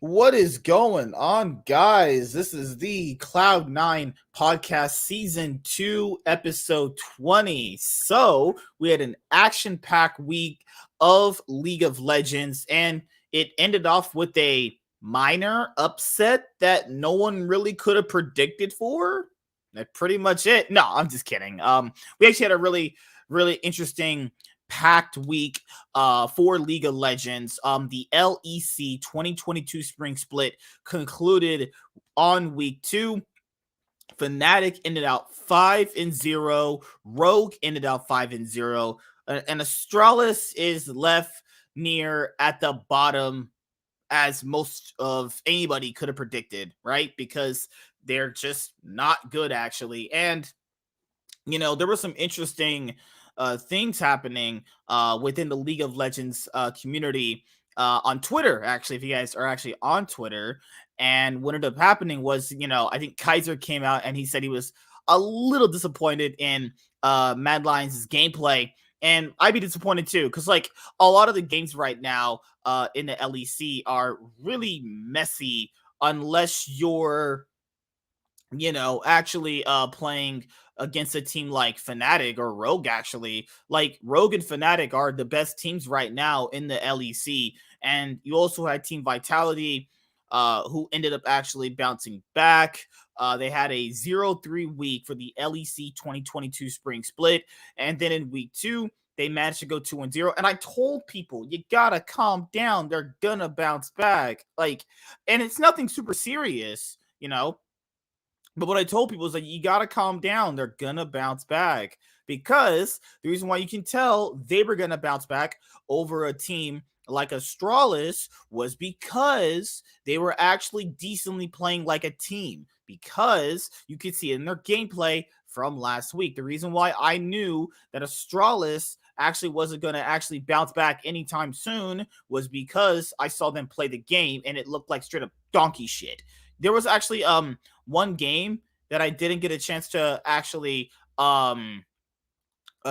What is going on, guys? This is the Cloud9 podcast, season 2, episode 20. So, we had an action packed week of League of Legends, and it ended off with a minor upset that no one really could have predicted for. That's pretty much it. No, I'm just kidding. We actually had a really interesting packed week for League of Legends. The LEC 2022 spring split concluded on week 2. Fnatic ended out 5-0. Rogue ended out 5-0. And Astralis is left near at the bottom, as most of anybody could have predicted, right? Because they're just not good, actually. And there were some interesting things happening within the League of Legends community on Twitter, actually, if you guys are actually on Twitter. And what ended up happening was, I think Kaiser came out and he said he was a little disappointed in Mad Lions' gameplay. And I'd be disappointed too, because like a lot of the games right now in the LEC are really messy unless you're actually playing against a team like Fnatic or Rogue. Actually, like Rogue and Fnatic are the best teams right now in the LEC. And you also had Team Vitality, who ended up actually bouncing back. They had a 0-3 week for the LEC 2022 spring split, and then in week 2 they managed to go 2-0. And I told people, you gotta calm down, they're gonna bounce back. And it's nothing super serious, but what I told people is that you got to calm down. They're going to bounce back, because the reason why you can tell they were going to bounce back over a team like Astralis was because they were actually decently playing like a team, because you could see it in their gameplay from last week. The reason why I knew that Astralis actually wasn't going to actually bounce back anytime soon was because I saw them play the game and it looked like straight up donkey shit. There was actually one game that I didn't get a chance to actually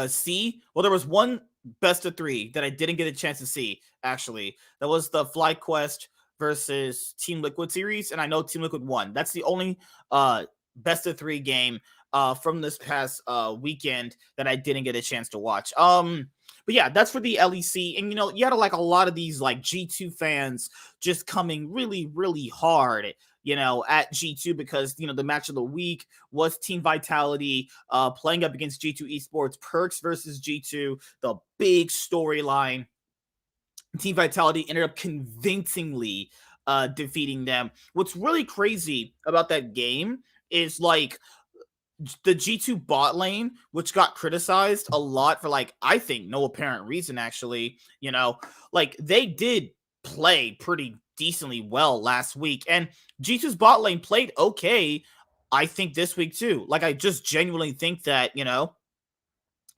see. Well, there was one best of 3 that I didn't get a chance to see, actually. That was the FlyQuest versus Team Liquid series, and I know Team Liquid won. That's the only best of 3 game from this past weekend that I didn't get a chance to watch. But yeah, that's for the LEC. And, you had like a lot of these like G2 fans just coming really, really hard, at G2, because, the match of the week was Team Vitality playing up against G2 Esports, Perks versus G2, the big storyline. Team Vitality ended up convincingly defeating them. What's really crazy about that game is like the G2 bot lane, which got criticized a lot for I think no apparent reason, actually, they did play pretty decently well last week, and G2's bot lane played okay, I think, this week too. I just genuinely think that,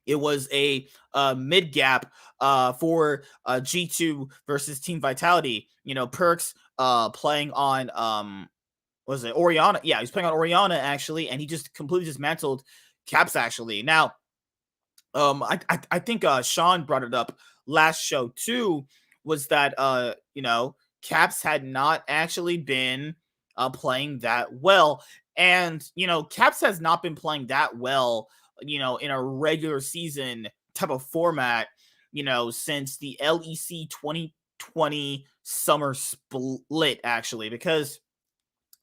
it was a mid gap for G2 versus Team Vitality. Perks playing on was it Orianna? Yeah, he's playing on Orianna, actually, and he just completely dismantled Caps, actually. Now, I think Sean brought it up last show too, was that Caps had not actually been playing that well. And Caps has not been playing that well, in a regular season type of format, since the LEC 2020 summer split, actually, because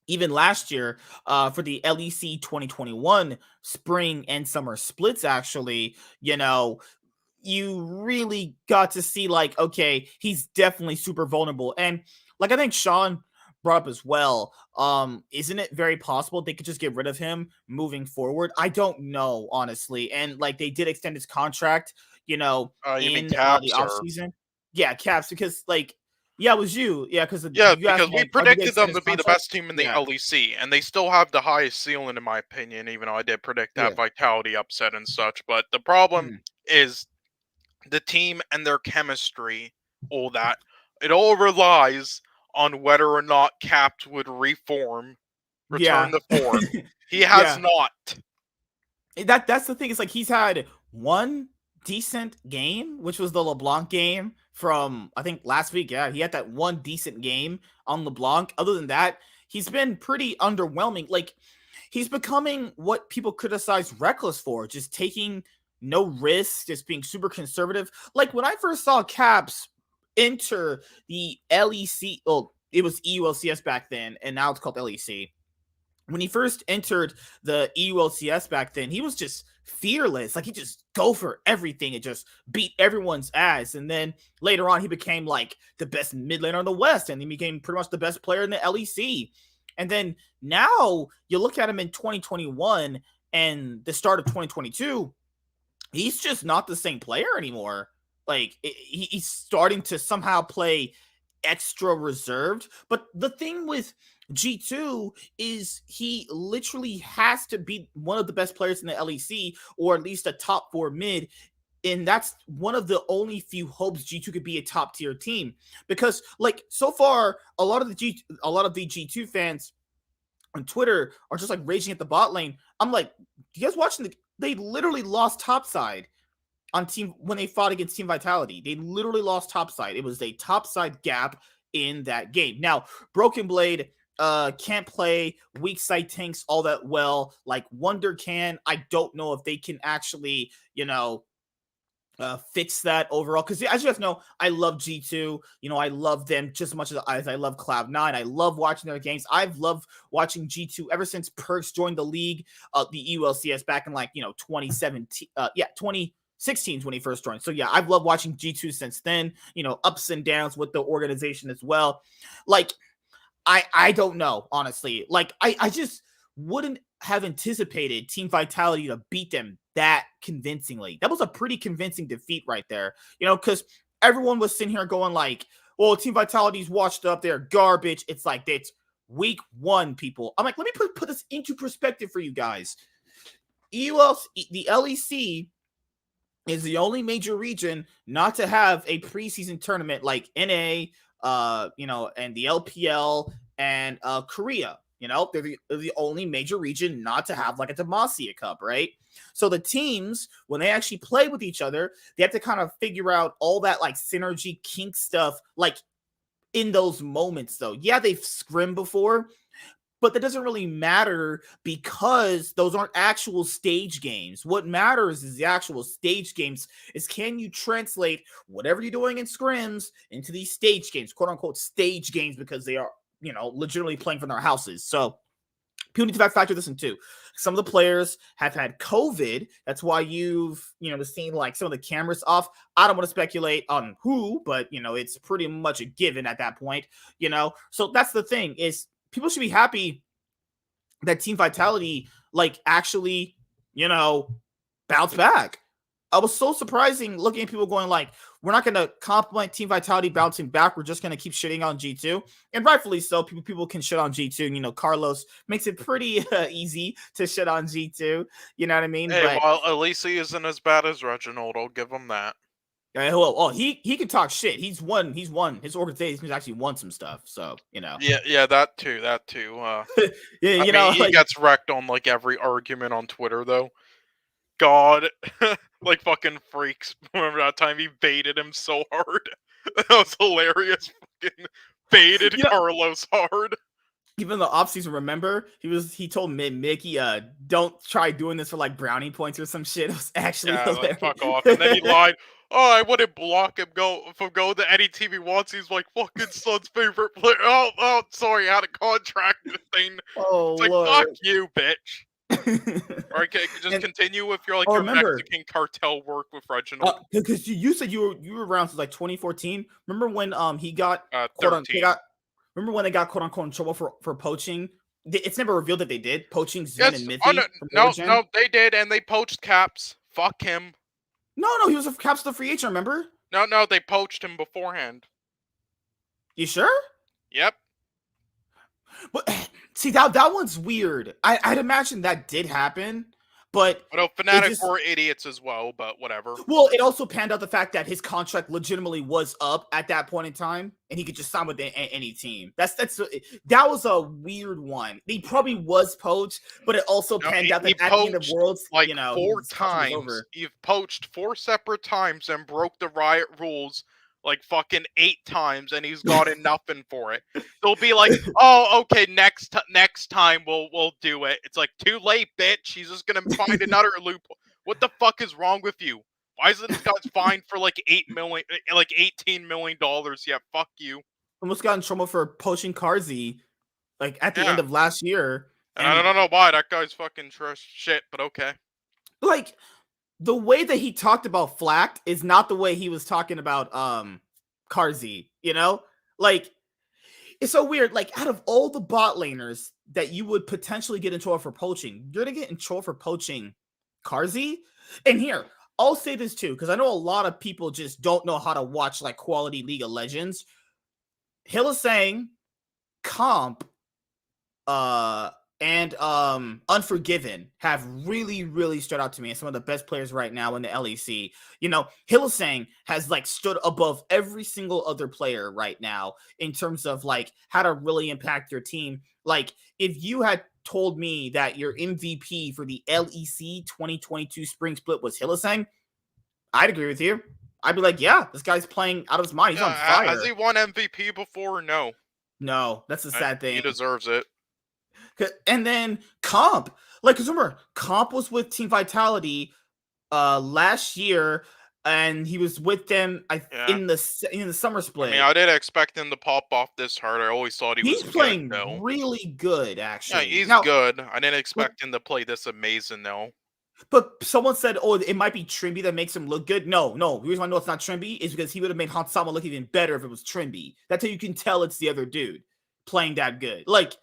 even last year, for the LEC 2021 spring and summer splits, actually, you really got to see okay, he's definitely super vulnerable. And I think Sean brought up as well, isn't it very possible they could just get rid of him moving forward? I don't know, honestly. And they did extend his contract, You mean in Caps the off or? season. Yeah, Caps, because yeah, it was you. Yeah, because Yeah, you asked because me, we oh, did they predicted extend them his to be the contract? best team in the Yeah, LEC, and they still have the highest ceiling, in my opinion, even though I did predict that yeah. Vitality upset and such. But the problem Hmm. is the team and their chemistry, all that. It all relies on whether or not Caps would return Yeah. the form. He has Yeah. not. That's the thing. It's he's had one decent game, which was the LeBlanc game from I think last week. Yeah, he had that one decent game on LeBlanc. Other than that, he's been pretty underwhelming. Like he's becoming what people criticize Reckless for, just taking no risks, just being super conservative. Like when I first saw Caps enter the LEC, well, it was EULCS back then, and now it's called LEC. When he first entered the EULCS back then, he was just fearless. Like he just go for everything and just beat everyone's ass. And then later on, he became like the best mid laner in the West, and he became pretty much the best player in the LEC. And then now you look at him in 2021 and the start of 2022, he's just not the same player anymore. Like he's starting to somehow play extra reserved. But the thing with G2 is he literally has to be one of the best players in the LEC, or at least a top 4 mid. And that's one of the only few hopes G2 could be a top tier team, because like so far a lot of the G2 fans on Twitter are just like raging at the bot lane. I'm like, you guys watching they literally lost topside on team when they fought against Team Vitality. They literally lost topside. It was a topside gap in that game. Now, Broken Blade can't play weak side tanks all that well. Like Wonder can. I don't know if they can actually, fix that overall. Because as you guys know, I love G2. I love them just as much as I love Cloud9. I love watching their games. I've loved watching G2 ever since Perks joined the league, the EULCS back in 2017. 2016 when he first joined. So yeah, I've loved watching G2 since then. Ups and downs with the organization as well. Like I don't know, honestly. Like I just wouldn't have anticipated Team Vitality to beat them that convincingly. That was a pretty convincing defeat right there. Because everyone was sitting here going like, well, Team Vitality's washed up, they're garbage. It's like, it's week 1, people. I'm like, let me put this into perspective for you guys. The LEC is the only major region not to have a preseason tournament like NA, and the LPL and Korea. They're the only major region not to have like a Demacia Cup, right? So the teams, when they actually play with each other, they have to kind of figure out all that like synergy kink stuff, like in those moments though. Yeah, they've scrimmed before, but that doesn't really matter because those aren't actual stage games. What matters is the actual stage games is, can you translate whatever you're doing in scrims into these stage games, quote unquote stage games, because they are, legitimately playing from their houses. So people need to factor this in too. Some of the players have had COVID. That's why you've, seen like some of the cameras off. I don't want to speculate on who, but it's pretty much a given at that point, So that's the thing, is people should be happy that Team Vitality like actually, bounce back. I was so surprising looking at people going like, we're not going to compliment Team Vitality bouncing back. We're just going to keep shitting on G2. And rightfully so. People can shit on G2. And, Carlos makes it pretty easy to shit on G2. You know what I mean? Hey, well, at least he isn't as bad as Reginald. I'll give him that. He can talk shit. He's won. His organization has actually won some stuff. So, Yeah, that too. Yeah, he gets wrecked on like every argument on Twitter though. God, like fucking freaks. Remember that time he baited him so hard? That was hilarious. Fucking baited Carlos hard. Even the offseason, remember? He told Mickey, don't try doing this for like brownie points or some shit. It was actually hilarious. Like, fuck off. And then he lied. Oh, I wouldn't block him from going to any team he wants. He's like fucking son's favorite player. Oh, sorry, I had a contract thing. Oh, it's like, Lord. fuck you, bitch. Or just continue with your your Mexican cartel work with Reginald. Because you said you were around since like 2014. Remember when he got remember when they got quote unquote in trouble for poaching? It's never revealed that they did poaching Zen and Mithy. No, they did, and they poached Caps. Fuck him. No, he was a Caps the free agent. Remember? No, they poached him beforehand. You sure? Yep. But see, that one's weird. I'd imagine that did happen, but Fnatic were idiots as well. But whatever. Well, it also panned out the fact that his contract legitimately was up at that point in time, and he could just sign with any team. That was a weird one. He probably was poached, but it also panned out that at the end of Worlds, like 4 times. You've poached 4 separate times and broke the Riot rules like fucking 8 times, and he's gotten nothing for it. They'll be like, "Oh, okay, next time we'll do it." It's like, too late, bitch. He's just gonna find another loophole. What the fuck is wrong with you? Why isn't this guy fined for like $18 million? Yeah, fuck you. Almost got in trouble for poaching Carzy, like at the end Yeah, of last year, and I and don't know why that guy's fucking trash shit, but okay. like the way that he talked about Flack is not the way he was talking about Carzy, you know? Like it's so weird. Like out of all the bot laners that you would potentially get in trouble for poaching, you're gonna get in trouble for poaching Carzy? And here, I'll say this too, because I know a lot of people just don't know how to watch like quality League of Legends. Hylissang, Comp, and Unforgiven have really stood out to me as some of the best players right now in the LEC. You know, Hylissang has like stood above every single other player right now in terms of like how to really impact your team. Like if you had told me that your MVP for the LEC 2022 spring split was Hylissang, I'd agree with you. I'd be like, yeah, this guy's playing out of his mind. He's on Yeah, has fire. he won MVP before? No. No, that's the sad He thing. deserves it. And then Comp, like, cause remember, Comp was with Team Vitality last year, and he was with them Yeah. in the summer I split. mean, I didn't expect him to pop off this hard. I always thought he He's was good, playing though. really good, Yeah, actually. he's Now, good. I didn't but, expect him to play this amazing, though. but someone said, "Oh, it might be Trimby that makes him look good." No. The reason why I know it's not Trimby is because he would have made Hansama look even better if it was Trimby. That's how you can tell it's the other dude playing that good. Like,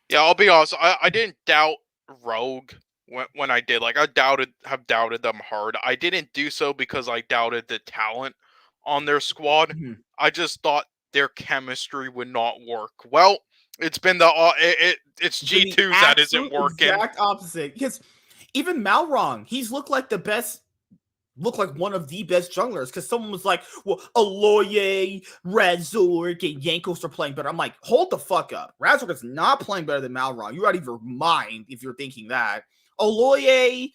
Yeah, I'll be honest. I didn't doubt Rogue when I did. Like, have doubted them hard. I didn't do so because I doubted the talent on their squad. mhm. I just thought their chemistry would not work. Well, it's been it's Been the G2's that isn't absolute working. exact opposite. Because even Malrong, he's looked like one of the best junglers. Because someone was like, well, Aloye, Razork, and Yankos are playing better. I'm like, hold the fuck up. Razork is not playing better than Malrong. You're out of your mind if you're thinking that. Aloye,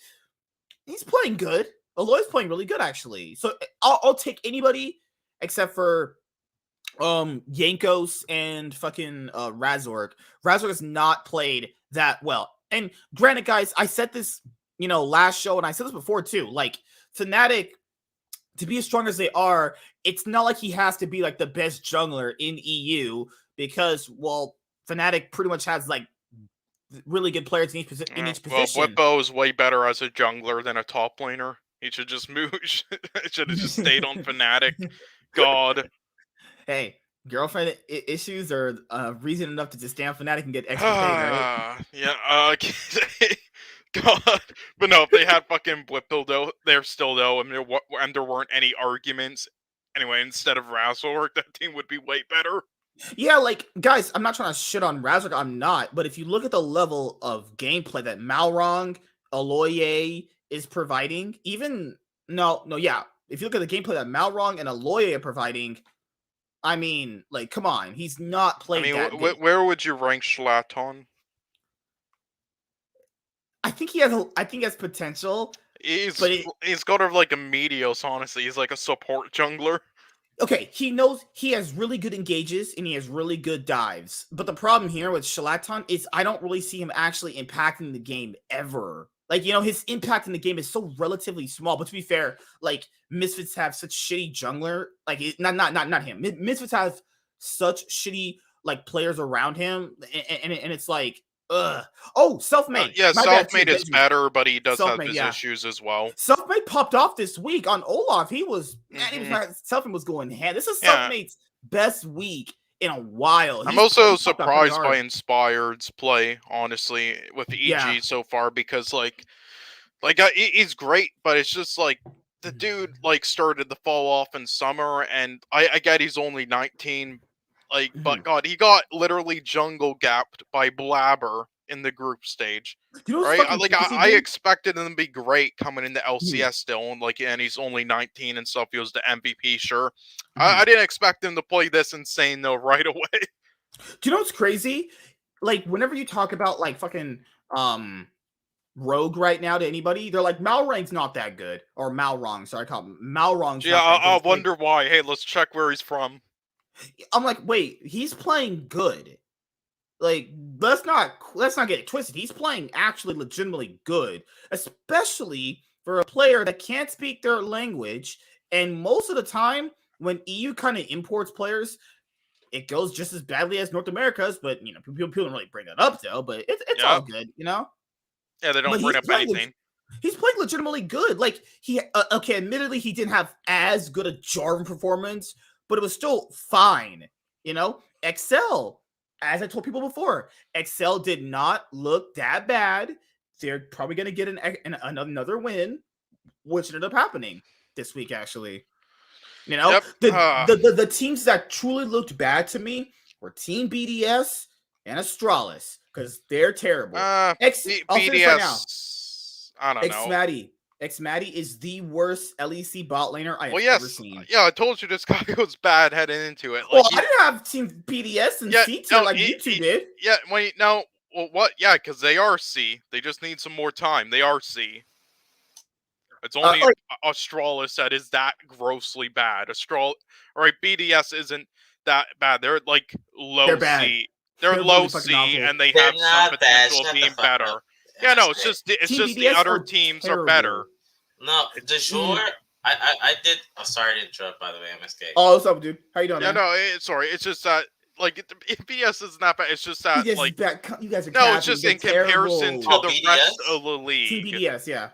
he's playing good. Aloye's playing really good, actually. So I'll take anybody except for Yankos and fucking Razork. Razork has not played that well. And granted, guys, I said this, last show, and I said this before too. Like Fnatic, to be as strong as they are, it's not like he has to be like the best jungler in EU because, well, Fnatic pretty much has like really good players in each Well, position. Blippo is way better as a jungler than a top laner. He should just move. Should have just stayed on Fnatic. God. Hey, girlfriend issues are reason enough to just stay on Fnatic and get extra paid, right? Yeah, God. But no, if they had fucking Blippo though, they're still though, and there weren't any arguments. Anyway, instead of Razork, that team would be way better. Yeah, like, guys, I'm not trying to shit on Razork, I'm not, but if you look at the level of gameplay that Malrong, Aloye is providing, if you look at the gameplay that Malrong and Aloye are providing, I mean, like, come on, he's not played that good. Where would you rank Schlaton? I think he has potential. He's kind of like a Meteos, honestly. He's like a support jungler. Okay, he has really good engages and he has really good dives. But the problem here with Schlaton is I don't really see him actually impacting the game ever. Like, his impact in the game is so relatively small. But to be fair, like Misfits have such shitty jungler. Like, not him. Misfits have such shitty like players around him, and it's like, ugh. Oh, Selfmade. Yeah, My bad, too, Selfmade is Benji. better, but he does have Selfmade, his yeah. issues as well. Selfmade popped off this week on Olaf. Selfmade was going hand. This is Selfmade's best week in a while. I'm also surprised by Inspired's play, honestly, with EG so far, because he's great, but it's just like the dude like started to fall off in summer, and I get he's only 19, but God, he got literally jungle gapped by Blabber in the group stage. Right? I expected him to be great coming into LCS still, and he's only 19 and stuff. He was the MVP, sure. I didn't expect him to play this insane though right away. Do you know what's crazy? Like, whenever you talk about like fucking rogue right now to anybody. They're like, Malrang's not that good. Or Malrong, sorry, I call him Malrong's Yeah, not that good. I He's playing- wonder why. Hey, let's check where he's from. I'm like, wait, he's playing good. Like, let's not get it twisted. He's playing actually legitimately good, especially for a player that can't speak their language. And most of the time, when EU kind of imports players, it goes just as badly as North America's. But you know, people don't really bring that up though. But it's all good, you know. Yeah, they don't But bring up anything. He's playing legitimately good. Like okay, admittedly, he didn't have as good a Jarvan performance, but it was still fine. You know, Excel, as I told people before, Excel did not look that bad. They're probably going to get another win, which ended up happening this week, actually. You know, Yep. the teams that truly looked bad to me were Team BDS and Astralis because they're terrible. I'll say this right now. I don't know. Xmatty is the worst LEC bot laner I have ever seen. Yeah, I told you this guy was bad heading into it. Like, I didn't have Team BDS and C tier like you two did. Yeah, wait, no. Well, what? Yeah, because they are C. They just need some more time. They are C. It's only Astralis that is that grossly bad. Right, BDS isn't that bad. They're like low C. They're low C, and they have some potential of being better. Yeah, no, it's just the other teams are better. No, de jour, I did. Oh, sorry to interrupt. By the way, MSK. Oh, what's up, dude? How you doing? Yeah, man? no, sorry. It's just that BDS isn't that bad. It's just that like you guys are no, it's just in comparison to the rest of the league. Team BDS, yeah.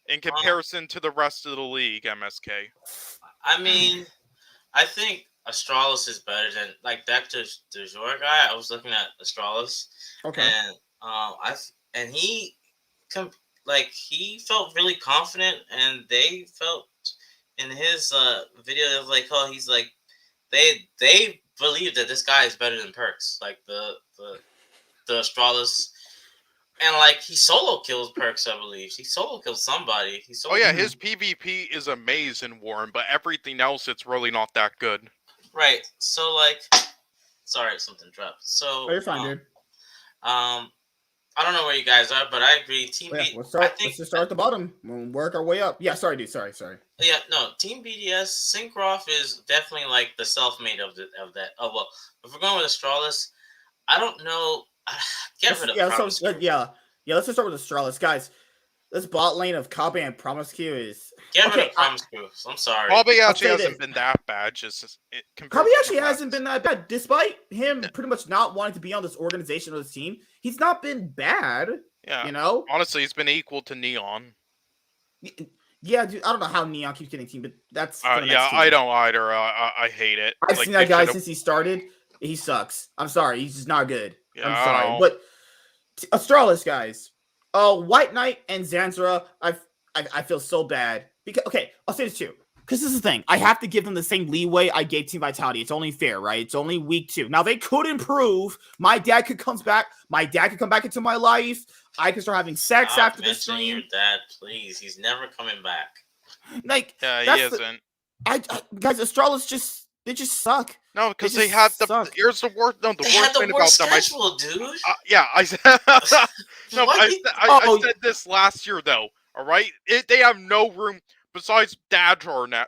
In comparison to the rest of the league, MSK. I mean, I think Astralis is better than like that de jour guy. I was looking at Astralis, okay, and he felt really confident, and they felt in his video of like, oh, he's like they believe that this guy is better than Perks, like the Astralis. And like he solo kills Perks, I believe. He solo kills somebody. His PvP is amazing, Warren, but everything else it's really not that good. Right. So like, sorry, something dropped. So you're fine, dude. I don't know where you guys are, but I agree. Let's just start at the bottom. We'll work our way up. Yeah, sorry, dude. Sorry. Yeah, no. Team BDS, Syncroft is definitely like the self-made of that. Oh well, if we're going with Astralis, I don't know. Get rid of Promise Q. Yeah. Let's just start with Astralis, guys. This bot lane of Kabe and Promise Q is get rid of Promise Q. I'm sorry. Kabe actually hasn't been that bad. Kabe actually hasn't been that bad, despite him pretty much not wanting to be on this organization or this team. He's not been bad. Yeah, you know. Honestly, he's been equal to Neon. Yeah, dude. I don't know how Neon keeps getting team, but that's I don't either. I hate it. I've seen that guy since he started. He sucks. I'm sorry. He's just not good. Yeah, I'm sorry, but Astralis guys. White Knight and Zanzara, I feel so bad because I'll say this too. Because this is the thing, I have to give them the same leeway I gave Team Vitality. It's only fair, right? It's only week 2. Now they could improve. My dad could come back. My dad could come back into my life. I could start having sex after the stream. Your dad, please. He's never coming back. Like, yeah, he isn't. Guys, Astralis they just suck. No, because they had here's the worst. No, the worst thing about them. Dude. I said. No, I said this last year though. All right, they have no room besides Dajor.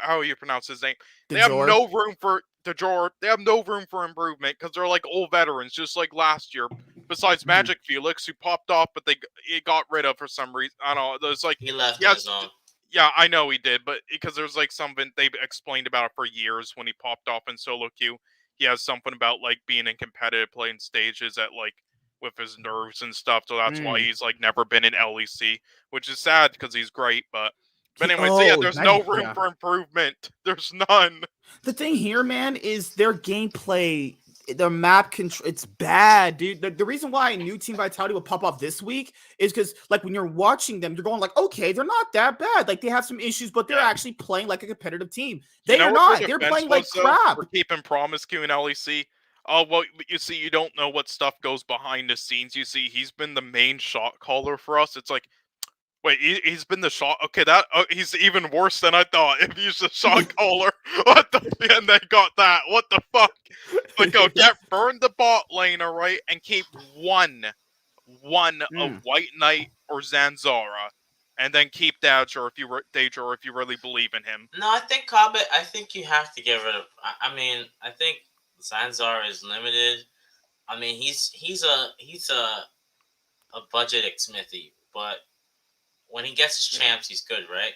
How you pronounce his name? They have no room for Dajor. They have no room for improvement because they're like old veterans, just like last year. Besides Magic Felix, who popped off, but he got rid of for some reason. I don't know. There's like he left on his own. Yeah, I know he did, but because there's like something they explained about it for years when he popped off in solo queue. He has something about like being in competitive playing stages at like with his nerves and stuff, so that's why he's like never been in LEC, which is sad because he's great. But anyways, there's no room for improvement. There's none. The thing here, man, is their gameplay. The map control, it's bad, dude. The reason why I knew Team Vitality would pop off this week is because, like, when you're watching them, you're going like, okay, they're not that bad. Like, they have some issues, but they're actually playing like a competitive team. They are not. They're playing like crap. For keeping Promise Q in LEC. Oh, well, you see, you don't know what stuff goes behind the scenes. You see, he's been the main shot caller for us. It's like, wait, he's been the shot. Okay, he's even worse than I thought. If he's the shot caller, what the? And they got that. What the fuck? Like, go burn the bot lane, all right, and keep one one of White Knight or Zanzara, and then keep Danger if you really believe in him. No, I think Cobbett. I think you have to get rid of. I mean, I think Zanzar is limited. I mean, he's a budget Smithy, but when he gets his champs, he's good, right?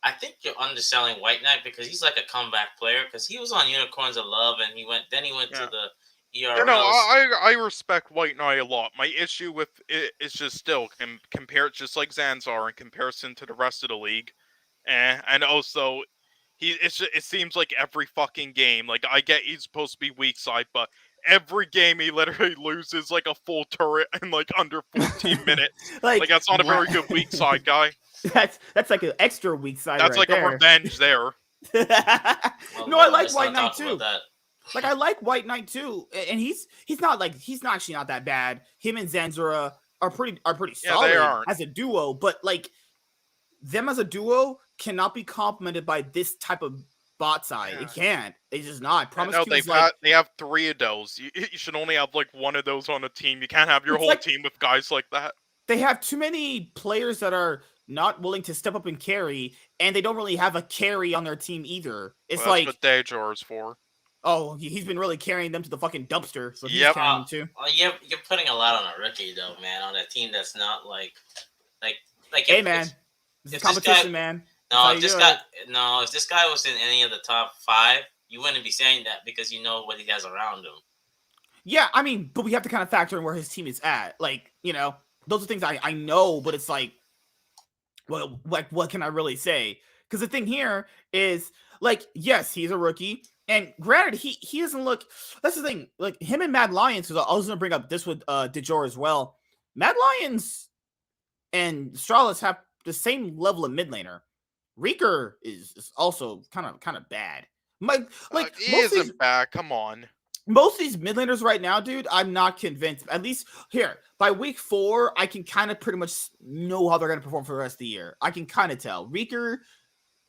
I think you're underselling White Knight because he's like a comeback player because he was on Unicorns of Love and he went to the ERLs. No, I respect White Knight a lot. My issue with it is just still compared, just like Zanzar in comparison to the rest of the league, and also it seems like every fucking game, like I get he's supposed to be weak side, but every game he literally loses like a full turret in like under 14 minutes. Like that's not a very good weak side guy. That's like an extra weak side. That's right like there. a revenge there. No, I like White Knight too. Like I like White Knight too, and he's actually not that bad. Him and Zanzura are pretty solid as a duo, but like them as a duo cannot be complemented by this type of bot side. It can't. They just not. They have 3 of those. You should only have like 1 of those on a team. You can't have your whole team with guys like that. They have too many players that are not willing to step up and carry, and they don't really have a carry on their team either. It's that's what Dajor is for. Oh, he's been really carrying them to the fucking dumpster. So he's carrying them too. You're putting a lot on a rookie though, man. On a team that's not like. Hey, man, it's competition, man. No, if this guy was in any of the top 5, you wouldn't be saying that because you know what he has around him. Yeah, I mean, but we have to kind of factor in where his team is at. Like, you know, those are things I know, but it's like, well, like, what can I really say? Because the thing here is, like, yes, he's a rookie. And granted, he doesn't look. That's the thing. Like, him and Mad Lions, because I was going to bring up this with Dejor as well. Mad Lions and Stralis have the same level of mid laner. Reeker is also kind of bad. He isn't bad. Come on. Most of these mid laners right now, dude, I'm not convinced. At least here by week 4, I can kind of pretty much know how they're gonna perform for the rest of the year. I can kind of tell. Reeker,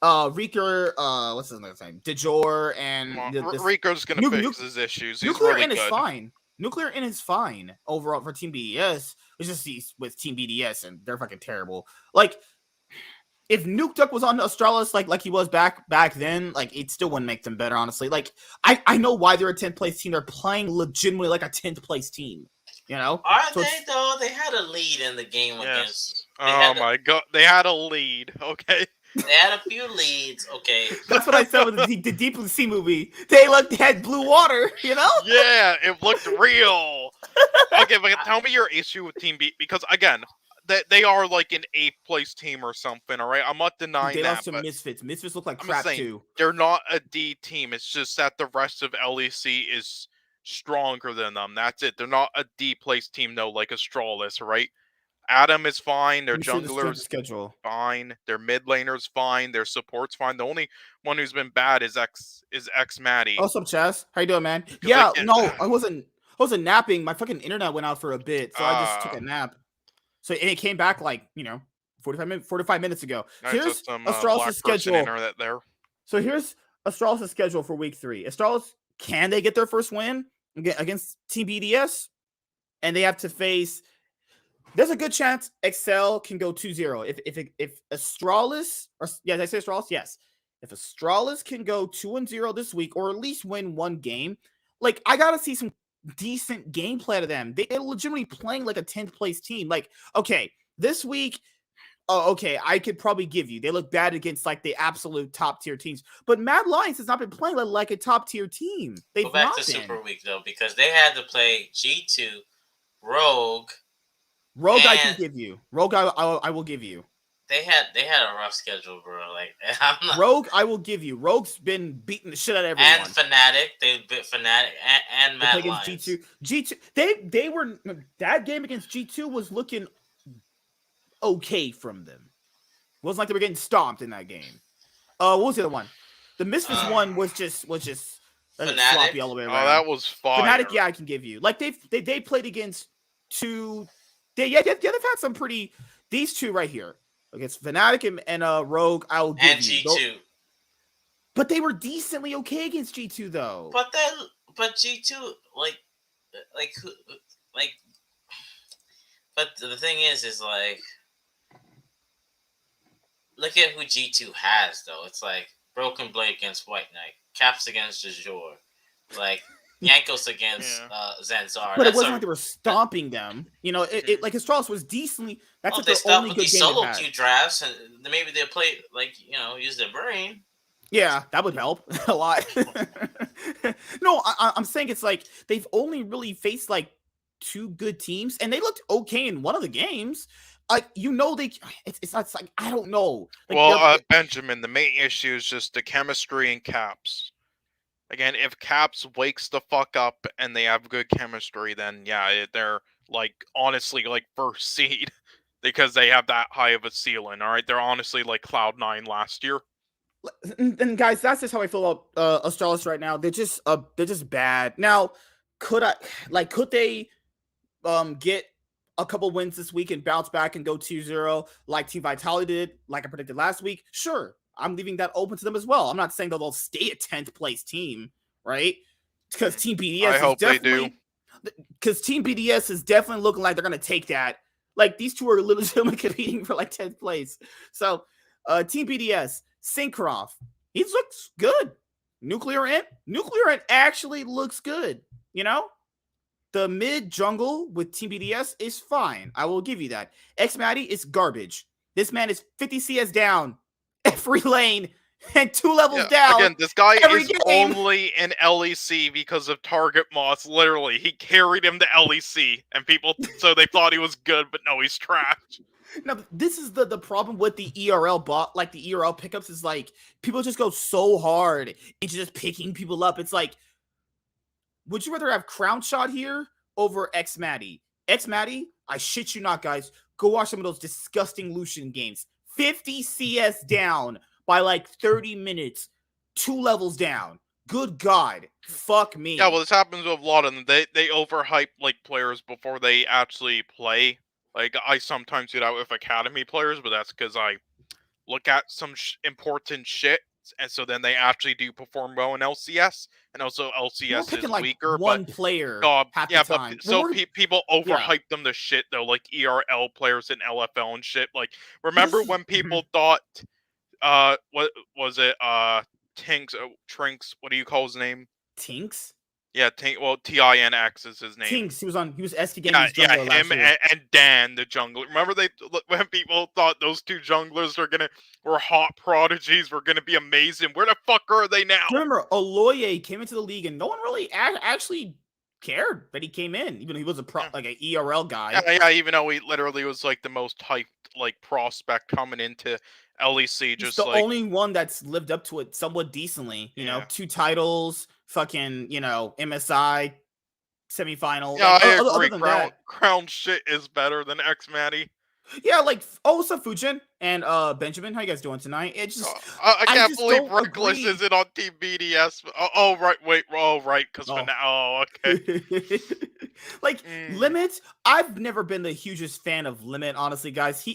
what's his name? Dejor and Reeker's gonna fix his issues. He's Nuclear really In good. is fine. Nuclear In is fine overall for Team BDS. It's just with Team BDS and they're fucking terrible. Like, if Nuke Duck was on Astralis like he was back then, like it still wouldn't make them better, honestly. Like I know why they're a 10th place team. They're playing legitimately like a 10th place team. You know? Are they though? They had a lead in the game against. Oh my god, they had a lead. Okay. They had a few leads. Okay. That's what I said with the Deep Blue Sea movie. They had blue water. You know? Yeah, it looked real. Okay, but tell me your issue with Team B, because again, they are like an 8th place team or something, all right? I'm not denying that. They lost to Misfits. Misfits look like crap too. They're not a D team. It's just that the rest of LEC is stronger than them. That's it. They're not a D place team though, like Astralis, right? Adam is fine. Their jungler's fine. Their mid laner's fine. Their support's fine. The only one who's been bad is X Maddie. What's up, Chaz? How you doing, man? Yeah, no, I wasn't napping. My fucking internet went out for a bit, so I just took a nap. So it came back like, 45 minutes ago. Nice, here's Astralis' schedule. There. So here's Astralis' schedule for week 3. Astralis, can they get their first win against Team BDS? And they have to face. There's a good chance Excel can go 2-0. If Astralis, did I say Astralis? Yes. If Astralis can go 2-0 this week, or at least win 1 game, like I gotta see some decent gameplay out of them. They're legitimately playing like a 10th place team. Like, okay, this week, I could probably give you. They look bad against like the absolute top tier teams. But Mad Lions has not been playing like a top tier team. They've Go back to Super Week though, because they had to play G2, Rogue. I can give you. Rogue, I will give you. They had a rough schedule, bro. Like Rogue, I will give you. Rogue's been beating the shit out of everyone. And Fnatic, they bit Fnatic and Mad Lions. G2. They were, that game against G2 was looking okay from them. It wasn't like they were getting stomped in that game. What was the other one? The Misfits one was just sloppy all the way around. Oh, that was fire. Fnatic, yeah, I can give you. Like they played against 2. They've had some pretty. These 2 right here. Against Fnatic and Rogue, I'll give and you. G2. But they were decently okay against G2 though. But G2 like But the thing is like, look at who G2 has though. It's like Broken Blade against White Knight, Caps against Jajor, like Yankos against Zanzar. But it wasn't like they were stomping them. You know, it like Astralis was decently. That's like they their stop only with good these game solo they've had. queue drafts, and maybe they'll play like use their brain. Yeah, that would help a lot. No, I'm saying it's like they've only really faced like 2 good teams, and they looked okay in one of the games. Like it's not like I don't know. Like, well, Benjamin, the main issue is just the chemistry in Caps. Again, if Caps wakes the fuck up and they have good chemistry, then yeah, they're like honestly like first seed because they have that high of a ceiling. All right, they're honestly like Cloud9 last year. And guys, that's just how I feel about Astralis right now. They're just bad. Now, could they get a couple wins this week and bounce back and go 2-0 like Team Vitality did, like I predicted last week? Sure. I'm leaving that open to them as well. I'm not saying they'll stay a 10th place team, right? Because Team BDS I hope they do. Because Team BDS is definitely looking like they're going to take that. Like, these two are legitimately competing for like 10th place. So, Team BDS, Syncroft, he looks good. Nuclear Ant actually looks good. You know, the mid jungle with Team BDS is fine. I will give you that. X-Matty is garbage. This man is 50 CS down every lane and 2 levels down. Again, this guy is game. only in LEC because of Target Moss. Literally, he carried him to LEC, and so they thought he was good, but no, he's trash. Now, this is the problem with the ERL bot, like the ERL pickups is like, people just go so hard into just picking people up. It's like, would you rather have Crown Shot here over X-Matty? X-Matty, I shit you not, guys. Go watch some of those disgusting Lucian games. 50 CS down by like 30 minutes, 2 levels down. Good God. Fuck me. Yeah, well, this happens with a lot of them. They overhype like players before they actually play. Like, I sometimes do that with academy players, but that's because I look at some important shit, and so then they actually do perform well in LCS, and also LCS is like weaker. One but player half yeah, the time. but so people overhype them to shit though, like ERL players in LFL and shit. Like, remember when people thought, what was it, Tinks, Trinks? What do you call his name? Tinks. Yeah, well, TINX is his name. Tinks, he was SK Gaming's jungler jungler last year. And Dan, the jungler. Remember when people thought those 2 junglers were hot prodigies, were gonna be amazing? Where the fuck are they now? Remember, Aloye came into the league and no one really actually cared that he came in, even though he was like an ERL guy. Yeah, even though he literally was like the most hyped like prospect coming into LEC. He's the only one that's lived up to it somewhat decently. You know, 2 titles, fucking, MSI semifinal. Yeah, like, I other agree. than Crown shit is better than X-Matty. Yeah, like, what's up, Fujin and Benjamin? How you guys doing tonight? It just I can't believe Reckless isn't on Team BDS. Right, because for now, okay. Like, Limit, I've never been the hugest fan of Limit, honestly, guys.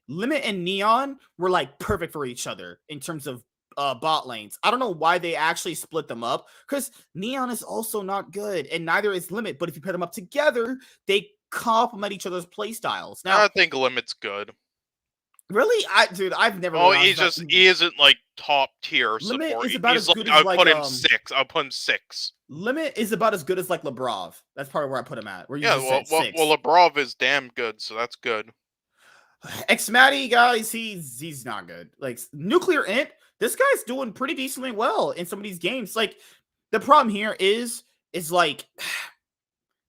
Limit and Neon were like perfect for each other in terms of bot lanes. I don't know why they actually split them up, because Neon is also not good, and neither is Limit. But if you put them up together, they complement each other's play styles. Now, I think Limit's good. Really, I've never. Oh, he isn't like top tier Limit support. is about as good as I'll put him 6. I'll put him 6. Limit is about as good as like Lebrov. That's part of where I put him at. Where you well, 6. Lebrov is damn good, so that's good. X-Matty, guys, he's not good. Like, Nuclear Int, this guy's doing pretty decently well in some of these games. Like, the problem here is like,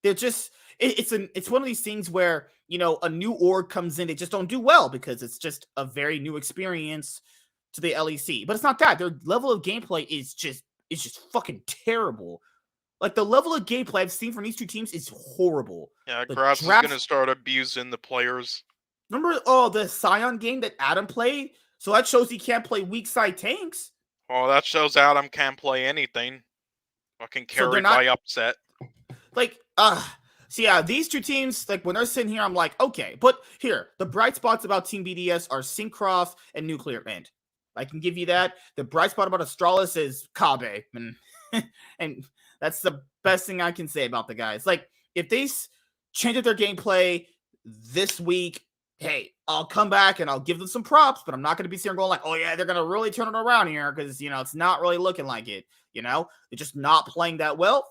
they're just it's one of these things where, a new org comes in, they just don't do well because it's just a very new experience to the LEC. But it's not that. Their level of gameplay is just fucking terrible. Like, the level of gameplay I've seen from these 2 teams is horrible. Yeah, Grass is gonna start abusing the players. Remember, the Scion game that Adam played? So that shows he can't play weak side tanks. Oh, that shows Adam can't play anything. Fucking carried by upset. Like, so yeah, these 2 teams, like, when they're sitting here, I'm like, okay. But here, the bright spots about Team BDS are Syncroft and Nuclear Int. I can give you that. The bright spot about Astralis is Kabe. And that's the best thing I can say about the guys. Like, if they change up their gameplay, this week, hey, I'll come back and I'll give them some props, but I'm not going to be sitting going like, oh yeah, they're going to really turn it around here because it's not really looking like it. They're just not playing that well,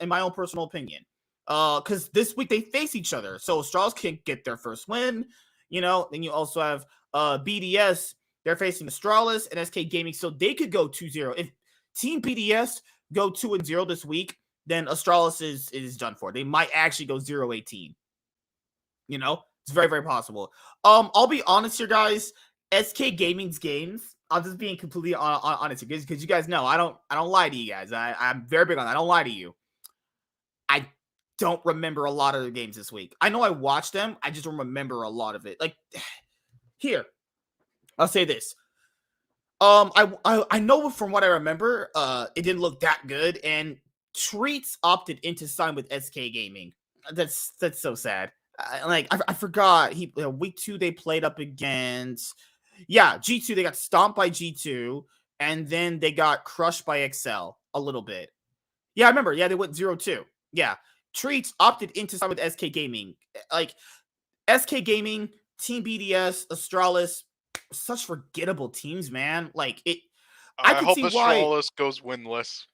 in my own personal opinion. Because this week they face each other, so Astralis can get their first win. Then you also have BDS. They're facing Astralis and SK Gaming, so they could go 2-0. If Team BDS go 2-0 this week, then Astralis is done for. They might actually go 0-18. It's very, very possible. I'll be honest here, guys. SK Gaming's games, I'm just being completely honest here, because you guys know I don't lie to you guys. I'm very big on that. I don't lie to you. I don't remember a lot of the games this week. I know I watched them. I just don't remember a lot of it. Like, here, I'll say this. I know from what I remember, it didn't look that good, and Treats opted in to sign with SK Gaming. That's so sad. I forgot week 2 they played up against G2. They got stomped by G2, and then they got crushed by Excel a little bit. I remember. They went 0-2. Treats opted in to sign with SK Gaming. Like, SK Gaming, Team BDS, Astralis, such forgettable teams, man. Like, it. I can hope see Astralis goes winless.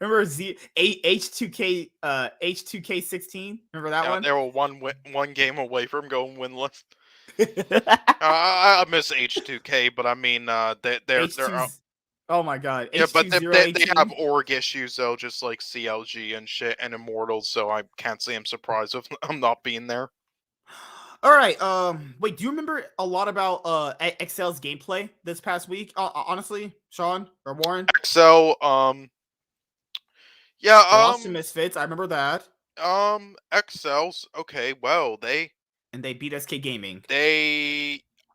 Remember H2K H2K16? Remember that one? They were one game away from going winless. I miss H2K, but I mean, they're oh my god. Yeah, but they have org issues though, just like CLG and shit and Immortals. So I can't say I'm surprised if I'm not being there. All right. Wait, do you remember a lot about Excel's gameplay this past week? Honestly, Sean or Warren? Excel, yeah, they lost to Misfits. I remember that. Excel's okay. Well, they beat SK Gaming.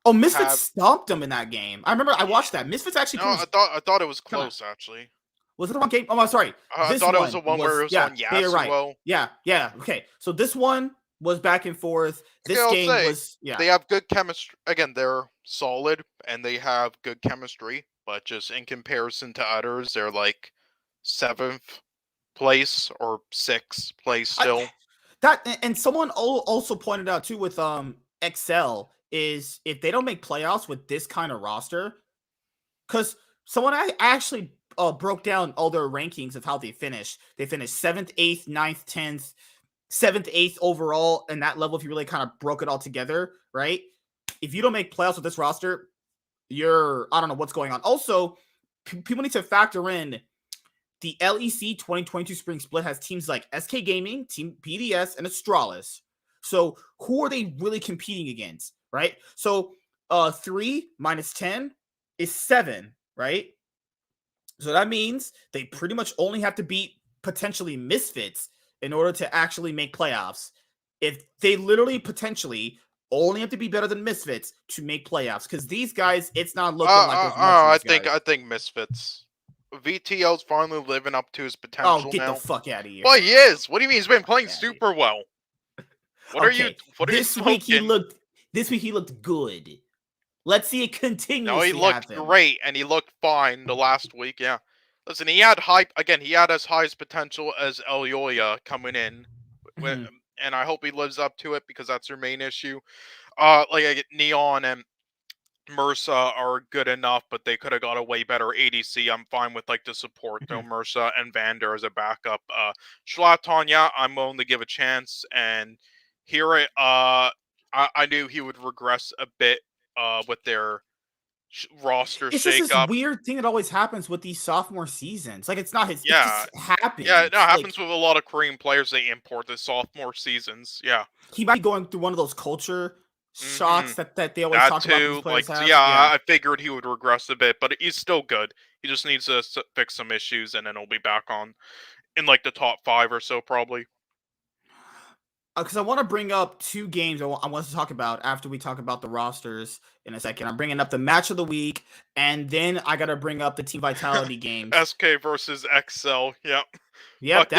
Misfits stomped them in that game. I remember. I watched that. Misfits actually. No, I thought it was close actually. Was it the one game? Oh, I'm sorry. I thought it was the one where it was on Yasuo. You're right. Yeah. Okay, so this one was back and forth. This game was They have good chemistry. Again, they're solid and they have good chemistry, but just in comparison to others, they're like 7th place or 6th place still. And someone also pointed out too with Excel is if they don't make playoffs with this kind of roster, because someone I actually broke down all their rankings of how they finished. They finished 7th, 8th, 9th, 10th, 7th, 8th overall, and that level. If you really kind of broke it all together, right? If you don't make playoffs with this roster, I don't know what's going on. Also, people need to factor in the LEC 2022 Spring Split has teams like SK Gaming, Team BDS, and Astralis. So who are they really competing against, right? So 3 minus 10 is 7, right? So that means they pretty much only have to beat potentially Misfits in order to actually make playoffs. If they literally potentially only have to be better than Misfits to make playoffs, because these guys, it's not looking like I think Misfits. VTL's finally living up to his potential. Oh, get the fuck out of here! Well, he is. What do you mean? He's been playing super well. What are you? What are you smoking? This week he looked good. Let's see it continue. No, he looked great, and he looked fine the last week. Yeah. Listen, he had He had as high as potential as Elyoya coming in, and I hope he lives up to it because that's their main issue. Neon and MRSA are good enough, but they could have got a way better ADC. I'm fine with the support though, MRSA and Vander as a backup. Schlaton, I'm willing to give a chance, and here I knew he would regress a bit with their roster shakeup. It's just this weird thing that always happens with these sophomore seasons. Like, it's not his. It just happens. Yeah, it happens with a lot of Korean players. They import the sophomore seasons. Yeah, he might be going through one of those culture shocks that they always talk about. I figured he would regress a bit, but he's still good. He just needs to fix some issues, and then he'll be back in the top 5 or so probably. Because I want to bring up 2 games I want to talk about after we talk about the rosters in a second. I'm bringing up the match of the week, and then I got to bring up the Team Vitality games. SK versus XL. Yep. Yep.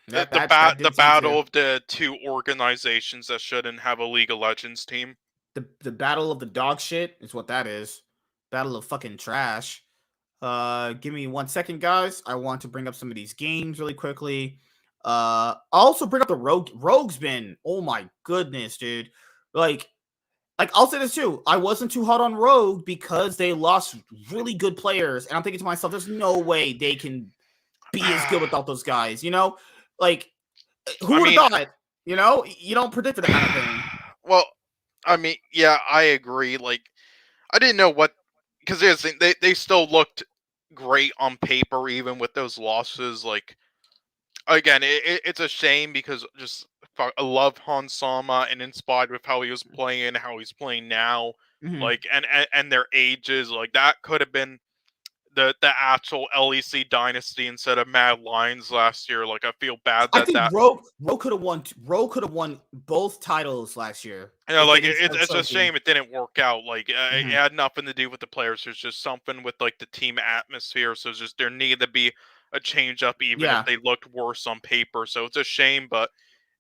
The battle of the 2 organizations that shouldn't have a League of Legends team. The battle of the dog shit is what that is. Battle of fucking trash. Give me 1 second, guys. I want to bring up some of these games really quickly. I'll also bring up the Rogue. Rogue's been, oh my goodness, dude. Like I'll say this too. I wasn't too hot on Rogue because they lost really good players, and I'm thinking to myself, there's no way they can be as good without those guys. You know, like who would have thought? You know, you don't predict that kind of thing. Well, I mean, yeah, I agree. Like, I didn't know what, because here's the thing, they still looked great on paper, even with those losses. Like, again, it's a shame because just I love Hansama and inspired with how he was playing and how he's playing now. Like, and their ages, like that could have been the actual LEC dynasty instead of Mad Lions last year. Like, I feel bad that I think Rogue could have won. Rogue could have won both titles last year. Yeah, like it's a shame it didn't work out. Like, it had nothing to do with the players. There's just something with like the team atmosphere. So it's just there needed to be a change up, even if they looked worse on paper. So it's a shame, but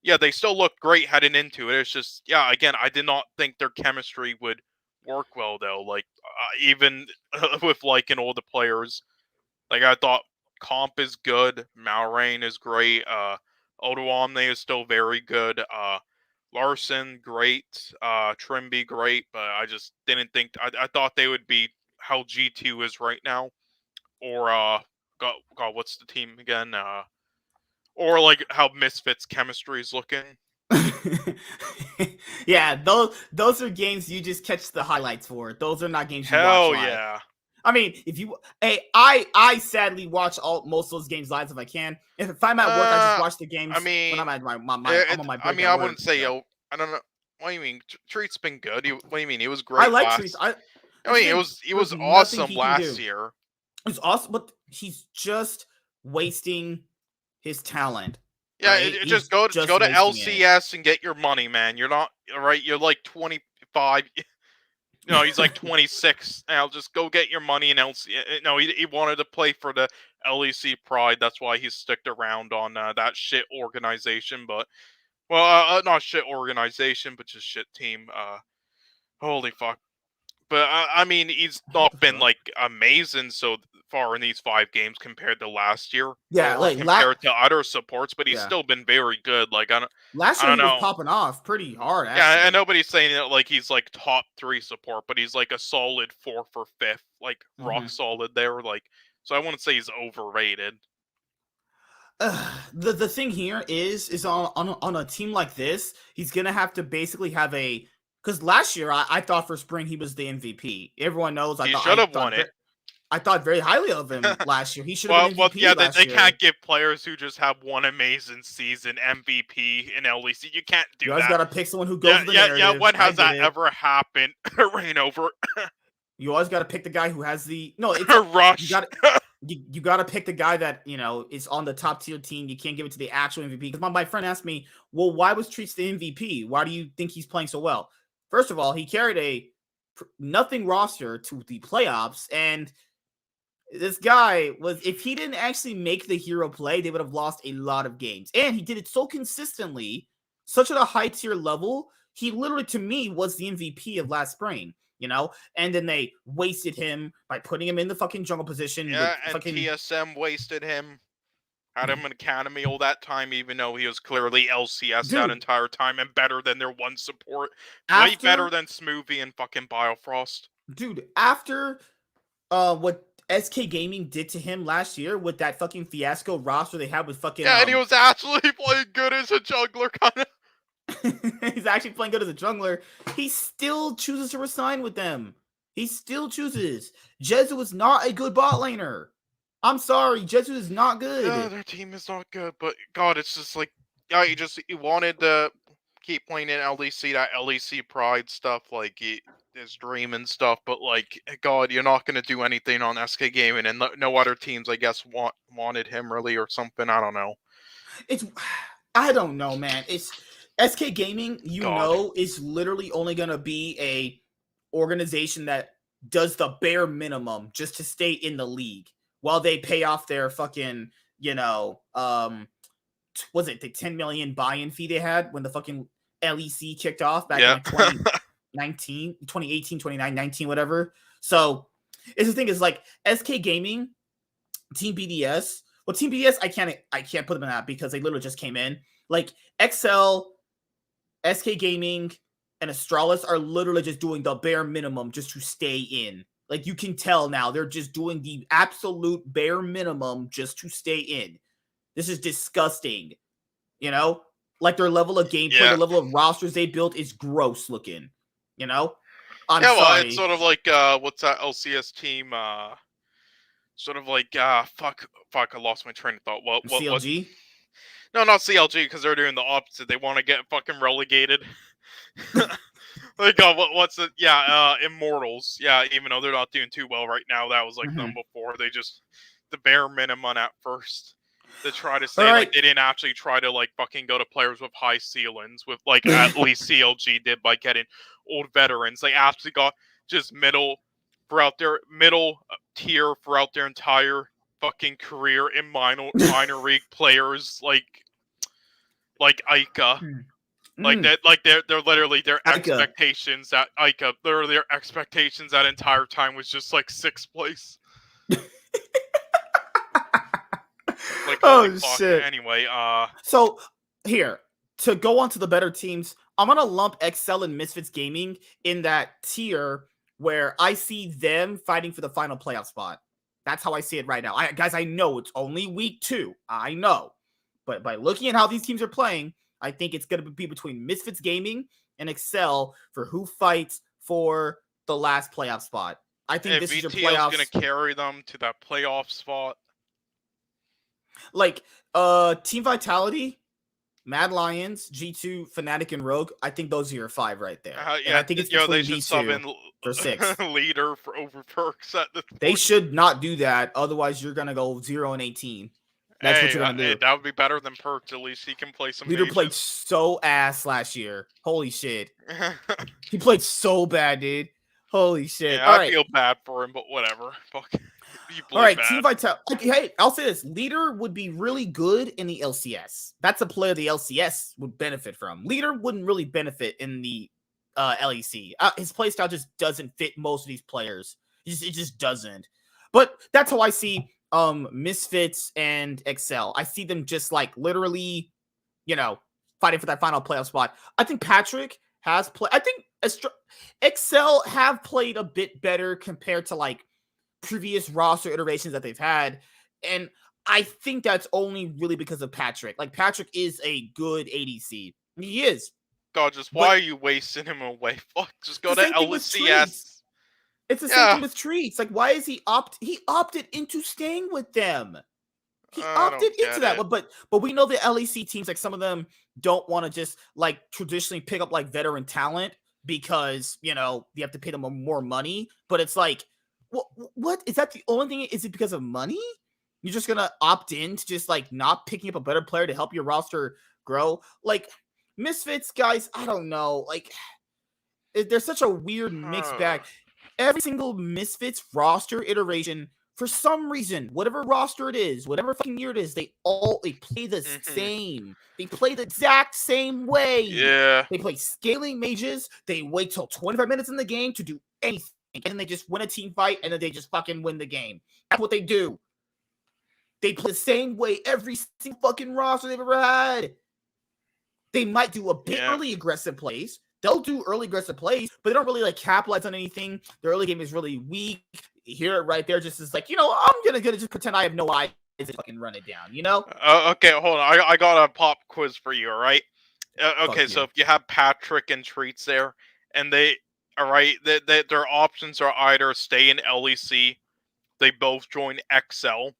yeah, they still looked great heading into it. It's just, yeah, again, I did not think their chemistry would work well though. Like, even with liking all the players, like I thought Comp is good, Malrain is great, Odoamne is still very good, Larson great, Trimby great, but I just didn't think I thought they would be how G2 is right now, or God, what's the team again? Or like how Misfits chemistry is looking. Yeah, those are games you just catch the highlights for. Those are not games you watch Hell live. yeah. I mean, if you, I sadly watch most of those games live if I can. If I'm at work, I just watch the games. I mean, when I'm at my I'm on my break. I mean, I wouldn't say I don't know. What do you mean? Treat's been good. What do you mean? He was great. I like Treat. I mean, he was awesome last year. It was awesome, but he's just wasting his talent. Yeah, right? Just go to LCS and get your money, man. You're not right. You're like 25. No, he's like 26 now. Just go get your money in LCS. No, he wanted to play for the LEC Pride. That's why he stuck around on that shit organization. But well, not shit organization, but just shit team. Holy fuck. But I mean, he's not been like amazing so far in these 5 games compared to last year. Yeah, like compared to other supports, but he's still been very good. Like last year, he was popping off pretty hard. Actually. Yeah, and nobody's saying that like he's like top 3 support, but he's like a solid 4 for 5th, like rock solid there. Like, so I wouldn't say he's overrated. The thing here is on a team like this, he's gonna have to basically have a. Because last year, I thought for spring he was the MVP. Everyone knows he should have won it. I thought very highly of him last year. He should have been MVP last year. They can't give players who just have one amazing season MVP in LEC. You can't do that. You always got to pick someone who goes with the narrative. Yeah, when has that ever happened? Rain over. You always got to pick the guy who has the... No, it's... Rush. You got to pick the guy that, you know, is on the top tier team. You can't give it to the actual MVP. Because my friend asked me, well, why was Treats the MVP? Why do you think he's playing so well? First of all, he carried a nothing roster to the playoffs, and this guy was, if he didn't actually make the hero play, they would have lost a lot of games. And he did it so consistently, such at a high tier level. He literally, to me, was the MVP of last spring, you know? And then they wasted him by putting him in the fucking jungle position. Yeah, and TSM wasted him. Had him in Academy all that time, even though he was clearly LCS that entire time and better than their one support. Way better than Smoothie and fucking Biofrost. Dude, after what SK Gaming did to him last year with that fucking fiasco roster they had with fucking... Yeah, and he was actually playing good as a jungler, kind of. He's actually playing good as a jungler. He still chooses to resign with them. He still chooses. Jezu is not a good bot laner. I'm sorry, Jezu is not good. Yeah, their team is not good, but God, it's just like, yeah, he wanted to keep playing in LEC, that LEC Pride stuff, like his dream and stuff, but like, God, you're not going to do anything on SK Gaming, and no other teams, I guess, wanted him really or something. I don't know. I don't know, man. It's SK Gaming, know, is literally only going to be a organization that does the bare minimum just to stay in the league. While they pay off their fucking, you know, was it the 10 million buy-in fee they had when the fucking LEC kicked off back in like 2018, 2019, whatever. So, it's the thing is like SK Gaming, Team BDS Well, Team BS, I can't put them in that because they literally just came in. Like XL, SK Gaming, and Astralis are literally just doing the bare minimum just to stay in. Like you can tell now, they're just doing the absolute bare minimum just to stay in. This is disgusting. You know, like their level of gameplay, the level of rosters they built is gross looking. You know, I'm sorry. It's sort of like what's that LCS team? Sort of like fuck, I lost my train of thought. What? CLG? No, not CLG, because they're doing the opposite. They want to get fucking relegated. Like, what's it? Yeah, Immortals. Yeah, even though they're not doing too well right now, that was like them before. They just the bare minimum at first. They try to say like they didn't actually try to like fucking go to players with high ceilings, with like at least CLG did by getting old veterans. They actually got just middle tier throughout their entire fucking career in minor league players like Ica. Like that, like they're literally their expectations at Ica. Their expectations that entire time was just like 6th place. Like, oh shit. Anyway, so here to go on to the better teams, I'm gonna lump XL and Misfits Gaming in that tier where I see them fighting for the final playoff spot. That's how I see it right now. Guys, I know it's only week 2. I know, but by looking at how these teams are playing, I think it's going to be between Misfits Gaming and Excel for who fights for the last playoff spot. I think this is your playoffs. VIT is going to carry them to that playoff spot. Like, Team Vitality, Mad Lions, G2, Fnatic, and Rogue. I think those are your 5 right there. And I think it's between these 2 for 6. Leader for over Perks at the. They should not do that. Otherwise, you're going to go 0-18. That's what you're gonna do. That would be better than Perks. At least he can play some. Leader played so ass last year. Holy shit. He played so bad, dude. Holy shit. Yeah, I feel bad for him, but whatever. Fuck. All right, bad. Team Vitality. Hey, I'll say this. Leader would be really good in the LCS. That's a player the LCS would benefit from. Leader wouldn't really benefit in the LEC. His playstyle just doesn't fit most of these players. It just doesn't. But that's how I see Misfits and Excel. I see them just like literally, fighting for that final playoff spot. I think Patrick has played. I think Excel have played a bit better compared to like previous roster iterations that they've had, and I think that's only really because of Patrick. Like Patrick is a good ADC. He is. God, why are you wasting him away? Fuck, just go to LCS. It's the same thing with Treats. Like, why is he opted into staying with them? He opted into that one, but we know the LEC teams, like some of them don't want to just like traditionally pick up like veteran talent because you have to pay them more money. But it's like, what is that the only thing? Is it because of money? You're just gonna opt in to just like not picking up a better player to help your roster grow? Like Misfits, guys, I don't know. Like, there's such a weird mixed bag. Every single Misfits roster iteration, for some reason, whatever roster it is, whatever fucking year it is, they play the same. They play the exact same way. Yeah. They play scaling mages. They wait till 25 minutes in the game to do anything. And then they just win a team fight, and then they just fucking win the game. That's what they do. They play the same way every single fucking roster they've ever had. They might do a bit early aggressive plays. They'll do early aggressive plays, but they don't really like capitalize on anything. Their early game is really weak. You hear it right there, just is like, I'm gonna just pretend I have no eyes and fucking run it down, Okay, hold on. I got a pop quiz for you, all right? Okay, so if you have Patrick and Treats there, and their options are either stay in LEC, they both join XL,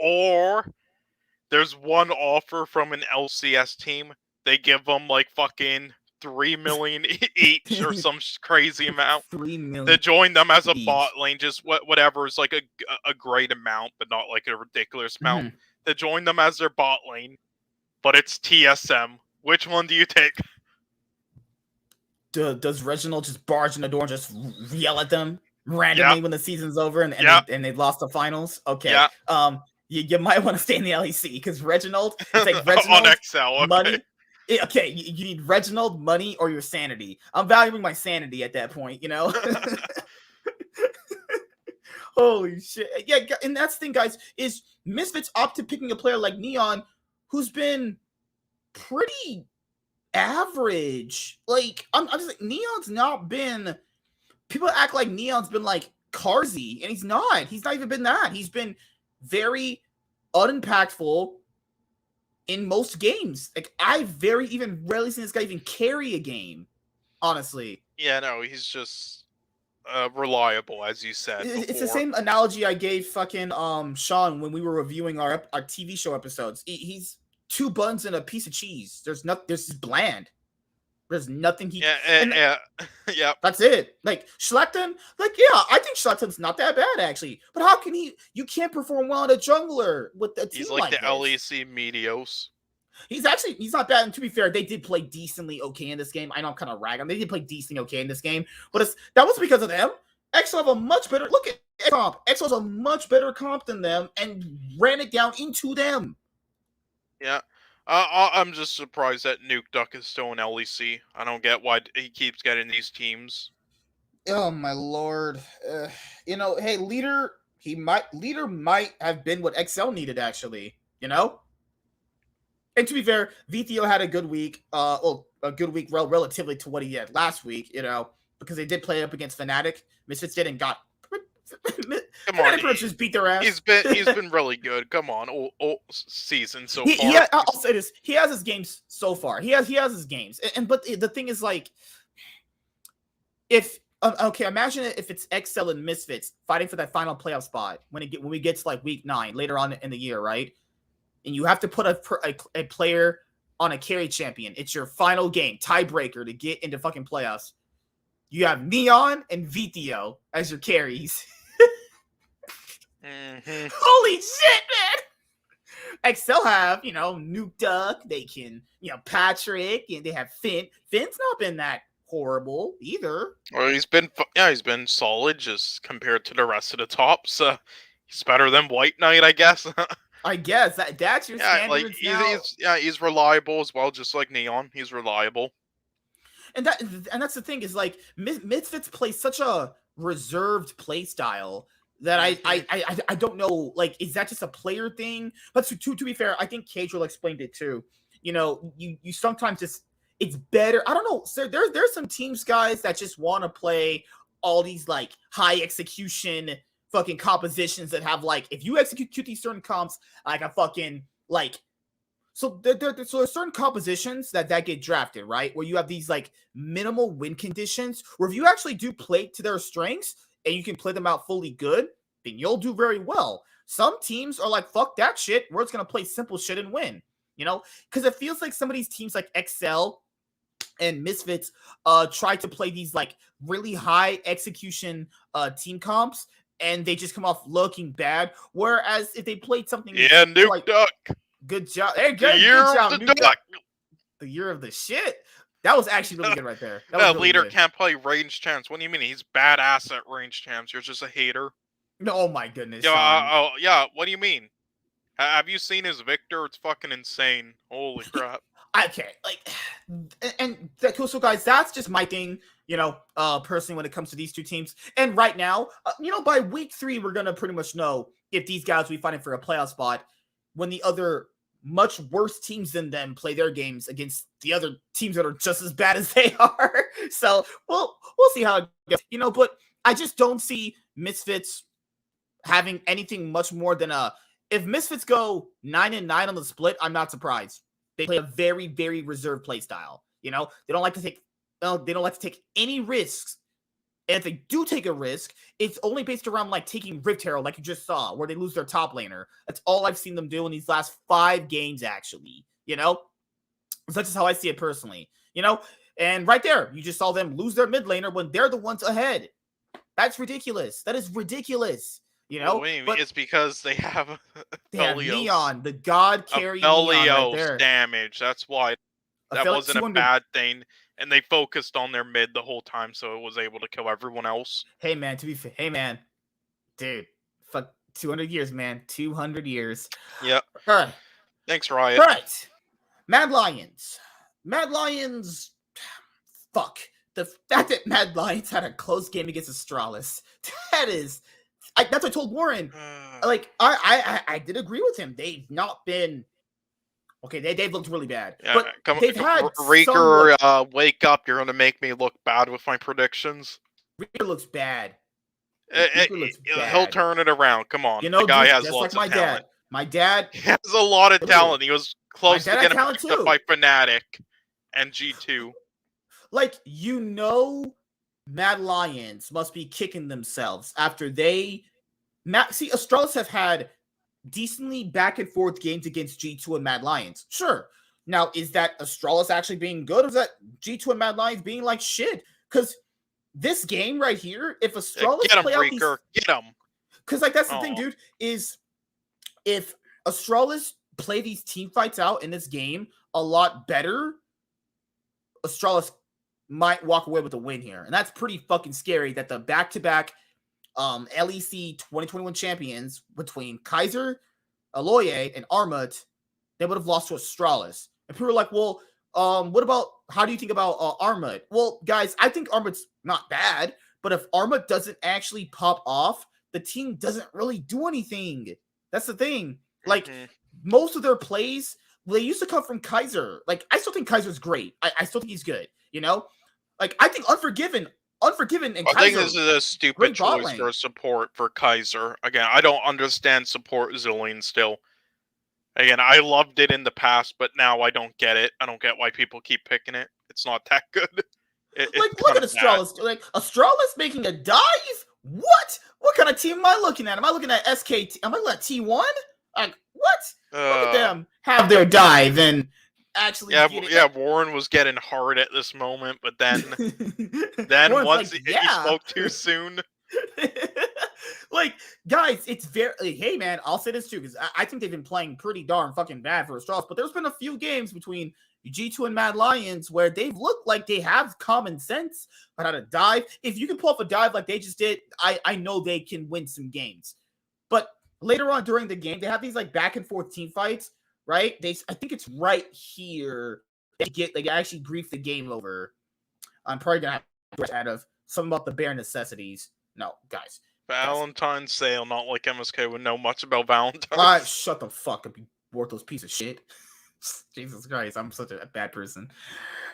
or there's one offer from an LCS team. They give them like fucking 3 million each or some crazy amount. 3 million. They join them as a bot lane, just whatever is like a great amount, but not like a ridiculous amount. They join them as their bot lane, but it's TSM. Which one do you take? Does Reginald just barge in the door and just yell at them randomly when the season's over and they lost the finals? Okay. Yeah. You might want to stay in the LEC because Reginald, it's like Reginald on XL, okay. Money. Okay, you need Reginald, money, or your sanity. I'm valuing my sanity at that point, Holy shit. Yeah, and that's the thing, guys, is Misfits opted picking a player like Neon, who's been pretty average. Like, I'm just like, Neon's not been. People act like Neon's been like Carzy, and he's not. He's not even been that. He's been very unimpactful in most games. Like, I even rarely seen this guy even carry a game, honestly. Yeah, no, he's just reliable, as you said before. It's the same analogy I gave fucking Sean when we were reviewing our TV show episodes. He's 2 buns and a piece of cheese. There's bland. There's nothing he. Yeah. That's it. Like Schlachten, I think Schlachten's not that bad actually. But how can he? You can't perform well in a jungler with a team He's like the this. LEC Medios. He's not bad. And to be fair, they did play decently okay in this game. I know I'm kind of ragging. They did play decently okay in this game, but that was because of them. XL have a much better look at comp. XL's a much better comp than them and ran it down into them. Yeah. I'm just surprised that Nuke Duck is still in LEC. I don't get why he keeps getting these teams. Oh my lord! Hey, Leader might have been what XL needed actually. And to be fair, VTO had a good week. A good week relatively to what he had last week. Because they did play up against Fnatic. Misfits did and got. Come on, Fnatic just beat their ass. He's been really good. Come on, all season so far. Yeah, I'll say this: he has his games so far. He has his games, but the thing is, like, if imagine if it's XL and Misfits fighting for that final playoff spot when we get to like week 9 later on in the year, right? And you have to put a player on a carry champion. It's your final game, tiebreaker to get into fucking playoffs. You have Neon and VTO as your carries. Mm-hmm. Holy shit, man! XL have, Nuke Duck. They can, Patrick, and they have Finn. Finn's not been that horrible either. Well, he's been solid just compared to the rest of the tops. He's better than White Knight, I guess. I guess that's your standards now. He's reliable as well, just like Neon. He's reliable. And that's the thing is like Misfits play such a reserved play style that I don't know, like, is that just a player thing? But to be fair, I think Cadril explained it too. You sometimes just, it's better. I don't know. So there's some teams, guys, that just want to play all these like high execution fucking compositions that have like, if you execute these certain comps, like a fucking like. So there's certain compositions that get drafted, right? Where you have these like minimal win conditions, where if you actually do play to their strengths and you can play them out fully good, then you'll do very well. Some teams are like, fuck that shit. We're just going to play simple shit and win, Because it feels like some of these teams like XL and Misfits try to play these like really high execution team comps, and they just come off looking bad. Whereas if they played something... Yeah, Nuke Duck. Good job. Hey, good job. The year of the shit. That was actually really good right there. That was really Leader good. can't play range champs. What do you mean? He's badass at range champs. You're just a hater. No, oh my goodness. Yeah. What do you mean? Have you seen his Victor? It's fucking insane. Holy crap. Okay, like, and so guys, that's just my thing, personally, when it comes to these two teams. And right now, by week 3, we're gonna pretty much know if these guys will be fighting for a playoff spot when the other much worse teams than them play their games against the other teams that are just as bad as they are. So we'll see how it goes, but I just don't see Misfits having anything much more than if Misfits go 9-9 on the split, I'm not surprised. They play a very, very reserved play style. They don't like to take any risks. And if they do take a risk, it's only based around like taking Rift Herald, like you just saw, where they lose their top laner. That's all I've seen them do in these last 5 games, actually. So that's just how I see it personally. And right there, you just saw them lose their mid laner when they're the ones ahead. That's ridiculous. That is ridiculous. But it's because they have Neon, the god carry Neon right there. Damage. That's why that wasn't a bad thing. And they focused on their mid the whole time, so it was able to kill everyone else. Hey man, dude, fuck 200 years, man, 200 years. Yep. All right. Thanks, Riot. All right, Mad Lions. Fuck the fact that Mad Lions had a close game against Astralis. That is, that's what I told Warren. Like, I did agree with him. They've not been okay. They've looked really bad, but they've had Reeker, wake up! You're gonna make me look bad with my predictions. Reeker looks bad. He'll turn it around. Come on, You know, the guy dude, has just lots like of talent. My dad He has a lot of talent. He was close to getting picked up by Fnatic and G2. Like, you know, Mad Lions must be kicking themselves after see, Astralis have had decently back and forth games against G2 and Mad Lions. Sure. Now, is that Astralis actually being good, or is that G2 and Mad Lions being like shit? Because this game right here, if Astralis get him, play out Reeker, get him. Because, like, that's the thing, dude, is if Astralis play these team fights out in this game a lot better, Astralis might walk away with a win here. And that's pretty fucking scary that the back-to-back LEC 2021 champions between Kaiser, Aloye, and Armut, they would have lost to Astralis. And people are like, well, how do you think about Armut? Well, guys, I think Armut's not bad, but if Armut doesn't actually pop off, the team doesn't really do anything. That's the thing. Like, most of their plays, they used to come from Kaiser. Like, I still think Kaiser's great. I still think he's good, you know? Like, I think Unforgiven and Kaiser. I think this is a stupid choice for support for Kaiser. Again, I don't understand support Zilean still. Again, I loved it in the past, but now I don't get it. I don't get why people keep picking it. It's not that good. Look at Astralis. Like, Astralis making a dive? What? What kind of team am I looking at? Am I looking at SKT? Am I looking at T1? Like, what? Look at them have their dive and actually Warren was getting hard at this moment, but then once he spoke too soon. Like, guys, it's very hey man, I'll say this too, because I think they've been playing pretty darn fucking bad for Astralis, but there's been a few games between G2 and Mad Lions where they've looked like they have common sense on how to dive. If you can pull off a dive like they just did, I know they can win some games. But later on during the game, they have these like back and forth team fights, right? I think it's right here. They actually grief the game over. I'm probably gonna have to out of something about the bare necessities. No, guys. Valentine's sale, not like MSK would know much about Valentine's. Shut the fuck up, you worthless piece of shit. Jesus Christ, I'm such a bad person.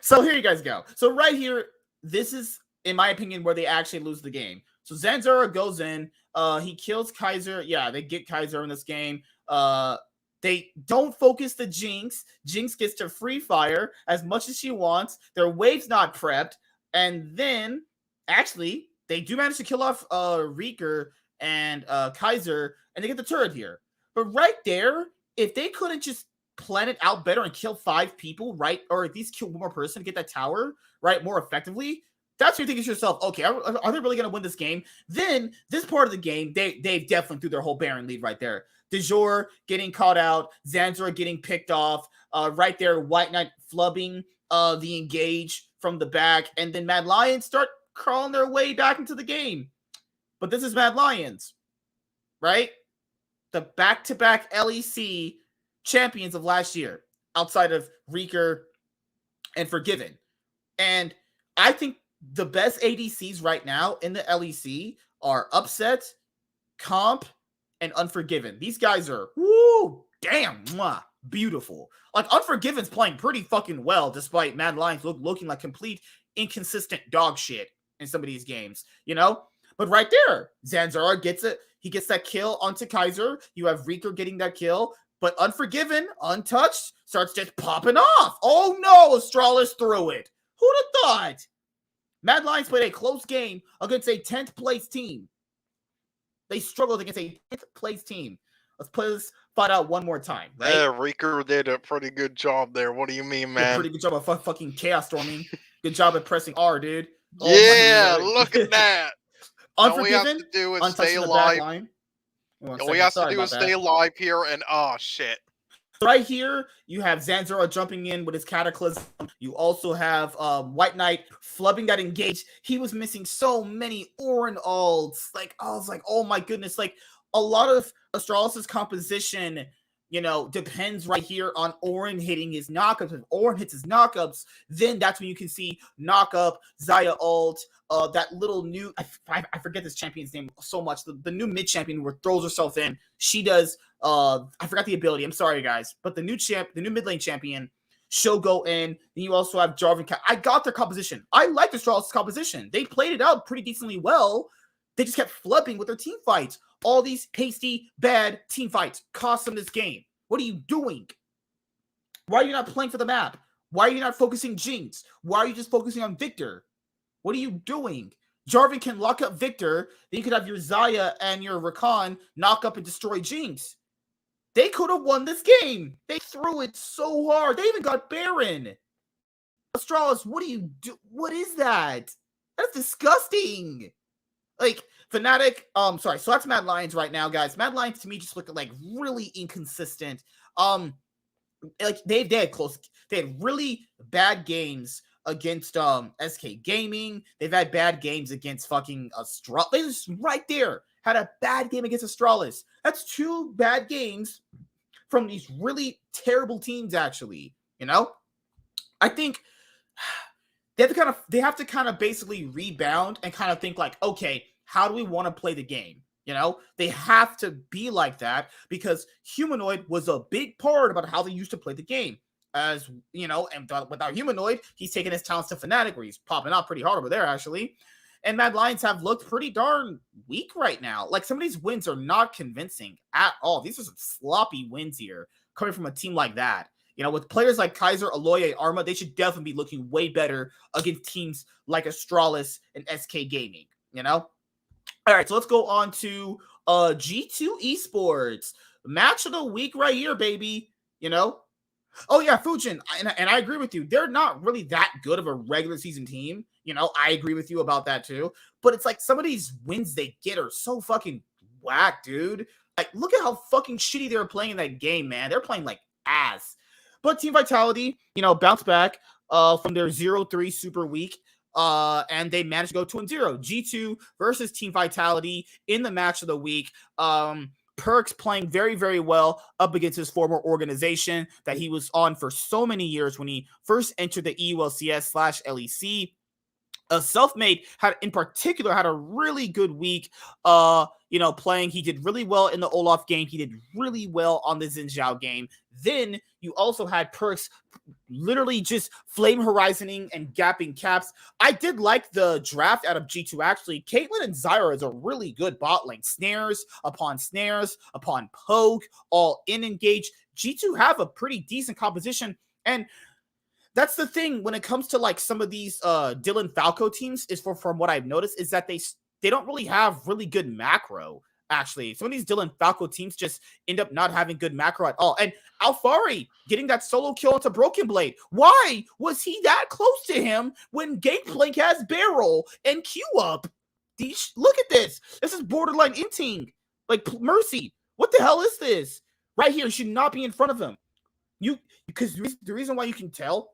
So here you guys go. So right here, this is, in my opinion, where they actually lose the game. So Zanzara goes in, he kills Kaiser. Yeah, they get Kaiser in this game. They don't focus the Jinx. Jinx gets to free fire as much as she wants. Their wave's not prepped. And then, actually, they do manage to kill off Reeker and Kaiser, and they get the turret here. But right there, if they couldn't just plan it out better and kill 5 people, right? Or at least kill one more person to get that tower, right, more effectively, that's when you think to yourself, okay, are they really going to win this game? Then, this part of the game, they've definitely threw their whole Baron lead right there. De Jure getting caught out, Zanzara getting picked off, right there, White Knight flubbing the engage from the back, and then Mad Lions start crawling their way back into the game. But this is Mad Lions, right? The back-to-back LEC champions of last year, outside of Reeker and Forgiven. And I think the best ADCs right now in the LEC are Upset, Comp, and Unforgiven. These guys are, woo, damn, beautiful. Like, Unforgiven's playing pretty fucking well, despite Mad Lions looking like complete inconsistent dog shit in some of these games, you know? But right there, Zanzara gets it. He gets that kill onto Kaiser. You have Reeker getting that kill. But Unforgiven, untouched, starts just popping off. Oh no, Astralis threw it. Who'd have thought? Mad Lions played a close game against a 10th place team. They struggled against a 10th place team. Let's play this fight out one more time, right? Yeah, Reeker did a pretty good job there. What do you mean, man? Pretty good job of fucking chaos storming. Good job at pressing R, dude. Oh, yeah, look at that. Unforgiven, all we have to do is stay alive. All we have to do is stay alive here, and oh shit. Right here, you have Zanzara jumping in with his Cataclysm. You also have White Knight flubbing that engage. He was missing so many Orin ults. Like, I was like, oh my goodness. Like, a lot of Astralis' composition, depends right here on Orin hitting his knockups. If Orin hits his knockups, then that's when you can see knockup, Zaya ult, that little new, I forget this champion's name so much, the new mid champion who throws herself in. She does, I forgot the ability. I'm sorry, guys. But the new mid lane champion, she'll go in. Then you also have Jarvan. I got their composition. I like the Astralis composition. They played it out pretty decently well. They just kept flipping with their team fights. All these hasty, bad team fights cost them this game. What are you doing? Why are you not playing for the map? Why are you not focusing Jinx? Why are you just focusing on Victor? What are you doing? Jarvan can lock up Victor. Then you could have your Zaya and your Rakan knock up and destroy Jinx. They could have won this game. They threw it so hard. They even got Baron. Astralis, what do you do? What is that? That's disgusting. Like, Fnatic, sorry, so that's Mad Lions right now, guys. Mad Lions to me just look like really inconsistent. Like they had really bad games against SK Gaming. They've had bad games against fucking Astralis. They just right there had a bad game against Astralis. That's 2 bad games from these really terrible teams, actually. I think they have to kind of basically rebound and kind of think like, okay, how do we want to play the game? They have to be like that because Humanoid was a big part about how they used to play the game. As and without Humanoid, he's taking his talents to Fnatic, where he's popping out pretty hard over there, actually. And Mad Lions have looked pretty darn weak right now. Like, some of these wins are not convincing at all. These are some sloppy wins here coming from a team like that. With players like Kaiser, Aloy, Arma, they should definitely be looking way better against teams like Astralis and SK Gaming, All right, so let's go on to G2 Esports. Match of the week right here, baby. Oh, yeah, Fujin. And I agree with you. They're not really that good of a regular season team. I agree with you about that, too. But it's like some of these wins they get are so fucking whack, dude. Like, look at how fucking shitty they were playing in that game, man. They're playing like ass. But Team Vitality, bounced back from their 0-3 super week. And they managed to go 2-0. G2 versus Team Vitality in the match of the week. Perks playing very, very well up against his former organization that he was on for so many years when he first entered the EULCS/LEC. Selfmade in particular had a really good week, playing. He did really well in the Olaf game. He did really well on the Xin Zhao game. Then you also had Perks literally just flame horizoning and gapping caps. I did like the draft out of G2, actually. Caitlyn and Zyra is a really good bot lane. Snares upon poke, all in engage. G2 have a pretty decent composition, and that's the thing when it comes to like some of these Dylan Falco teams is from what I've noticed is that they don't really have really good macro. Actually, some of these Dylan Falco teams just end up not having good macro at all. And Alfari getting that solo kill into Broken Blade. Why was he that close to him when Gangplank has barrel and Q up? Look at this. This is borderline inting. Like, Mercy, what the hell is this? Right here, should not be in front of him. Because the reason why you can tell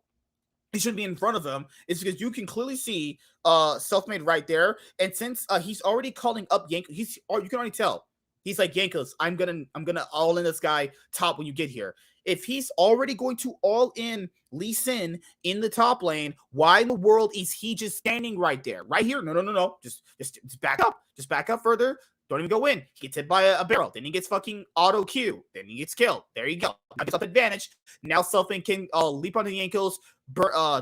he shouldn't be in front of him is because you can clearly see Selfmade right there. And since he's already calling up Yankos, you can already tell. He's like, Yankos, I'm gonna all in this guy top when you get here. If he's already going to all in Lee Sin in the top lane, why in the world is he just standing right there? Right here? No. Just back up. Just back up further. Don't even go in. He gets hit by a barrel. Then he gets fucking auto Q. Then he gets killed. There you go. Gets up advantage. Now Selfmade can leap onto Yankos,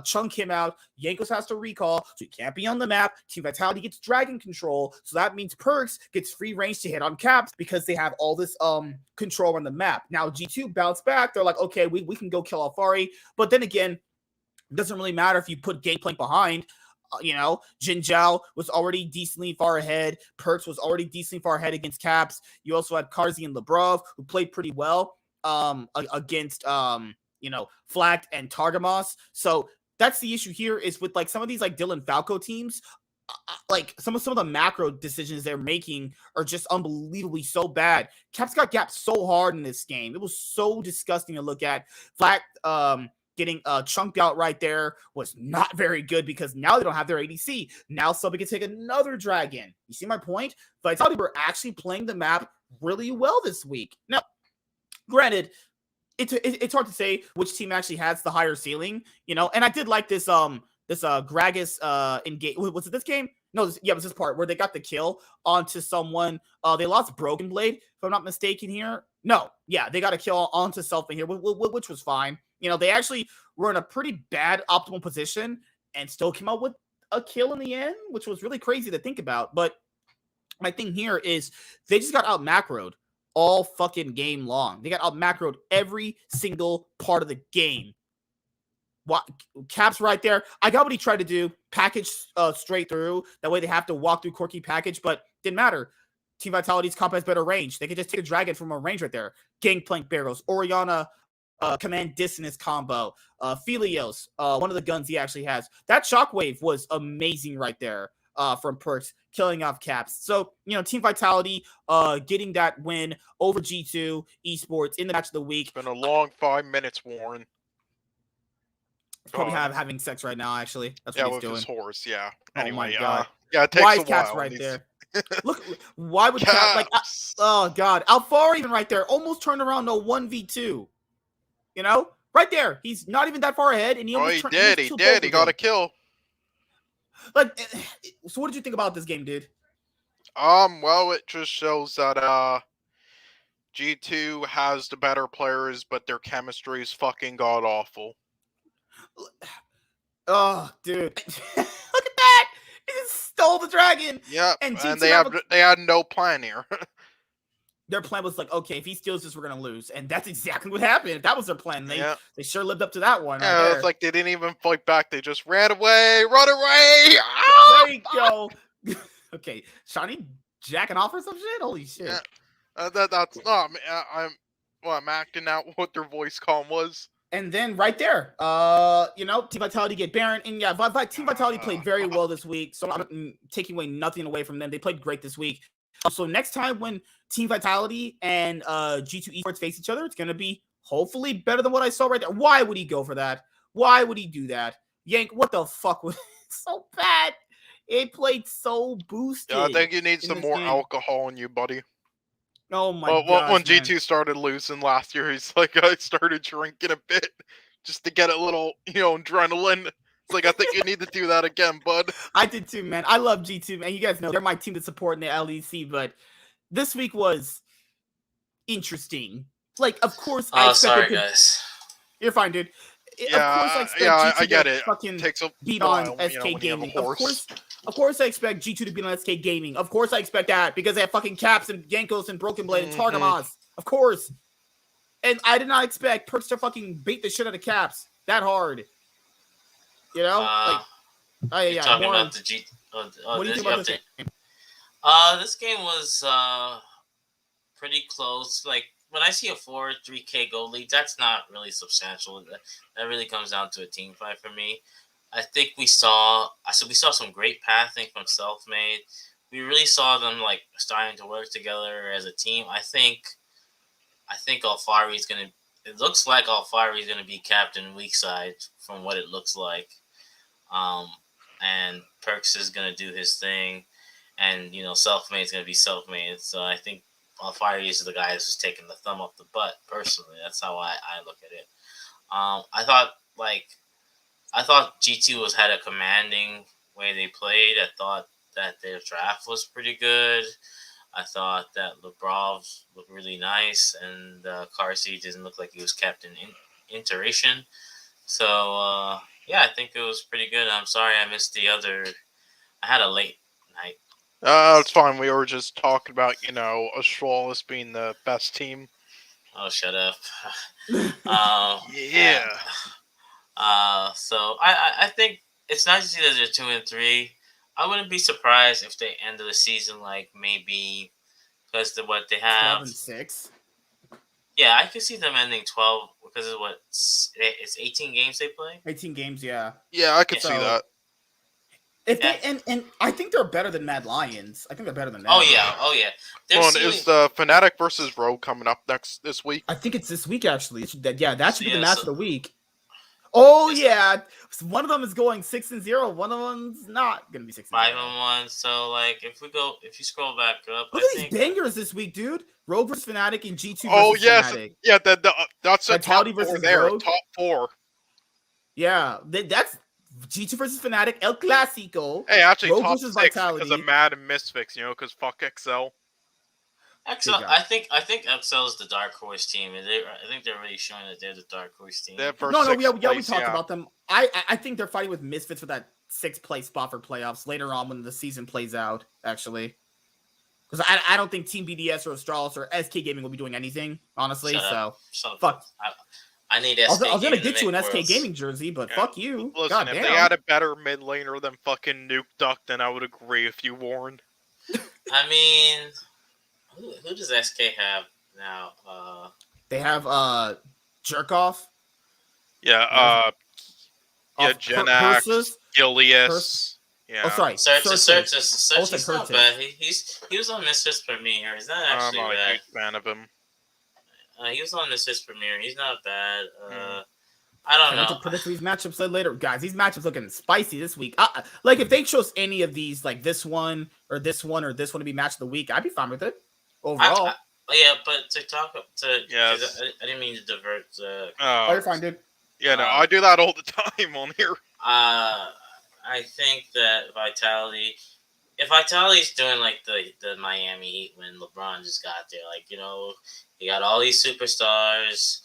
chunk him out. Yankos has to recall, so he can't be on the map. Team Vitality gets dragon control, so that means Perks gets free range to hit on caps because they have all this control on the map. Now G2 bounce back. They're like, okay, we can go kill Alfari. But then again, it doesn't really matter if you put Gangplank behind. Xin Zhao was already decently far ahead. Perks was already decently far ahead against Caps. You also had Karzi and Lebrov, who played pretty well against Flacked and Targamas. So that's the issue here is with like some of these like Dylan Falco teams, like some of the macro decisions they're making are just unbelievably so bad. Caps got gapped so hard in this game. It was so disgusting to look at. Flacked getting chunked out right there was not very good because now they don't have their ADC. Now somebody can take another dragon. You see my point? Vitality were actually playing the map really well this week. Now, granted, it's hard to say which team actually has the higher ceiling, you know. And I did like this Gragas engage. Was it this game? No, it was this part where they got the kill onto someone. They lost Broken Blade, if I'm not mistaken here. No, yeah, they got a kill onto something here, which was fine. You know, they actually were in a pretty bad optimal position and still came out with a kill in the end, which was really crazy to think about. But my thing here is they just got out macroed all fucking game long. They got out macroed every single part of the game. What Caps right there? I got what he tried to do, package straight through. That way they have to walk through Corky package, but didn't matter. Team Vitality's comp has better range. They could just take a dragon from a range right there. Gangplank barrels, Oriana, command dissonance combo, Philios, one of the guns he actually has. That shockwave was amazing right there from Perks, killing off Caps. So, you know, Team Vitality getting that win over G2 Esports in the match of the week. It's been a long 5 minutes, Warren. He's probably having sex right now, actually. That's what he's with doing. his horse, yeah. Oh Anyway, my God. yeah, it takes why a is Caps while. right there? Look, why would Caps, like, oh God. Alfaro even right there, almost turned around to 1v2. You know? Right there. He's not even that far ahead. And he almost he did. He got a kill. But, so what did you think about this game, dude? Well, it just shows that, G2 has the better players, but their chemistry is fucking god-awful. Oh, dude. Look at that! He just stole the dragon! Yep, and they had no plan here. Their plan was like, okay, if he steals this, we're gonna lose. And that's exactly what happened. That was their plan. They sure lived up to that one. Yeah, right it's like they didn't even fight back. They just ran away, run away! There you go. Okay, Shawnee jacking off or some shit? Holy shit. Yeah. That's not, I'm acting out what their voice comm was. And then right there, you know, Team Vitality get Baron. And yeah, Team Vitality played very well this week. So I'm taking nothing away from them. They played great this week. So next time when Team Vitality and G2 Esports face each other, it's going to be hopefully better than what I saw right there. Why would he go for that? Why would he do that? Yank, what the fuck was so bad? It played so boosted. Yeah, I think you need some more alcohol in you, buddy. Oh my god! When G2 started losing last year, he's like, I started drinking a bit just to get a little, adrenaline. It's like, I think you need to do that again, bud. I did too, man. I love G2, man. You guys know they're my team to support in the LEC, but this week was interesting. Like, of course, I sorry, guys. You're fine, dude. Yeah, of course, I expect G2 I get to it. Fucking takes a beat while, on SK Gaming. Of course, I expect G2 to beat on SK Gaming. Of course, I expect that because they have fucking Caps and Yankos and Broken Blade and Targamas. Of course. And I did not expect Perks to fucking beat the shit out of Caps that hard. You know? You're talking about the G. What do you think about this game? This game was pretty close. Like, when I see a 4-3K goal lead, that's not really substantial. That really comes down to a team fight for me. I think we saw some great pathing from Selfmade. We really saw them like starting to work together as a team. I think Alfari is gonna. It looks like Alfari is gonna be captain weak side from what it looks like. And Perks is gonna do his thing, and Selfmade is gonna be Selfmade. So I think Alfari is the guy who's taking the thumb up the butt. Personally, that's how I look at it. I thought G2 had a commanding way they played. I thought that their draft was pretty good. I thought that Lebrov looked really nice, and Carsey didn't look like he was kept in iteration. So, yeah, I think it was pretty good. I'm sorry I missed the other. I had a late night. It's fine. We were just talking about, Astralis being the best team. Oh, shut up. Yeah. So I think it's nice to see that they're 2-3. I wouldn't be surprised if they end the season like maybe because of what they have. 12-6. Yeah, I could see them ending 12 because of what it's 18 games they play. 18 games, yeah. Yeah, I could see that. If they and I think they're better than Mad Lions. I think they're better than that. Oh yeah. Is the Fnatic versus Rogue coming up this week? I think it's this week actually. That should be the match of the week. Oh yeah, one of them is going 6-0. One of them's not gonna be 6-0. 5-1. So like, if you scroll back up, Look I at these think bangers this week, dude. Rogue versus Fnatic and G2 Oh versus yes, Fnatic. yeah. That's the top Vitality 4 versus there. Rogue. Top 4. Yeah, that's G2 versus Fnatic, El Clasico. Hey, actually, Rogue top versus 6 because Vitality. of Mad and Misfix. Because fuck XL. XL. I think XL is the dark horse team, and I think they're really showing that they're the dark horse team. No, we talked about them. I think they're fighting with Misfits for that 6th place spot for playoffs later on when the season plays out. Actually, because I don't think Team BDS or Astralis or SK Gaming will be doing anything, honestly. Fuck. I need I SK was gonna Gaming get you an SK Worlds. Gaming jersey, but fuck you. Listen, God if damn. they had a better mid laner than fucking Nuke Duck, then I would agree with you, Warren. I mean, who does SK have now? They have Jerkoff. Yeah, Genax, Gilius. Yeah. Oh, sorry. He's not bad. He was on Misfits Premier. He's not actually I'm not bad. a huge fan of him. He was on Misfits Premier. He's not bad. I don't know. To predict these matchups later, guys. These matchups looking spicy this week. Like if they chose any of these, like this one or this one or this one to be match of the week, I'd be fine with it. Overall, yeah, but to talk to yes. I didn't mean to divert. Oh, you're fine, dude. Yeah, no, I do that all the time on here. I think that if Vitality's doing like the Miami Heat when LeBron just got there, like, you know, you got all these superstars,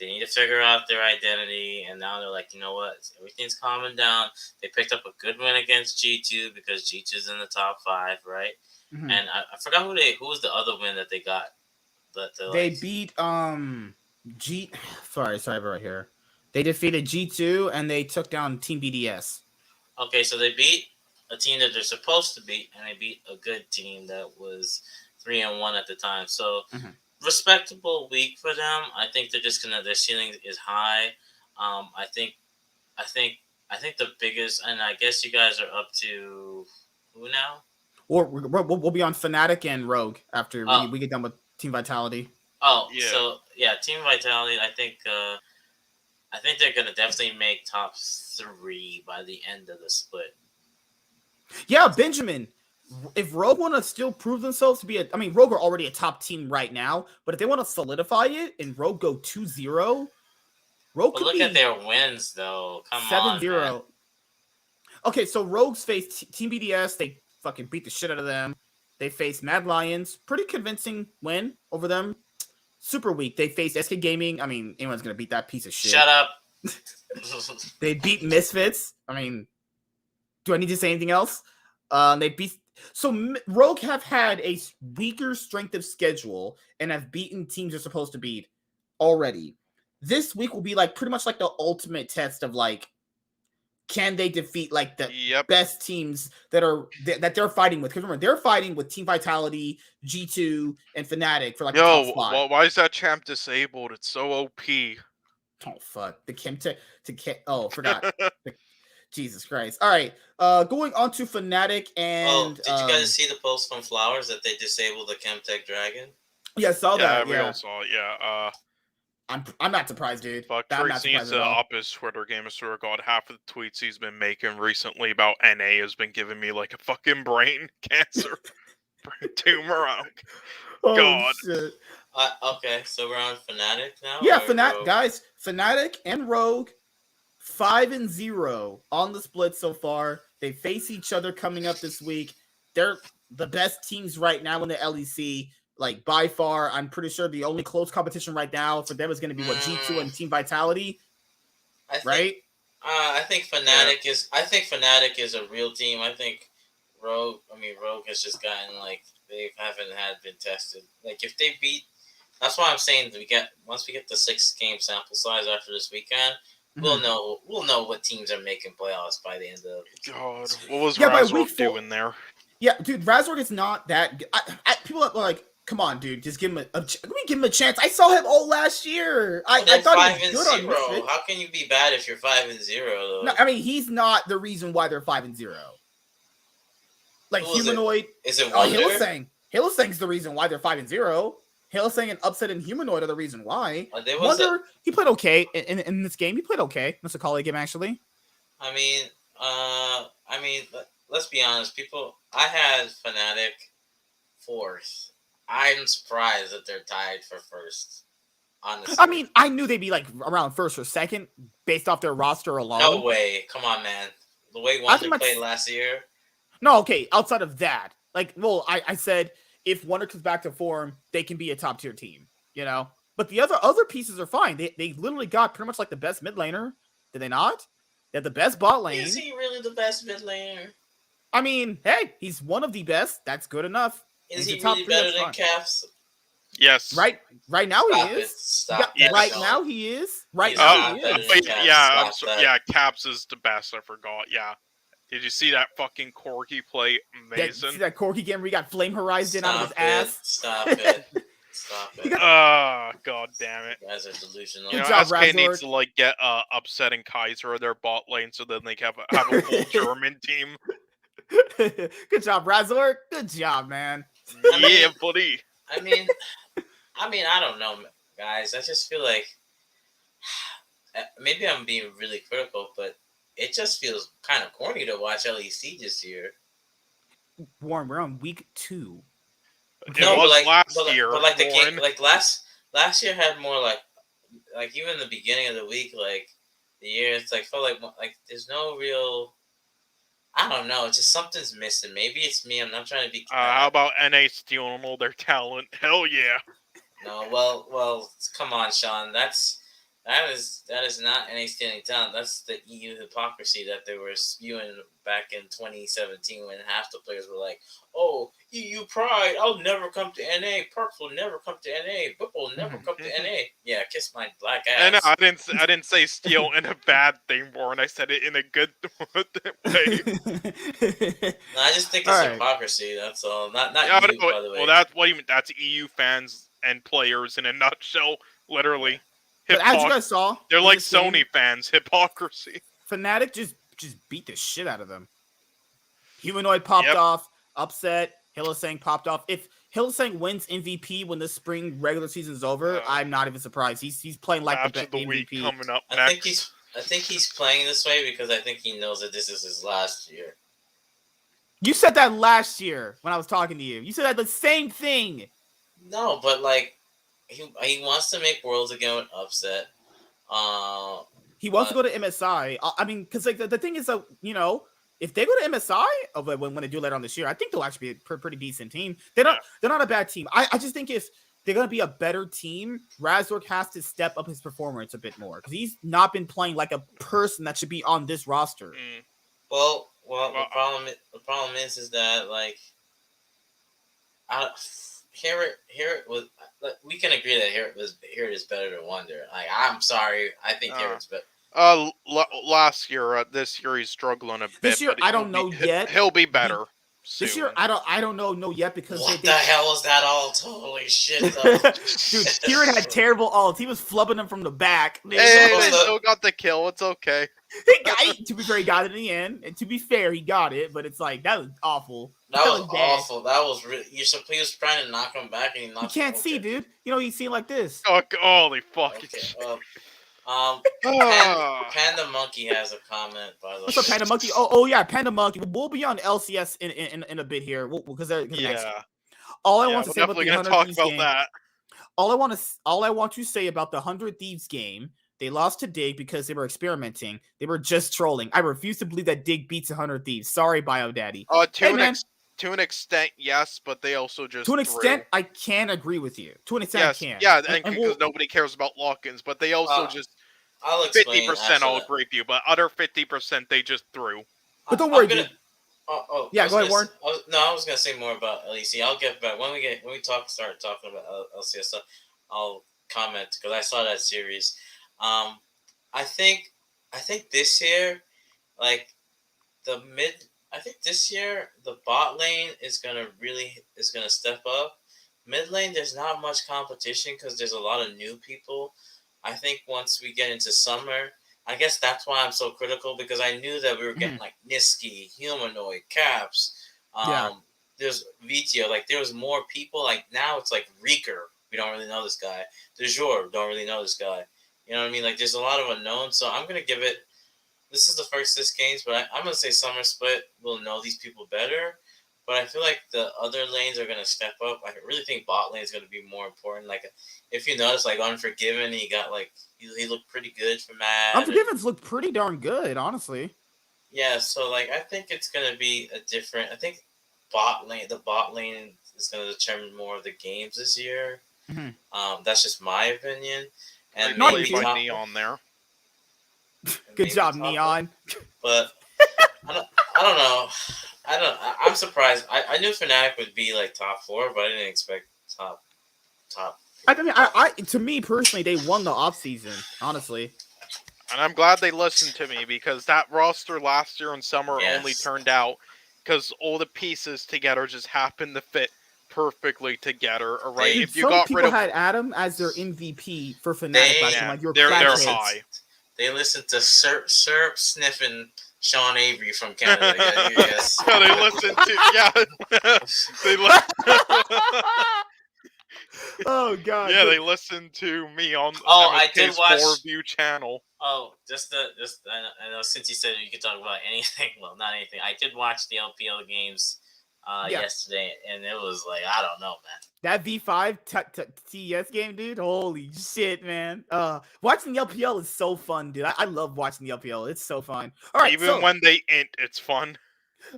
they need to figure out their identity, and now they're like, you know what, everything's calming down. They picked up a good win against G2 because G2's in the top 5, right? Mm-hmm. And I forgot who was the other win that they got. They beat Sorry, right here. They defeated G2 and they took down Team BDS. Okay, so they beat a team that they're supposed to beat, and they beat a good team that was 3-1 at the time. So respectable week for them. I think they're just their ceiling is high. I think the biggest, and I guess you guys are up to who now? We'll be on Fnatic and Rogue after we get done with Team Vitality. Oh, yeah. So yeah, Team Vitality. I think they're gonna definitely make top 3 by the end of the split. Yeah, Benjamin. If Rogue want to still prove themselves to be Rogue are already a top team right now, but if they want to solidify it and Rogue go 2-0, Rogue could look at their wins though. Come 7-0. on. Okay, so Rogue's faced Team BDS. They fucking beat the shit out of them. They faced Mad Lions. Pretty convincing win over them. Super weak. They faced SK Gaming. Anyone's going to beat that piece of shit. Shut up. They beat Misfits. Do I need to say anything else? They beat... So Rogue have had a weaker strength of schedule and have beaten teams they're supposed to beat already. This week will be pretty much like the ultimate test of can they defeat the best teams that they're fighting with? Because remember, they're fighting with Team Vitality, G2, and Fnatic for the top spot. Why is that champ disabled? It's so OP. Oh fuck, the forgot. Jesus Christ! All right, going on to Fnatic and. Did you guys see the post from Flowers that they disabled the Chemtech Dragon? Yeah, I saw that. We all saw it. Yeah. I'm not surprised, dude. Fuck, Trace needs to up his Twitter game. I swear to God, half of the tweets he's been making recently about NA has been giving me a fucking brain cancer, brain tumor. God. Shit. Okay, so we're on Fnatic now. Yeah, Fnatic guys, Fnatic and Rogue, 5-0 on the split so far. They face each other coming up this week. They're the best teams right now in the LEC. By far, I'm pretty sure the only close competition right now for them is going to be G2 and Team Vitality, right? I think Fnatic is a real team. I think Rogue has just gotten they haven't been tested. If they beat, that's why I'm saying once we get the 6-game sample size after this weekend, we'll know what teams are making playoffs by the end of. God, what was Razork doing there? Yeah, dude, Razork is not that good. People are like, come on, dude, just give him a chance. I saw him all last year. I thought he was good on Misfits. How can you be bad if you're 5-0 though? No, he's not the reason why they're 5-0. Humanoid. Is it Wonder? Hillsang's the reason why they're 5-0. Halo-Sang and Upset and Humanoid are the reason why. There was Wonder, he played okay in this game. He played okay. That's a colleague game, actually. I mean, let's be honest. I had Fnatic fourth. I'm surprised that they're tied for first. Honestly, I mean, I knew they'd be like around first or second based off their roster alone. no way. Come on, man. The way Wonder played last year. No, okay. Outside of that, like, well, I said if Wonder comes back to form, they can be a top tier team, you know. But the other pieces are fine. They literally got pretty much like the best mid laner. Did they not? They have the best bot lane. Is he really the best mid laner? I mean, hey, he's one of the best. That's good enough. Is he really better than Caps? Yes. Right now he is. Stop it. Right now he is. Right now he is. Yeah, yeah, Caps is the best. I forgot. Yeah. Did you see that fucking Corki play? Amazing. See that Corki game where he got Flame Horizon out of his ass? Stop it. Stop it. God damn it. You guys are delusional. You know, job, SK Razork. needs to like get upsetting Kaiser or their bot lane so then they have a full German team. Good job, Razork. Good job, man. Yeah, buddy. I mean, I don't know, guys. I just feel like maybe I'm being really critical, but it just feels kind of corny to watch LEC this year. Warren, we're on week 2. It was last year. But like the game, like last year had more like even the beginning of the week, like the year, it's like felt like there's no real. I don't know. It's just something's missing. Maybe it's me. I'm not trying to be. How about NA stealing all their talent? Hell yeah. No, well, come on, Sean. That is not NA stealing talent. That's the EU hypocrisy that they were spewing back in 2017 when half the players were like, "Oh, EU pride. I'll never come to NA. Perks will never come to NA. Whip will never come to NA." Yeah, kiss my black ass. And I didn't say steal in a bad thing, Warren. I said it in a good way. No, I just think it's hypocrisy. That's all. Not yeah, EU, by the way. Well, that's what even that's EU fans and players in a nutshell, literally. But as you guys saw, they're like Sony fans. Hypocrisy. Fnatic just beat the shit out of them. Humanoid popped off. Upset. Halo-Sang popped off. If Halo-Sang wins MVP when the spring regular season is over, I'm not even surprised. He's playing like the MVP coming up next. I think he's playing this way because I think he knows that this is his last year. You said that last year when I was talking to you. You said that the same thing. No, but like he wants to make Worlds again with Upset. He wants to go to MSI. I mean, because like the thing is that, you know, if they go to MSI, when they do later on this year, I think they'll actually be a pretty decent team. They're not a bad team. I just think if they're gonna be a better team, Razork has to step up his performance a bit more because he's not been playing like a person that should be on this roster. Well, the problem is that like, Herod was. We can agree that Herod is better than Wonder. Like, I'm sorry, I think Herod's better. Last year, this year he's struggling a bit. This year, I don't know yet. He'll be better. This year, I don't know yet because what the hell is that ult? Holy shit! Dude, Herod had terrible ults. He was flubbing them from the back. Hey, they still got the kill. It's okay. To be fair, he got it in the end. And to be fair, he got it. But it's like that was awful. That was awful. That was really. He was trying to knock him back, and he knocked. You can't see, dude. You know he's seen like this. Oh, holy fuck! Okay, Panda Monkey has a comment, by the way. What's up, Panda Monkey? Oh yeah, Panda Monkey. We'll be on LCS in a bit here because all I want to say about the 100 Thieves game. All I want to say about the 100 Thieves game. They lost to Dig because they were experimenting. They were just trolling. I refuse to believe that Dig beats 100 Thieves. Sorry, Bio Daddy. To an extent, yes, but they also just. To an extent, I can agree with you. To an extent, yes, I can. Yeah, and because nobody cares about lock-ins, but they also just. I'll explain. 50%, I'll agree with you, but other 50% they just threw. But don't worry, dude. Go ahead, Warren. I was gonna say more about LEC. I'll get back when we start talking about LCS stuff. I'll comment because I saw that series. I think this year, like I think this year the bot lane is gonna step up. Mid lane, there's not much competition because there's a lot of new people. I think once we get into summer, I guess that's why I'm so critical because I knew that we were getting like Niski, Humanoid, Caps. There's VIT, like there was more people. Like now it's like Reeker we don't really know this guy. De Jure, don't really know this guy. You know what I mean? Like, there's a lot of unknowns. So I'm going to give it, this is the first 6 games, but I'm going to say Summer Split will know these people better. But I feel like the other lanes are going to step up. I really think bot lane is going to be more important. Like, if you notice, like, Unforgiven, he got, like, he looked pretty good for Mad. Unforgiven's looked pretty darn good, honestly. Yeah, so, like, I think it's going to be a different, I think the bot lane is going to determine more of the games this year. Mm-hmm. That's just my opinion. And Not maybe by Neon there. Good job, Neon. But I don't know. I'm surprised. I knew Fnatic would be like top 4, but I didn't expect top. I mean, I to me personally, they won the off season. Honestly, And I'm glad they listened to me because that roster last year in summer only turned out because all the pieces together just happened to fit perfectly together. All right, dude, if you some got people rid of had Adam as their MVP for Fnatic last year. Like you're they're crackheads. high. They listened to syrup sniffing Sean Avery from Canada. Yes. Yeah, they listened to they Oh god. yeah, they listened to me on I did MSK's watch 4View channel. Oh, I know since you said you could talk about anything, well, not anything. I did watch the LPL games yesterday, and it was like, I don't know, man. That V5 TES game, dude. Holy shit, man. Watching the LPL is so fun, dude. I love watching the LPL. It's so fun. All right, Even when they int, it's fun.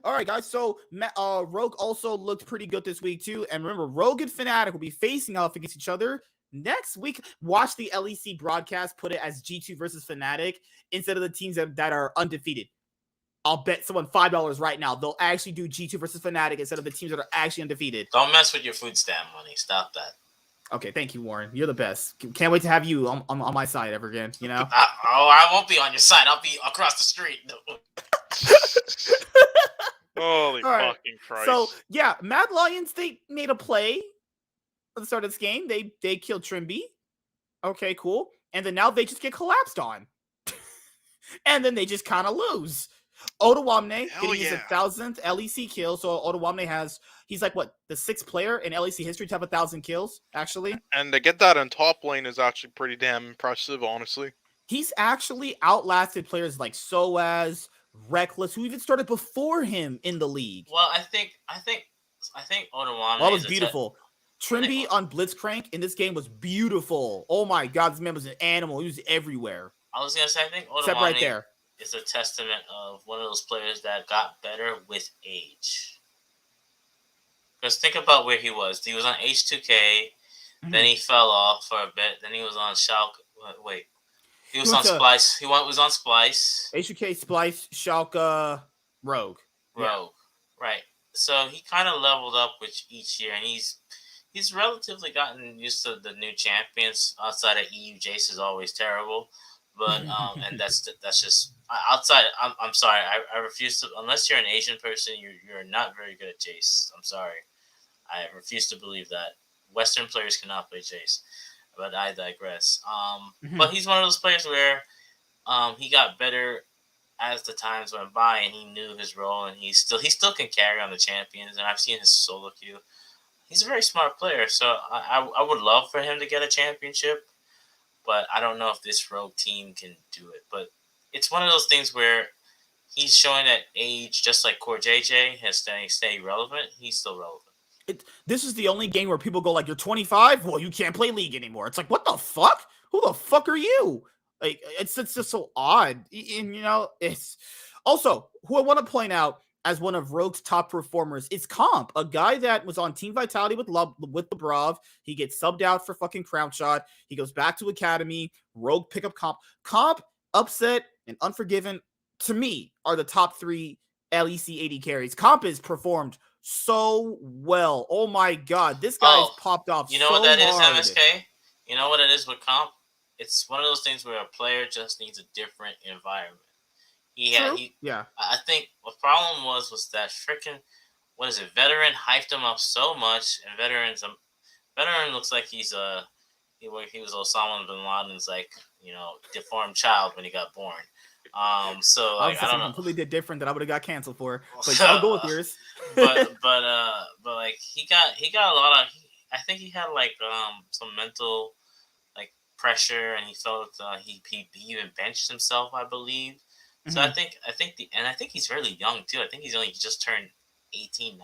All right, guys. So Rogue also looked pretty good this week too. And remember, Rogue and Fnatic will be facing off against each other next week. Watch the LEC broadcast. Put it as G2 versus Fnatic instead of the teams that are undefeated. I'll bet someone $5 right now they'll actually do G2 versus Fnatic instead of the teams that are actually undefeated. Don't mess with your food stamp money. Stop that. Okay, thank you, Warren. You're the best. Can't wait to have you on my side ever again. You know. I won't be on your side. I'll be across the street. Holy fucking Christ! So yeah, Mad Lions, they made a play at the start of this game. They killed Trimby. Okay, cool. And then now they just get collapsed on, and then they just kind of lose. Otawamne getting his 1,000th LEC kill. So Otawamne he's like what, the 6th player in LEC history to have 1,000 kills, actually. And to get that in top lane is actually pretty damn impressive, honestly. He's actually outlasted players like Soaz, Reckless, who even started before him in the league. Well, I think Otawamne. That was beautiful. Trimby on Blitzcrank in this game was beautiful. Oh my god, this man was an animal. He was everywhere. I was gonna say, I think Otawamne except right there is a testament of one of those players that got better with age. Because think about where he was. He was on H2K, then he fell off for a bit. Then he was on Schalke. Wait, he was on Splice. He was on Splice. H2K, Splice, Schalke, Rogue. Right. So he kind of leveled up with each year, and he's relatively gotten used to the new champions. Outside of EU, Jace is always terrible. But and that's just outside. I'm sorry. I refuse to, unless you're an Asian person, you're not very good at Jace. I'm sorry. I refuse to believe that Western players cannot play Jace. But I digress. But he's one of those players where he got better as the times went by, and he knew his role, and he still can carry on the champions. And I've seen his solo queue. He's a very smart player, so I would love for him to get a championship. But I don't know if this Rogue team can do it. But it's one of those things where he's showing that age, just like Core JJ has stayed relevant. He's still relevant. This is the only game where people go like, "You're 25. Well, you can't play League anymore." It's like, what the fuck? Who the fuck are you? Like, it's just so odd. And it's also who I want to point out as one of Rogue's top performers is Comp, a guy that was on Team Vitality with Labrov. He gets subbed out for fucking Crown Shot. He goes back to Academy. Rogue pick up Comp. Comp, Upset, and Unforgiven, to me, are the top 3 LEC AD carries. Comp has performed so well. Oh my god, this guy's popped off. You know what that is, MSK? You know what it is with Comp? It's one of those things where a player just needs a different environment. I think the problem was that freaking, what is it? Veteran hyped him up so much, and Veteran looks like he was Osama bin Laden's deformed child when he got born. So like, I don't know. Completely different that I would have got canceled for. Like, I'll go with yours. but like he got a lot of think he had like some mental like pressure, and he felt he even benched himself, I believe. So I think he's really young too. I think he's only just turned 18,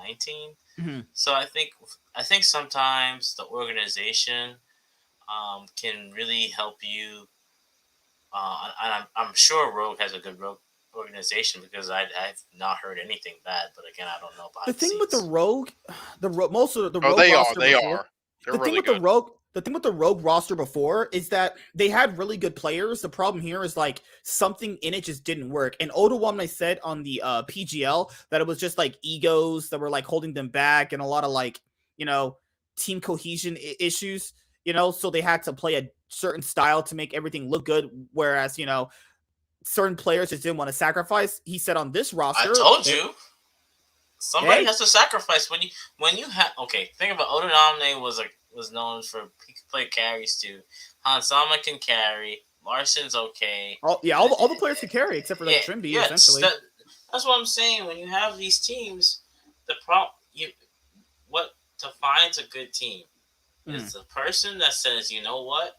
19. So I think sometimes the organization can really help you. And I'm sure Rogue has a good Rogue organization because I've not heard anything bad. But again, I don't know behind The thing the with the scenes. Rogue, most of the Oh, Rogue they are. roster They before, are. They're the thing really with good. the thing with the Rogue roster before is that they had really good players. The problem here is like something in it just didn't work. And Oda said on the PGL that it was just like egos that were like holding them back and a lot of like, team cohesion issues, so they had to play a certain style to make everything look good. Whereas, certain players just didn't want to sacrifice. He said on this roster, I told you. Somebody Hey. has to sacrifice when you have. Okay, think about Oda was known for he could play carries too. Hansama can carry. Larson's okay. all the players could carry except for like Trimby, essentially. That's what I'm saying. When you have these teams, what defines a good team is the person that says, you know what,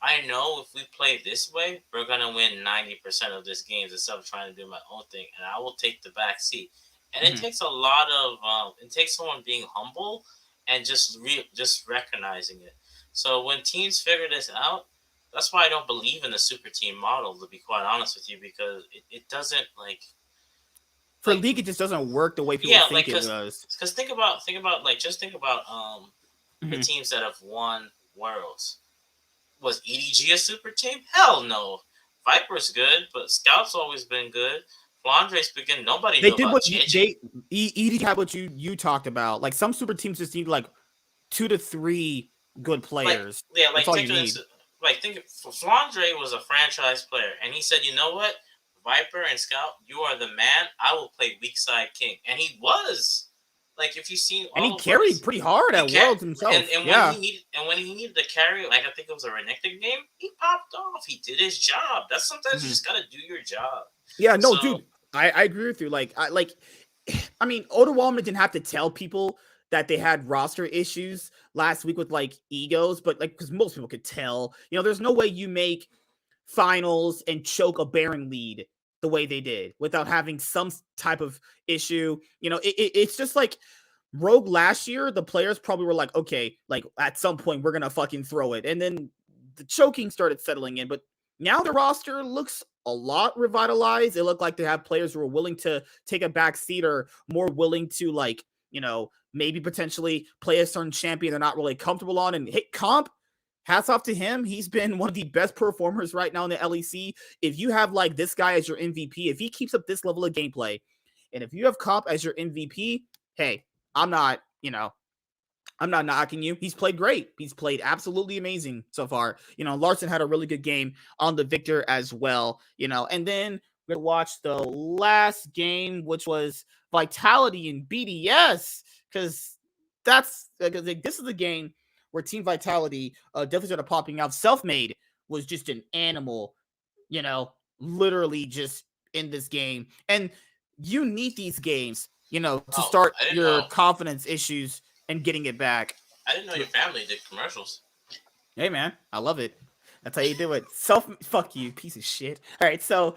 I know if we play this way, we're gonna win 90% of this games instead of trying to do my own thing, and I will take the back seat. And it takes a lot of it takes someone being humble and just recognizing it. So when teams figure this out, that's why I don't believe in the super team model, to be quite honest with you, because it doesn't for League, it just doesn't work the way people think it does. Because think about the teams that have won Worlds. Was EDG a super team? Hell no. Viper's good, but Scout's always been good. Flandre's been nobody they knew did about what JJ. EDG had what you talked about. Like some super teams just need like 2 to 3 good players. That's all you need. Think Flandre was a franchise player, and he said, "You know what, Viper and Scout, you are the man. I will play weak side king," and he was. Like if you've seen, and he carried pretty hard at Worlds himself. When he needed to carry, like I think it was a Renekton game, he popped off. He did his job. That's sometimes you just gotta do your job. Yeah, no, dude, I agree with you. I mean, Oda Wallman didn't have to tell people that they had roster issues last week with like egos, but like because most people could tell. There's no way you make finals and choke a Baron lead the way they did without having some type of issue. It's just like Rogue last year, the players probably were like, okay, like at some point we're gonna fucking throw it, and then the choking started settling in. But now the roster looks a lot revitalized. It looked like they have players who are willing to take a back seat or more willing to maybe potentially play a certain champion they're not really comfortable on. And hit Comp, hats off to him. He's been one of the best performers right now in the LEC. If you have like this guy as your MVP, if he keeps up this level of gameplay, and if you have Comp as your MVP, hey, I'm not knocking you. He's played great. He's played absolutely amazing so far. Larson had a really good game on the Victor as well. And then we're gonna watch the last game, which was Vitality and BDS, because this is the game where Team Vitality definitely started popping out. Self-Made was just an animal, literally just in this game. And you need these games, to start your confidence issues and getting it back. I didn't know your family did commercials. Hey, man, I love it. That's how you do it. Fuck you, piece of shit. All right, so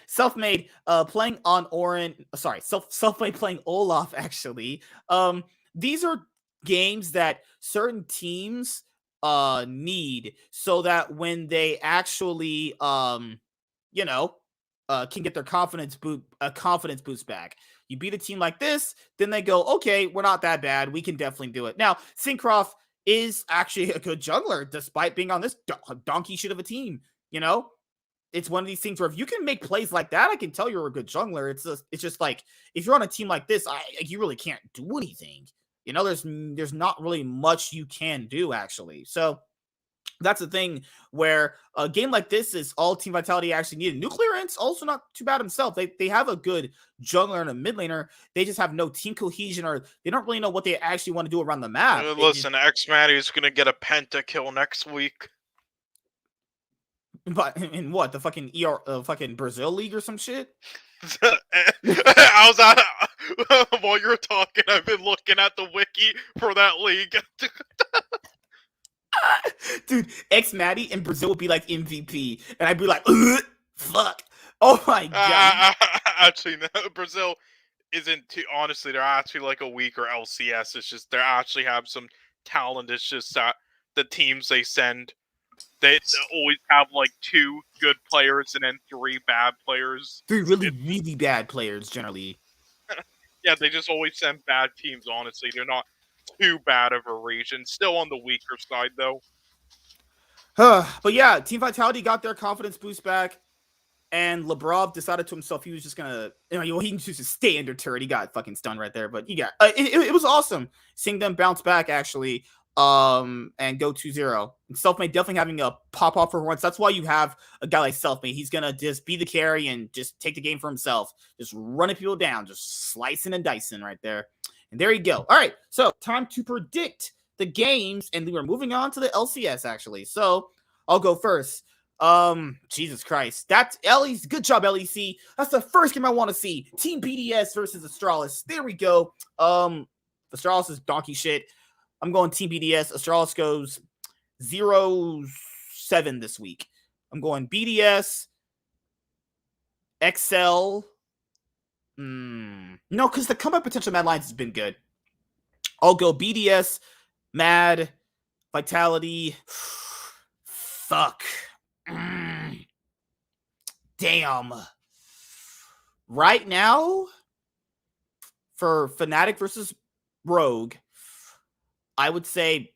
Self-Made playing on Orin. Sorry, Self-Made playing Olaf, actually. These are games that certain teams need so that when they actually can get their confidence boost back. You beat a team like this, then they go, okay, we're not that bad. We can definitely do it. Now, Syncroft is actually a good jungler, despite being on this donkey shit of a team. It's one of these things where if you can make plays like that, I can tell you're a good jungler. It's just like if you're on a team like this, you really can't do anything. There's not really much you can do, actually. So that's the thing where a game like this is all Team Vitality actually needed. Nuclearance also not too bad himself. They have a good jungler and a mid laner. They just have no team cohesion, or they don't really know what they actually want to do around the map. Listen, X-Matty's gonna get a pentakill next week. But in what, the fucking fucking Brazil league or some shit? While you're talking, I've been looking at the wiki for that league. Dude, X Maddie in Brazil would be like MVP, and I'd be like, ugh, fuck. Oh my god. Actually, no, Brazil isn't too. Honestly, they're actually like a weaker LCS. It's just they actually have some talent. It's just that the teams they send, they always have like 2 good players and then 3 bad players. Three really bad players generally. Yeah, they just always send bad teams. Honestly, they're not too bad of a region. Still on the weaker side though. But yeah, Team Vitality got their confidence boost back, and Labrov decided to himself he was just gonna, he needs to stay under turret. He got fucking stunned right there, but he got it was awesome seeing them bounce back actually, and go 2-0. And Selfmade definitely having a pop off for once. That's why you have a guy like Selfmade. He's gonna just be the carry and just take the game for himself, just running people down, just slicing and dicing right there. And there you go. All right, so time to predict the games, and we're moving on to the LCS actually. So I'll go first. Jesus Christ. That's Ellie's. Good job, LEC. That's the first game I want to see. Team BDS versus Astralis. There we go. Astralis is donkey shit. I'm going Team BDS. Astralis goes 0-7 this week. I'm going BDS, XL. No, because the comeback potential Mad Lions has been good. I'll go BDS, Mad, Vitality. Fuck. Damn. Right now, for Fnatic versus Rogue, I would say,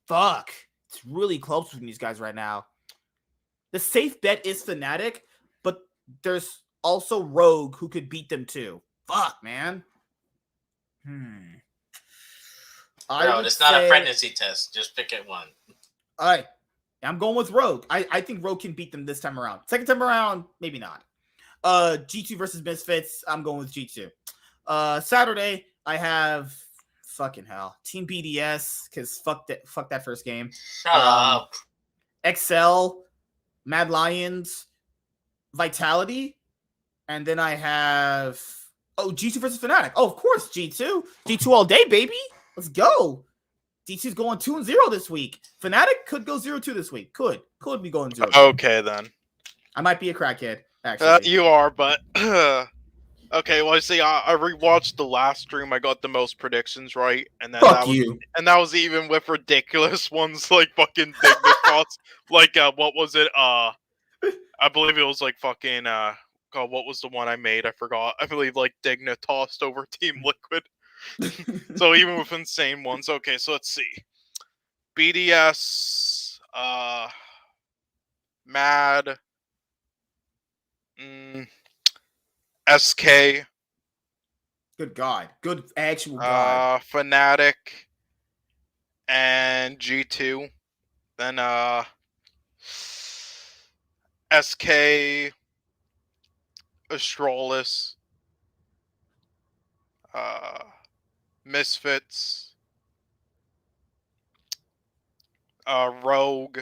fuck. It's really close between these guys right now. The safe bet is Fnatic, but there's also Rogue who could beat them too. Fuck, man. Bro, it's not a pregnancy test. Just pick it one. All right. I'm going with Rogue. I think Rogue can beat them this time around. Second time around, maybe not. G2 versus Misfits. I'm going with G2. Saturday, I have fucking hell. Team BDS, because fuck that first game. Shut up. XL, Mad Lions, Vitality, and then I have G2 versus Fnatic. Oh, of course, G2. G2 all day, baby. Let's go. G2's going 2-0 this week. Fnatic could go 0-2 this week. Could be going 0-2. Okay, then. I might be a crackhead, actually. You are, but okay. Well, see, I rewatched the last stream. I got the most predictions right, and then Fuck you. And that was even with ridiculous ones like fucking Dignitas. Like what was it? I believe it was like fucking God, what was the one I made? I forgot. I believe like Dignitas over Team Liquid. So even with insane ones. Okay, so let's see. BDS, Mad, SK. Good God. Good actual God. Fnatic, and G2. Then SK, Astralis, Misfits, Rogue,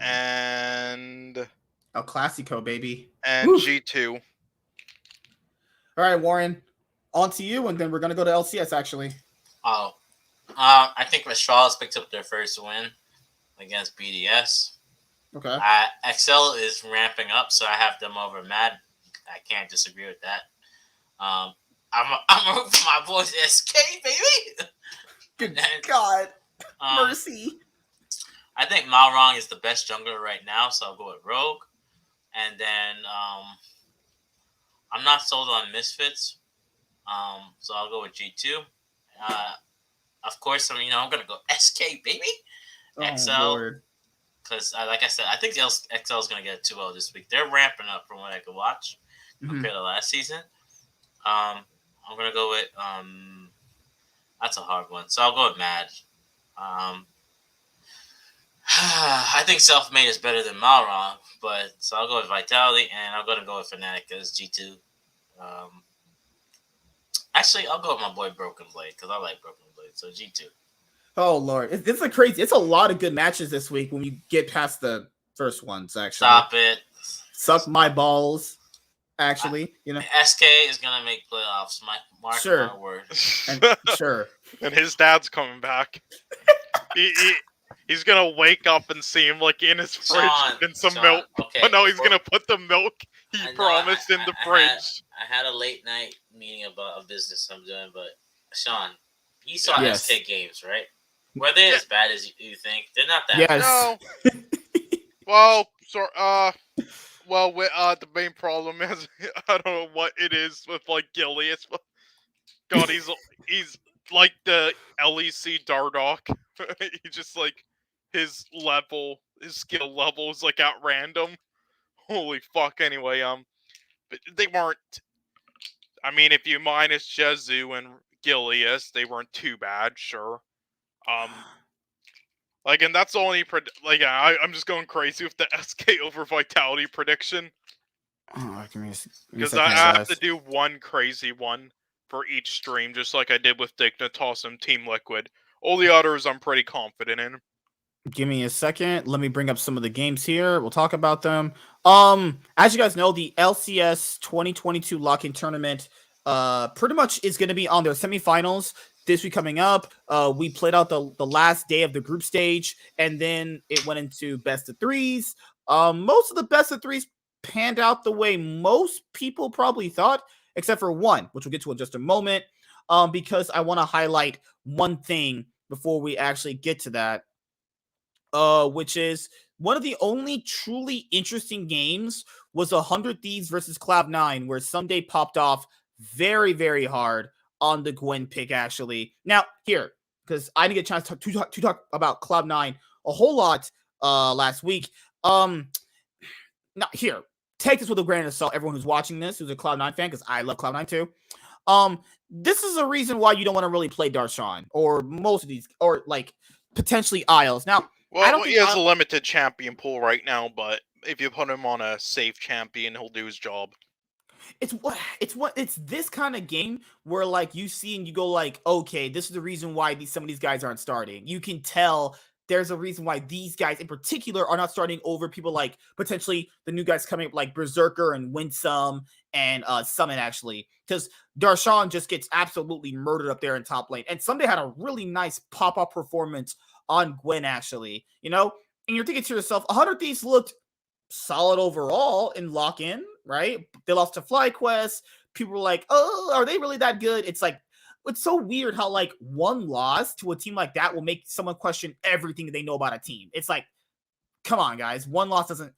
and El Clasico, baby. And Woo. G2. All right, Warren. On to you, and then we're gonna go to LCS actually. I think Astralis picked up their first win against BDS. Okay. XL is ramping up, so I have them over Mad. I can't disagree with that. I'm rooting for my boys SK, baby. Good God. Mercy. I think Malrong is the best jungler right now, so I'll go with Rogue. And then I'm not sold on Misfits, so I'll go with G2. Of course, I'm gonna go SK, baby. XL, because like I said, I think XL is gonna get a 2-0 this week. They're ramping up from what I could watch compared to last season. I'm gonna go with that's a hard one, so I'll go with Mad. I think Self-Made is better than Malron, but so I'll go with Vitality, and I'm gonna go with Fnatic because G2. Actually, I'll go with my boy Broken Blade because I like Broken Blade. So G2. Oh Lord, it's a lot of good matches this week when you get past the first ones. Actually, Stop it. Suck my balls. actually. SK is gonna make playoffs. Mark Sure. my word. And sure. And his dad's coming back. He's gonna wake up and see him like in his fridge Sean, and some Sean, milk. okay, But no, he's before- gonna put the milk he I know, promised in the I fridge. I had a late night meeting about a business I'm doing, but Sean, you saw Yes. SK games, right? Were they Yeah. as bad as you think? They're not that Yes. bad. No. Well, the main problem is I don't know what it is with like Gilius. But God, he's like the LEC Dardock. He just like his skill level is like at random. Holy fuck! Anyway, but they weren't. I mean, if you minus Jezu and Gilius, they weren't too bad. Sure. Like, and that's the only I'm just going crazy with the SK over Vitality prediction Give me a because second, I have guys. to do one crazy one for each stream, just like I did with Dignitas and Team Liquid. All the others I'm pretty confident in. Give me a second. Let me bring up some of the games here. We'll talk about them. As you guys know, the LCS 2022 lock-in tournament pretty much is going to be on their semifinals this week coming up. We played out the last day of the group stage, and then it went into best of threes. Most of the best of threes panned out the way most people probably thought, except for one, which we'll get to in just a moment, because I want to highlight one thing before we actually get to that. Which is one of the only truly interesting games was 100 Thieves versus Cloud9, where Sunday popped off very, very hard on the Gwen pick, actually. Now, here, because I didn't get a chance to talk about Cloud9 a whole lot last week. Now, here, take this with a grain of salt, everyone who's watching this, who's a Cloud9 fan, because I love Cloud9 too. This is a reason why you don't want to really play Darshan, or most of these, or like potentially Isles. Now, Well, he has a limited champion pool right now, but if you put him on a safe champion, he'll do his job. It's this kind of game where like you see and you go like, okay, this is the reason why some of these guys aren't starting. You can tell there's a reason why these guys in particular are not starting over people like potentially the new guys coming up like Berserker and Winsome and Summon, actually, because Darshan just gets absolutely murdered up there in top lane. And Sunday had a really nice pop-up performance on Gwen, actually, and you're thinking to yourself, 100 Thieves looked solid overall in lock-in, right? They lost to FlyQuest. People were like, oh, are they really that good? It's like, it's so weird how like one loss to a team like that will make someone question everything they know about a team. It's like, come on, guys. One loss doesn't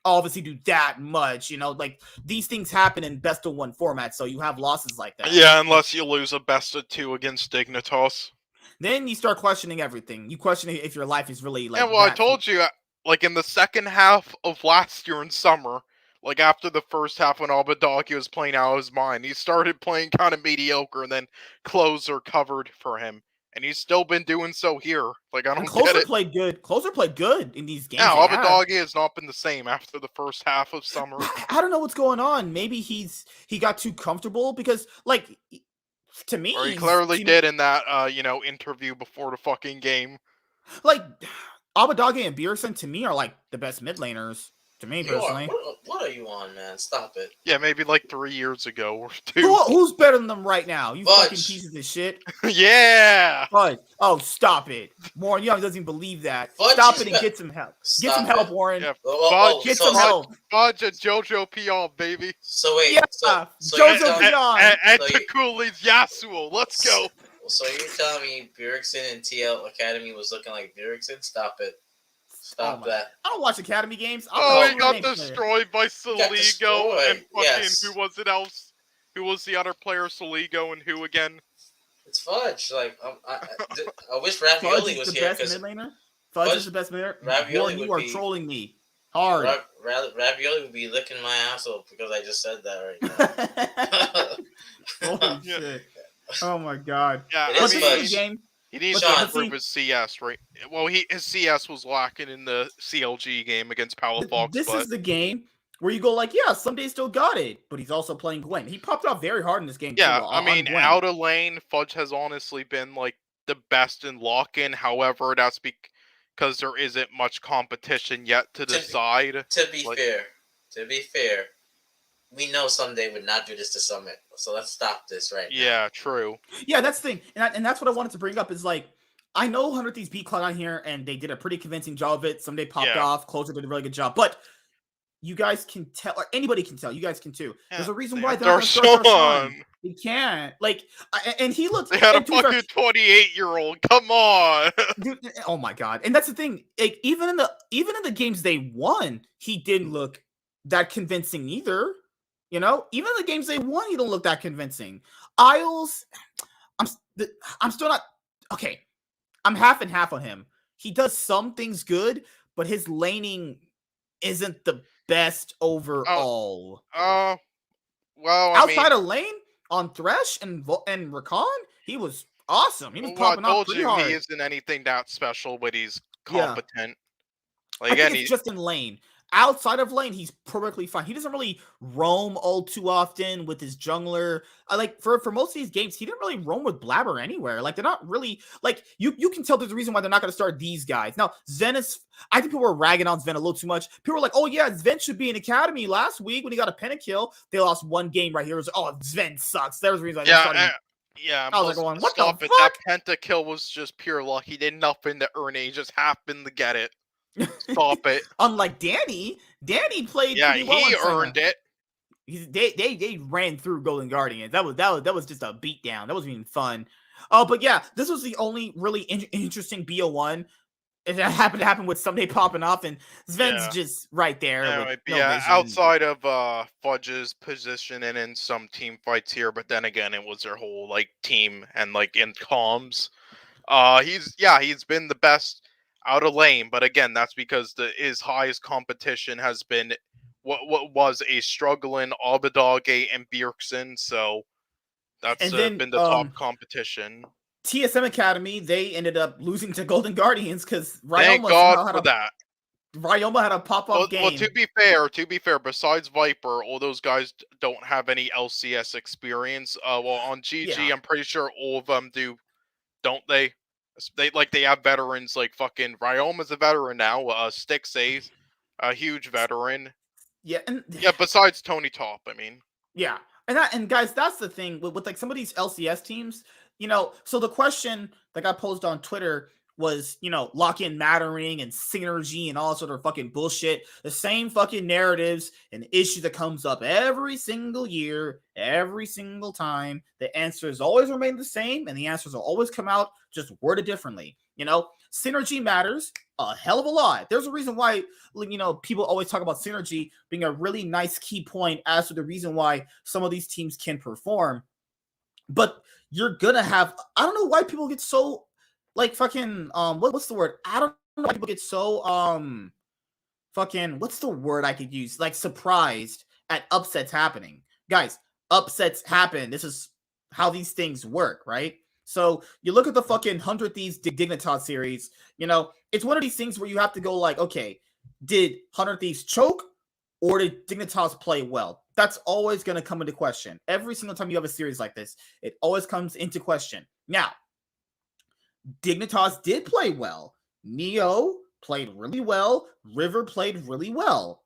obviously do that much, like these things happen in best of one format, so you have losses like that. Yeah, unless you lose a best of two against Dignitas. Then you start questioning everything. You question if your life is really like. Yeah, well, I told you, like in the second half of last year in summer, like after the first half when Abadaki was playing out of his mind, he started playing kind of mediocre, and then Closer covered for him, and he's still been doing so here. Like I don't Closer get it. played good. Closer played good in these games. Yeah, Abadaki has not been the same after the first half of summer. I don't know what's going on. Maybe he got too comfortable because, like, to me, or he clearly did in that interview before the fucking game. Like, Abadagi and Bjergsen to me are like the best mid laners. To me personally. What are you on, man? Stop it. Yeah, maybe like 3 years ago or 2. Who's better than them right now? You Fudge. fucking pieces of shit. Yeah. Fudge. Oh, stop it. Warren Young doesn't even believe that. Fudge Stop it and get some help. Get some help, Warren. Yeah, Get some help. Fudge and Jojo Pion, baby. So wait. Yeah, so Jojo Pion. And Takuli's Yasuo. Let's go. So you're telling me Bjergsen and TL Academy was looking like Bjergsen? Stop it. Stop that. I don't watch Academy games. He got destroyed by Soligo and fucking yes. Who was it else? Who was the other player? Soligo and who again? It's Fudge. Like I wish Ravioli was here because Fudge is the best mid laner. Ravioli you are trolling me hard. Ravioli would be licking my asshole because I just said that right now. Holy shit! Oh my god! Yeah, this is game. He needs to improve his CS, right? Well, his CS was lacking in the CLG game against Palafox. This is the game where you go like, yeah, Sunday still got it, but he's also playing Gwen. He popped off very hard in this game. Yeah, too, I mean, out of lane, Fudge has honestly been like the best in lock-in. However, that's because there isn't much competition yet to decide. To be fair, we know someday would not do this to Summit. So let's stop this right now. Yeah, true. Yeah, that's the thing, and that's what I wanted to bring up is like, I know 100 Thieves beat Cloud9 here, and they did a pretty convincing job of it. Someday popped Yeah. off. Closer did a really good job, but you guys can tell, or anybody can tell. You guys can too. Yeah, There's a reason they why had they're not going to start Darshan. They can't. Like, and he looks. They had a and to be fair, fucking 28-year-old. Come on. dude, oh my god! And that's the thing. Like, even in the games they won, he didn't look that convincing either. You know, even in the games they won, he don't look that convincing. Isles, I'm still not okay. I'm half and half on him. He does some things good, but his laning isn't the best overall. Well, Outside of lane on Thresh and Rakan, he was awesome. He was popping off pretty hard. He isn't anything that special, but he's Yeah. competent. I think it's just in lane. Outside of lane, he's perfectly fine. He doesn't really roam all too often with his jungler. Like for most of these games, he didn't really roam with Blabber anywhere. Like they're not really like you can tell there's a reason why they're not going to start these guys. Now, Zen is I think people were ragging on Zen a little too much. People were like, "Oh yeah, Zen should be in academy last week when he got a pentakill." They lost one game right here. It was like, "Oh, Zen sucks." There was a reason why they started. Yeah, I was like, going, "What the fuck?" That pentakill was just pure luck. He did nothing to earn it. He just happened to get it. Stop it. Unlike Danny played. Yeah, pretty well he earned it. They ran through Golden Guardians. That was just a beatdown. That wasn't even fun. Oh, but yeah, this was the only really interesting BO1. It happened to happen with Someday popping off, and Sven's just right there. Outside of Fudge's position and in some team fights here, but then again, it was their whole like team and like in comms. He's been the best out of lane, but again, that's because his highest competition has been what was a struggling Obadage and Bjergsen, so that's been the top competition. TSM Academy, they ended up losing to Golden Guardians because Thank God for that. Ryoma had a pop-up game. Well, to be fair, besides Viper, all those guys don't have any LCS experience. On GG, I'm pretty sure all of them do, don't they? They have veterans like fucking Ryoma's a veteran now. Stixace, a huge veteran. Yeah, besides Tony Top, I mean. Yeah, and guys, that's the thing with like some of these LCS teams. You know, so the question that got posed on Twitter was, lock in mattering and synergy and all sort of fucking bullshit. The same fucking narratives and issue that comes up every single year, every single time. The answers always remain the same, and the answers will always come out just worded differently. Synergy matters a hell of a lot. There's a reason why, people always talk about synergy being a really nice key point as to the reason why some of these teams can perform. But you're gonna have, I don't know why people get so like fucking what's the word? I don't know why people get so fucking what's the word I could use? Like surprised at upsets happening. Guys, upsets happen. This is how these things work, right? So you look at the fucking 100 Thieves Dignitas series, it's one of these things where you have to go like, okay, did 100 Thieves choke or did Dignitas play well? That's always going to come into question. Every single time you have a series like this, it always comes into question. Now, Dignitas did play well. Neo played really well. River played really well.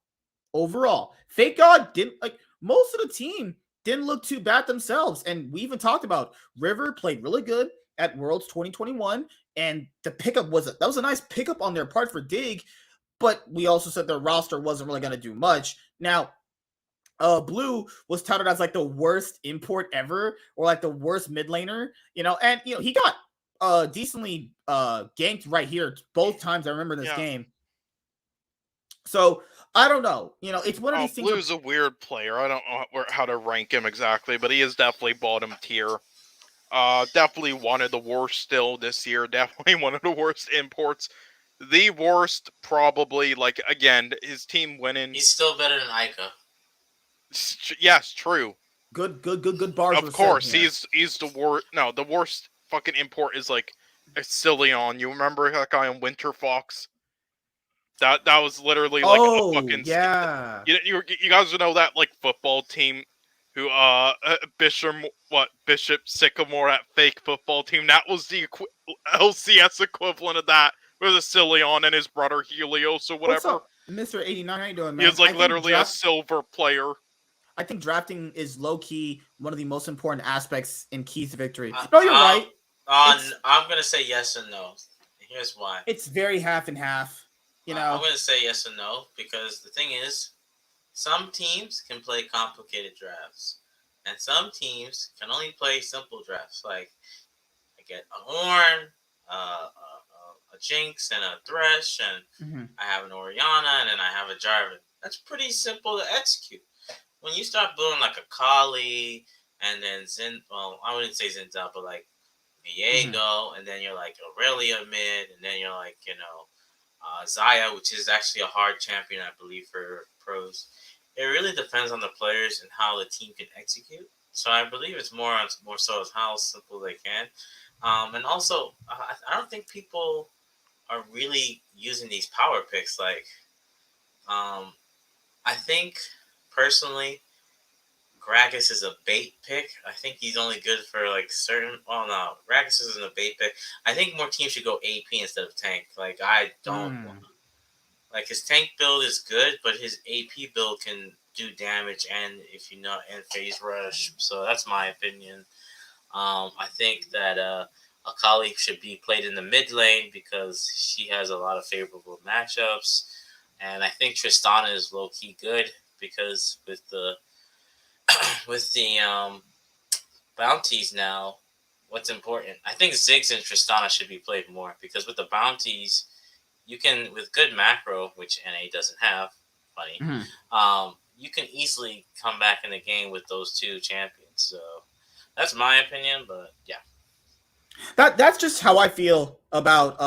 Overall, Fake God didn't, like, most of the team didn't look too bad themselves. And we even talked about River played really good at Worlds 2021. And the pickup was a nice pickup on their part for Dig. But we also said their roster wasn't really going to do much. Now, Blue was touted as like the worst import ever, or like the worst mid laner, and he got decently ganked right here both times I remember this game. So I don't know, it's one of these things. Blue's a weird player. I don't know how to rank him exactly, but he is definitely bottom tier. Definitely one of the worst still this year. Definitely one of the worst imports. The worst, probably. Like again, his team winning. He's still better than Ica. Yes, true. Good bars. Of course, he's the worst. No, the worst fucking import is like Cillion. You remember that guy on Winter Fox? That was literally like a fucking. Yeah. You guys know that like football team who Bishop Sycamore, that fake football team. That was the LCS equivalent of that. With a Cillion and his brother Helios or whatever. What's up, Mr. 89? How you doing, man? He was like literally a silver player. I think drafting is low key one of the most important aspects in keys to victory. No, you're right. I'm gonna say yes and no. Here's why. It's very half and half. You know, I'm gonna say yes and no because the thing is, some teams can play complicated drafts, and some teams can only play simple drafts. Like I get a horn, a Jinx, and a Thresh, and I have an Orianna, and then I have a Jarvan. That's pretty simple to execute. When you start building like a Kali, and then well, I wouldn't say Zinza, but like Viego, and then you're like Aurelia mid, and then you're like, Zaya, which is actually a hard champion, I believe, for pros. It really depends on the players and how the team can execute. So I believe it's more so as how simple they can. And also, I don't think people are really using these power picks. Like, I think personally, Gragas is a bait pick. I think he's only good for like certain. Well, no, Gragas isn't a bait pick. I think more teams should go AP instead of tank. Like I don't like his tank build is good, but his AP build can do damage and and phase rush. So that's my opinion. I think that Akali should be played in the mid lane because she has a lot of favorable matchups, and I think Tristana is low key good because with the bounties now, what's important? I think Ziggs and Tristana should be played more because with the bounties, you can, with good macro, which NA doesn't have, funny, you can easily come back in the game with those two champions. So that's my opinion, but yeah. That's just how I feel about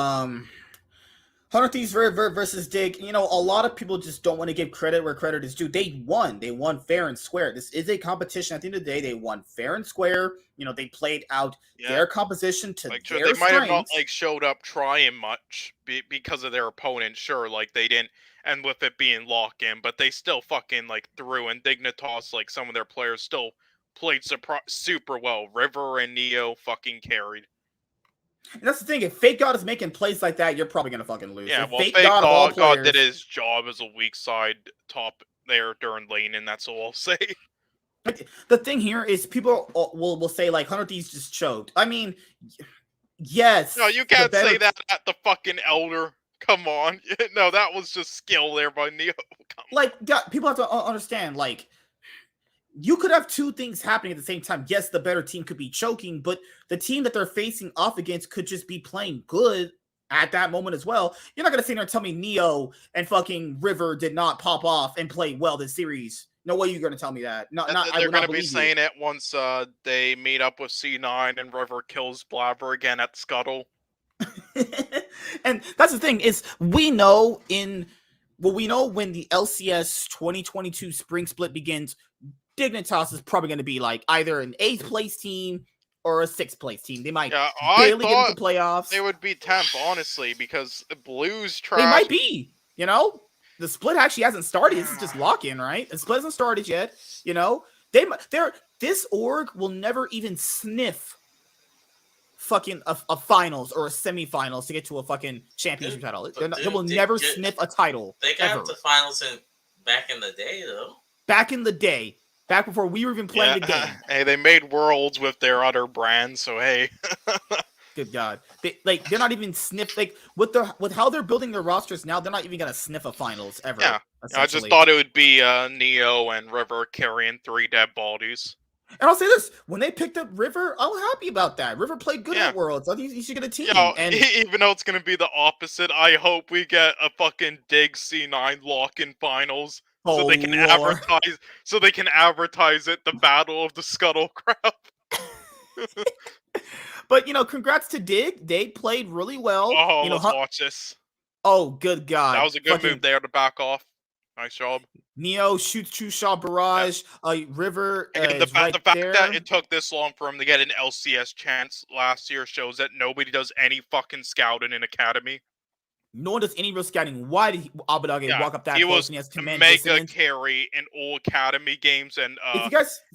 Hunter Thieves versus Dig. You know, a lot of people just don't want to give credit where credit is due. They won fair and square. This is a competition. At the end of the day, they won fair and square. You know, they played out their composition to their they might have not strengths. showed up trying much because of their opponent. Sure, like they didn't, and with it being lock in, but they still fucking threw in Dignitas. Like some of their players still played super well. River and Neo fucking carried. And that's the thing. If Fake God is making plays like that, you're probably gonna fucking lose. Yeah, if well, Fake God of all God did players, his job as a weak side top there during lane, and that's all I'll say. The thing here is people will say like Hunter Thieves just choked. I mean, yes. No, you can't say that at the fucking Elder. Come on. No, that was just skill there by Neo. People have to understand, like, you could have two things happening at the same time. Yes, the better team could be choking, but the team that they're facing off against could just be playing good at that moment as well. You're not going to sit there and tell me Neo and fucking River did not pop off and play well this series. No way you're going to tell me that. They're going to be saying it once they meet up with C9 and River kills Blabber again at Scuttle. And that's the thing is we know when the LCS 2022 spring split begins, Dignitas is probably going to be like either an 8th place team or a 6th place team. They might barely get into the playoffs. They would be 10th, honestly, because Blues trash. They might be, the split actually hasn't started. This is just lock-in, right? The split hasn't started yet. This org will never even sniff fucking a finals or a semifinals to get to a fucking championship title. They will never sniff a title. They got the finals back in the day, though. Back in the day. Back before we were even playing the game. Hey, they made Worlds with their other brands, so hey. Good God. They're not even sniff with how they're building their rosters now, they're not even gonna sniff a finals ever. Yeah. I just thought it would be Neo and River carrying 3 dead bodies. And I'll say this, when they picked up River, I'm happy about that. River played good at Worlds. I think he should get a team. Even though it's gonna be the opposite, I hope we get a fucking Dig C9 lock-in finals. So they can advertise. So they can advertise it. The Battle of the Scuttle Crab. But congrats to Dig. They played really well. Oh, let's watch this. Oh, good God! That was a good move there to back off. Nice job. Neo shoots True Shot Barrage. River. The fact that it took this long for him to get an LCS chance last year shows that nobody does any fucking scouting in Academy. No one does any real scouting. Why did Abadage walk up that close? He was mega carry in all Academy games and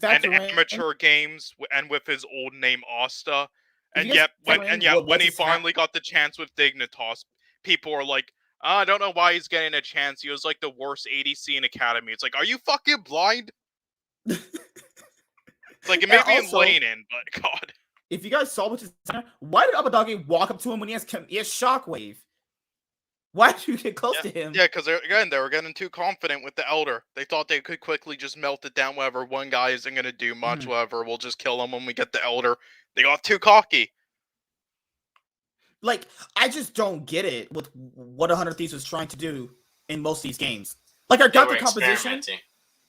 amateur games, and with his old name Asta. And when he finally got the chance with Dignitas, people were like, I don't know why he's getting a chance. He was like the worst ADC in Academy. It's like, are you fucking blind? It's like it And may be in also, laning, but God. if you guys saw what why did Abadagi walk up to him when he has Shockwave? Why did you get close to him? Yeah, because again, they were getting too confident with the Elder. They thought they could quickly just melt it down. Whatever, one guy isn't gonna do much. Whatever, we'll just kill him when we get the Elder. They got too cocky. Like, I just don't get it with what 100 Thieves was trying to do in most of these games. Like, I got the composition.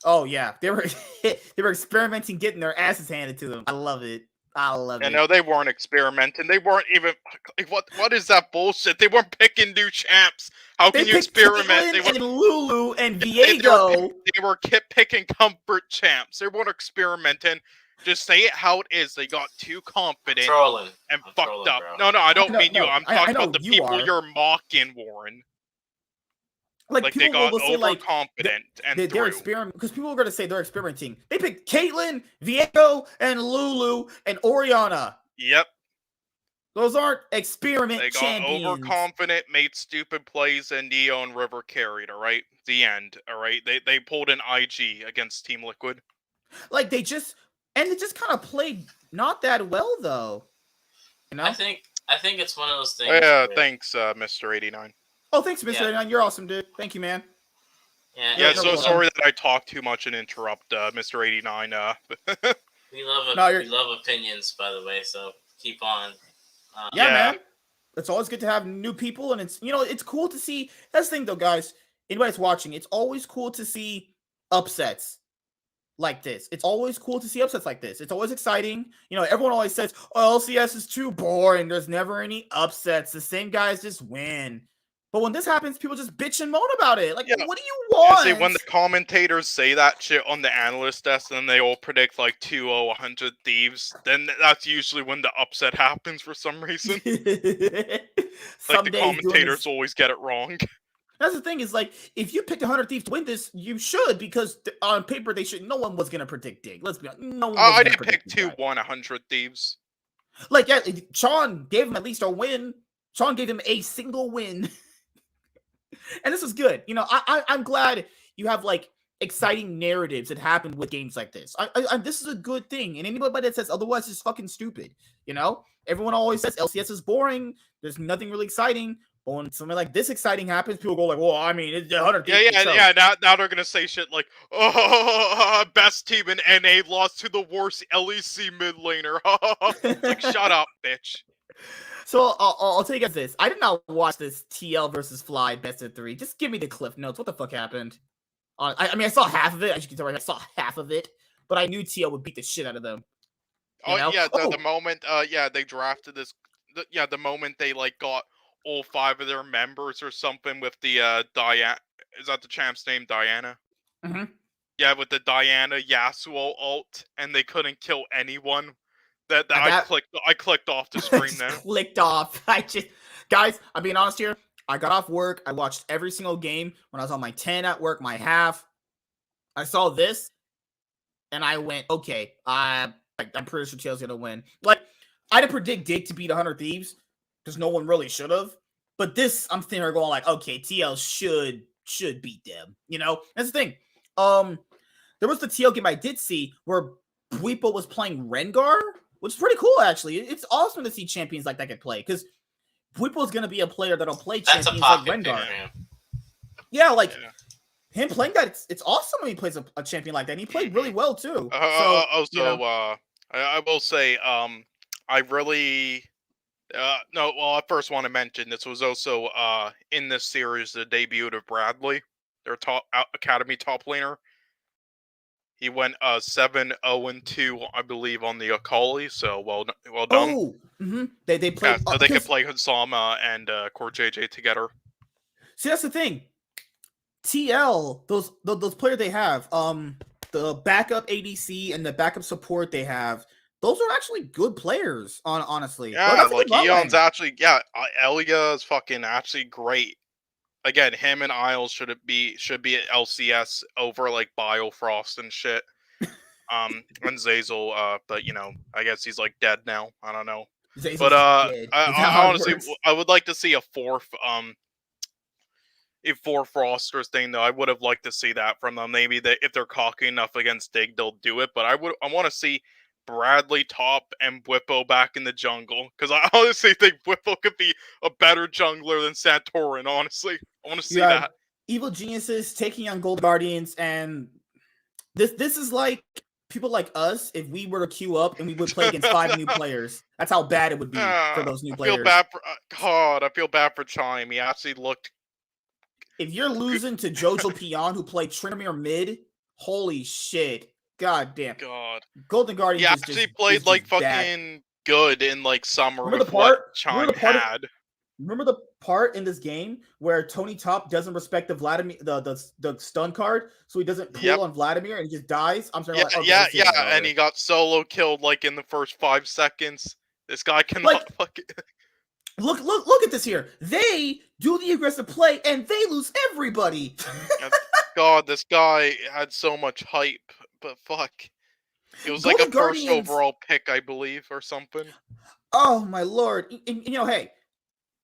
Oh yeah, they were they were experimenting, getting their asses handed to them. I love it. I love it. No, they weren't experimenting. They weren't even. Like, what is that bullshit? They weren't picking new champs. How can you experiment? Caitlyn They were and Lulu and Viego. They were picking comfort champs. They weren't experimenting. Just say it how it is. They got too confident and fucked up. Bro. No, I don't mean you. I'm talking about the people you're mocking, Warren. Like they got overconfident and they're experimenting because people are going to say they're experimenting. They picked Caitlyn, Viego, and Lulu and Orianna. Yep. Those aren't experiment They got champions. overconfident, made stupid plays, and Neo and River carried. All right, the end. All right, they pulled an IG against Team Liquid. Like they just kind of played not that well though. You know? I think it's one of those things. Yeah, thanks, Mr. 89. Oh, thanks, Mr. 89. You're awesome, dude. Thank you, man. Yeah, so sorry that I talk too much and interrupt Mr. 89. We love opinions, by the way, so keep on. Yeah, man. It's always good to have new people, and it's cool to see. That's the thing, though, guys. Anybody's watching, it's always cool to see upsets like this. It's always cool to see upsets like this. It's always exciting. Everyone always says, "Oh, LCS is too boring. There's never any upsets. The same guys just win." But when this happens, people just bitch and moan about it. Like, what do you want? See, when the commentators say that shit on the analyst desk, and then they all predict like 2-0, 100 Thieves, then that's usually when the upset happens for some reason. Like the commentators always get it wrong. That's the thing is, like, if you picked 100 Thieves to win this, you should, because on paper they should. No one was gonna predict Dig. Let's be honest. No one. I didn't pick 2-1, 100 Thieves. Like, yeah, Sean gave him at least a win. Sean gave him a single win. And this is good. I'm glad you have like exciting narratives that happen with games like this. This is a good thing. And anybody that says otherwise is fucking stupid. Everyone always says LCS is boring. There's nothing really exciting. But when something like this exciting happens, people go like, "Well, I mean, it's 100." Yeah. Now they're gonna say shit like, "Oh, best team in NA lost to the worst LEC mid laner." It's like, shut up, bitch. So I'll tell you guys this. I did not watch this TL versus Fly best of 3. Just give me the cliff notes. What the fuck happened? I mean, I saw half of it. As you can tell, I saw half of it. But I knew TL would beat the shit out of them. The moment they drafted this. The moment they like got all 5 of their members or something with the Diana. Is that the champ's name, Diana? Mm-hmm. Yeah, with the Diana Yasuo ult, and they couldn't kill anyone. I clicked off the screen then. Clicked off. Guys, I'm being honest here. I got off work. I watched every single game when I was on my 10 at work, my half. I saw this, and I went, okay, I'm pretty sure TL's gonna win. Like, I didn't predict Dig to beat 100 Thieves because no one really should have. But this, I'm thinking, going like, okay, TL should beat them. That's the thing. There was the TL game I did see where Buipo was playing Rengar, which is pretty cool, actually. It's awesome to see champions like that get play, because Buipo is going to be a player that'll play champions like Rengar. Yeah, him playing that, it's awesome when he plays a champion like that. And he played really well, too. I will say, I really... I first want to mention this was also in this series the debut of Bradley, their academy top laner. He went 7-0-2, I believe, on the Akali. So well done. Oh, mm-hmm. They played. So they could play Hansama and Core JJ together. See, that's the thing. TL, those players they have, the backup ADC and the backup support they have, those are actually good players. Honestly, yeah, like Eon's actually, Elia is fucking actually great. Again, him and Isles should be at LCS over like Biofrost and shit. And Zazel, but I guess he's like dead now. I don't know. Zazel's but dead. I honestly, I would like to see a fourth a fourth rosters thing, though. I would have liked to see that from them. Maybe if they're cocky enough against Dig, they'll do it. But I want to see Bradley, Top, and Whippo back in the jungle, because I honestly think Whippo could be a better jungler than Santorin. Honestly, I want to see that. Evil Geniuses taking on Gold Guardians, and this is like people like us if we were to queue up and we would play against 5 new players. That's how bad it would be for those new players. I feel bad for God. I feel bad for Chime. He actually looked. If you're losing to Jojo Pion, who played Trinamere mid, holy shit. God damn. God. Golden Guardians He actually played like fucking good in like summer with what Chime had. Remember the part in this game where Tony Top doesn't respect the Vladimir the stun card, so he doesn't pull on Vladimir and he just dies? I'm sorry. And he got solo killed like in the first 5 seconds. This guy cannot fucking. Look at this here. They do the aggressive play and they lose everybody. God, this guy had so much hype, but fuck. It was like a first overall pick, I believe, or something. Oh my lord. And, hey,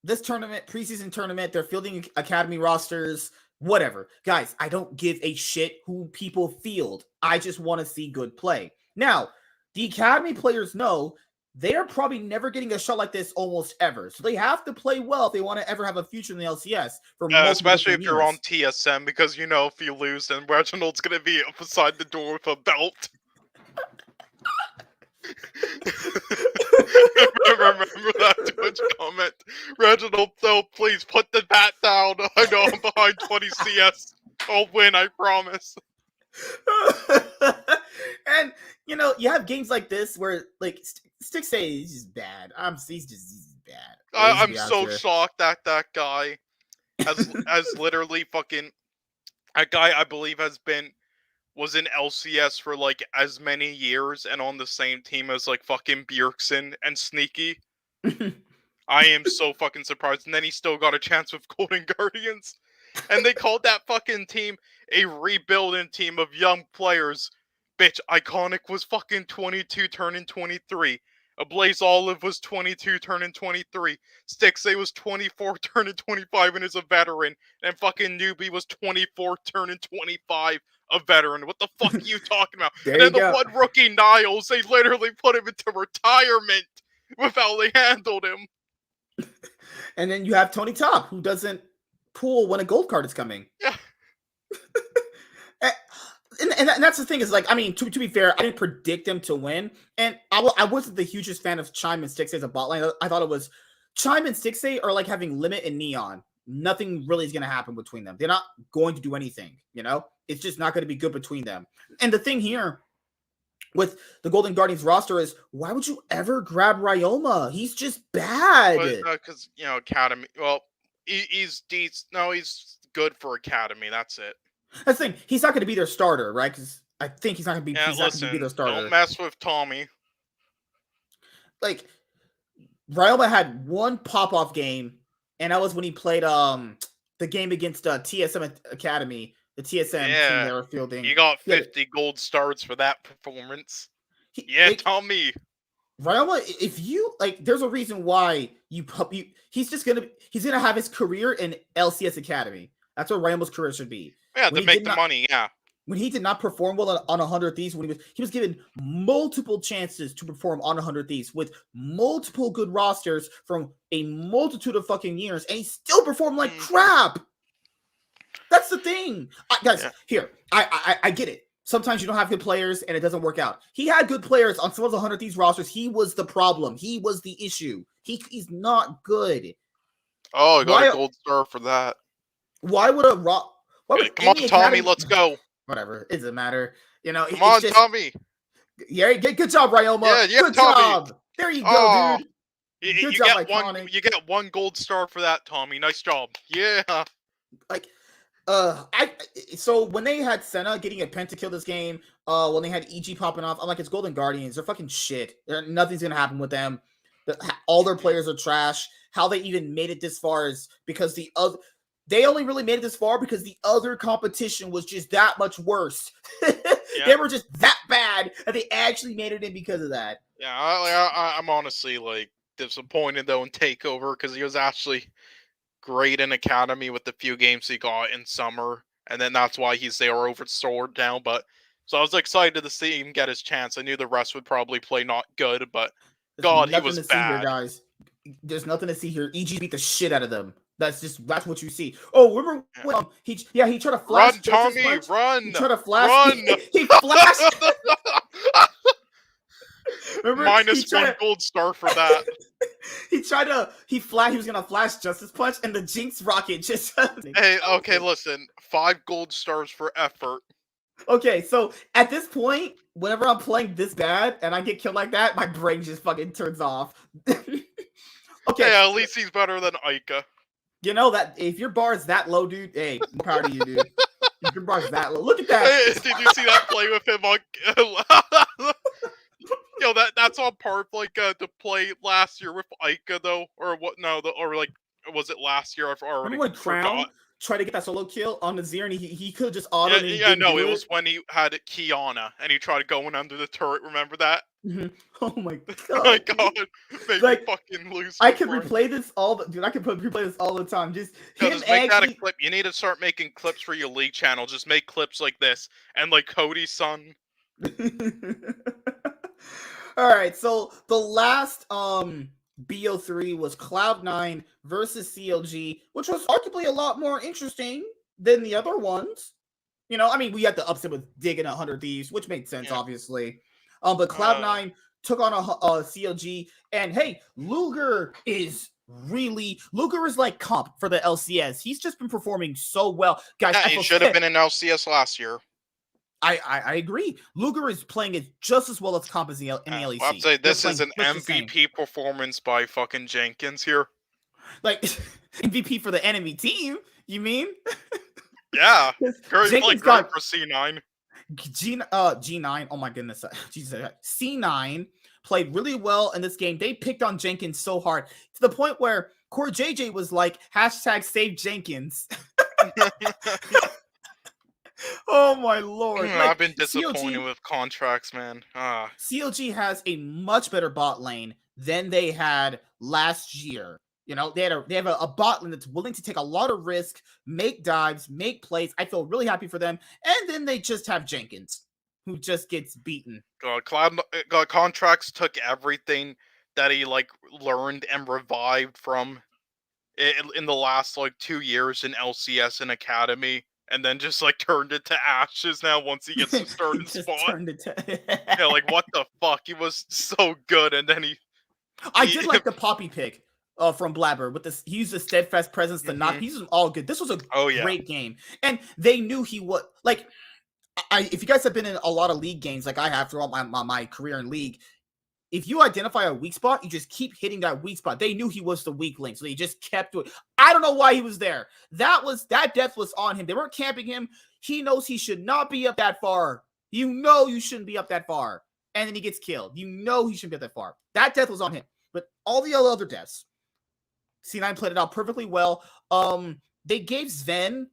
this tournament, preseason tournament, they're fielding academy rosters, whatever. Guys, I don't give a shit who people field. I just want to see good play. Now, the academy players know they are probably never getting a shot like this almost ever. So they have to play well if they want to ever have a future in the LCS. Especially if you're on TSM, because if you lose, then Reginald's going to be beside the door with a belt. Remember that Twitch comment? Reginald, though, please put the bat down. I know I'm behind 20 CS. I'll win, I promise. And, you have games like this where, like, Stix is just bad. He's just bad. I'm so shocked that guy has literally fucking... That guy, I believe, was in LCS for, like, as many years and on the same team as, like, fucking Bjergsen and Sneaky. I am so fucking surprised. And then he still got a chance with Golden Guardians. And they called that fucking team a rebuilding team of young players. Bitch, Iconic was fucking 22 turning 23. Ablaze Olive was 22 turning 23. Stixay was 24 turning 25 and is a veteran. And fucking Newbie was 24 turning 25, a veteran. What the fuck are you talking about? And then the one rookie, Niles, they literally put him into retirement with how they handled him. And then you have Tony Top, who doesn't pool when a gold card is coming. Yeah. And that's the thing is, like, I mean, to be fair, I didn't predict him to win. And I wasn't the hugest fan of Chime and Stixay as a bot lane. I thought it was Chime and Stixay are like having Limit and Neon. Nothing really is going to happen between them. They're not going to do anything, It's just not going to be good between them. And the thing here with the Golden Guardians roster is, why would you ever grab Ryoma? He's just bad. Because, Academy, well, he's good for Academy, that's it. That's the thing. He's not going to be their starter, right? Because I think he's not going to be. He's not going to be their starter. Don't mess with Tommy. Like, Ryoma had one pop-off game, and that was when he played the game against TSM Academy, the TSM team they were fielding. He got 50 gold stars for that performance. Tommy. Ryoma, if you there's a reason why he's gonna have his career in LCS Academy. That's what Ryoma's career should be. Yeah, to make the money, yeah. When he did not perform well on 100 Thieves, when he was given multiple chances to perform on 100 Thieves with multiple good rosters from a multitude of fucking years, and he still performed like crap. That's the thing. Guys, here, I get it. Sometimes you don't have good players and it doesn't work out. He had good players on some of the 100 Thieves rosters. He was the problem. He was the issue. He's not good. Oh, I got a gold star for that. Why would come on, Tommy, let's go. Whatever, it doesn't matter. Come on, Tommy. Yeah, good job, Ryoma. Yeah, good Tommy. Job. There you go, dude. You get one gold star for that, Tommy. Nice job. Yeah. So when they had Senna getting a pentakill this game, when they had EG popping off, I'm like, it's Golden Guardians. They're fucking shit. Nothing's gonna happen with them. All their players are trash. How they even made it this far is because they only really made it this far because the other competition was just that much worse. They were just that bad, and they actually made it in because of that. Yeah, I'm honestly disappointed though in Takeover because he was actually great in Academy with the few games he got in summer, and then that's why he's there over Sword now. But so I was excited to see him get his chance. I knew the rest would probably play not good, but There's God, he nothing was to see here, bad. guys. There's nothing to see here. EG beat the shit out of them. That's what you see. Oh, remember when he tried to flash Run, Justice Tommy, Punch? run, He tried to flash. run! He flashed. Remember? Minus one gold star for that. He was gonna flash Justice Punch, and the Jinx rocket just. Hey, okay, listen. 5 gold stars for effort. Okay, so at this point, whenever I'm playing this bad and I get killed like that, my brain just fucking turns off. Okay. Hey, at least he's better than Ica. You know that if your bar is that low, dude, hey, I'm proud of you, dude. If your bar is that low. Look at that. Hey, did you see that play with him on Yo, that's on par like to play last year with Ica though, or what? No, or like was it last year? I've already Remember when Crown forgot. tried to get that solo kill on Nazir and he could have just auto. Yeah, no, it was when he had Kiana and he tried going under the turret. Remember that? Oh my god! Oh my god! Made me fucking lose. I could replay this dude. I could replay this all the time. Just make that a clip. You need to start making clips for your league channel. Just make clips like this and like Cody's son. All right, so the last BO3 was Cloud9 versus CLG, which was arguably a lot more interesting than the other ones. You know, I mean, we had the upset with Dig and 100 Thieves, which made sense, obviously. But Cloud9 took on a CLG, and hey, Luger is like comp for the LCS. He's just been performing so well, guys. Yeah, he should have been in LCS last year. I agree. Luger is playing it just as well as comp in the LEC. I'd say this is an MVP performance by fucking Jenkins here. Like MVP for the enemy team, you mean? Yeah, great for C9. G9. Oh my goodness, Jesus. C9 played really well in this game. They picked on Jenkins so hard to the point where Core JJ was like #save Jenkins. Oh my lord! I've been disappointed with contracts, man. CLG has a much better bot lane than they had last year. You know, they have a bot lane that's willing to take a lot of risk, make dives, make plays. I feel really happy for them. And then they just have Jenkins, who just gets beaten. Contracts took everything that he like learned and revived from in the last like 2 years in LCS and Academy. And then just like turned it to ashes now once he gets to starting spot. Yeah, like what the fuck? He was so good, and then I did like the Poppy pick from Blabber with this. He used a steadfast presence to knock. He's all good. This was a great game, and they knew he would like. If you guys have been in a lot of league games like I have throughout my career in league, if you identify a weak spot, you just keep hitting that weak spot. They knew he was the weak link, so they just kept doing it. I don't know why he was there. That death was on him. They weren't camping him. He knows he should not be up that far. You know you shouldn't be up that far. And then he gets killed. You know he shouldn't be up that far. That death was on him. But all the other deaths, C9 played it out perfectly well. They gave Sven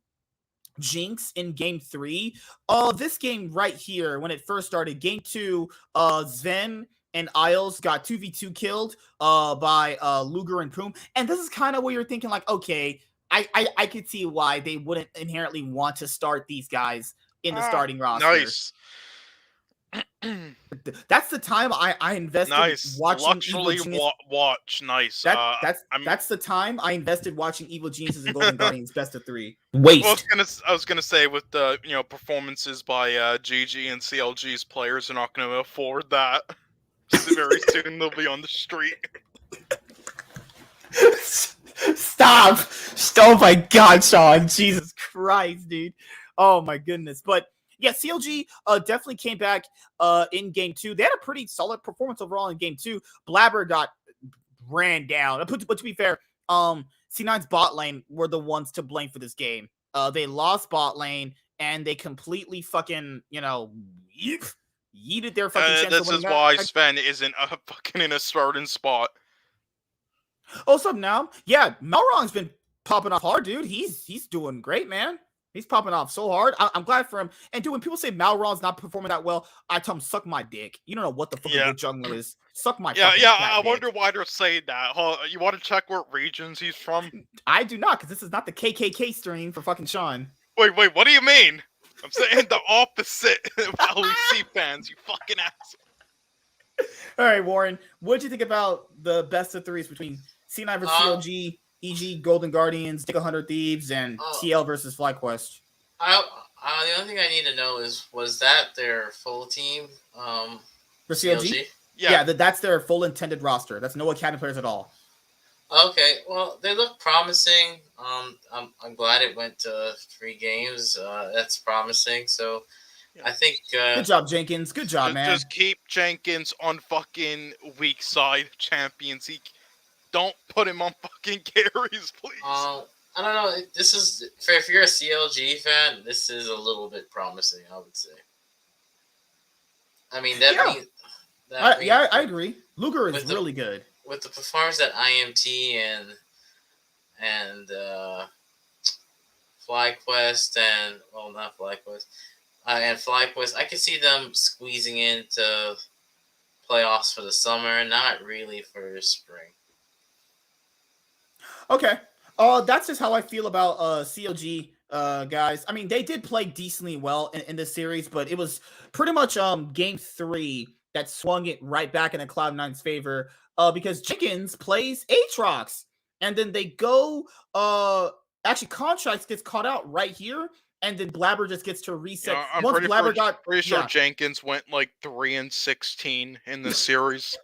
Jinx in game 3. This game right here, when it first started, game 2, Sven and Isles got 2v2 killed by Luger and Poom. And this is kind of where you're thinking like, okay, I could see why they wouldn't inherently want to start these guys in the starting roster. Nice. That's the time I invested watching Luxury watch. Nice. That's the time I invested watching Evil Geniuses and Golden Guardians best of 3. Waste. Well, I was gonna say with the performances by GG and CLG's players are not gonna afford that. Very soon they'll be on the street. Stop! Oh my god, Sean. Jesus Christ, dude. Oh my goodness. But yeah, CLG definitely came back in game 2. They had a pretty solid performance overall in game 2. Blabber got ran down. But to be fair, C9's bot lane were the ones to blame for this game. They lost bot lane and they completely fucking, yeeted their fucking chance. This is why Sven isn't fucking in a starting spot. Oh, what's up now? Yeah, Melron's been popping off hard, dude. He's doing great, man. He's popping off so hard. I'm glad for him. And dude, when people say Malron's not performing that well, I tell him, suck my dick. You don't know what the fuck a good jungler is. Suck my fucking I dick. wonder why they're saying that. You want to check what regions he's from? I do not, because this is not the KKK stream for fucking Sean. Wait, what do you mean? I'm saying the opposite of LEC fans, you fucking ass. All right, Warren, what did you think about the best of threes between C9 versus CLG, EG, Golden Guardians, Take 100 Thieves, and TL versus FlyQuest? The only thing I need to know is, was that their full team? For CLG? Yeah, that's their full intended roster. That's no academy players at all. Okay, well, they look promising. I'm glad it went to 3 games. That's promising. So, I think. Good job, Jenkins. Good job, man. Just keep Jenkins on fucking weak side champions. Don't put him on fucking carries, please. I don't know. This is if you're a CLG fan, this is a little bit promising, I would say. I mean, I agree. Luger is really good. With the performance that IMT and FlyQuest and not FlyQuest and FlyQuest, I could see them squeezing into playoffs for the summer, not really for spring. Okay. That's just how I feel about CLG guys. I mean, they did play decently well in this series, but it was pretty much game 3 that swung it right back into Cloud9's favor. Because Jenkins plays Aatrox, and then they go. Actually, Contracts gets caught out right here, and then Blabber just gets to reset. I'm pretty sure Jenkins went like 3-16 in the series.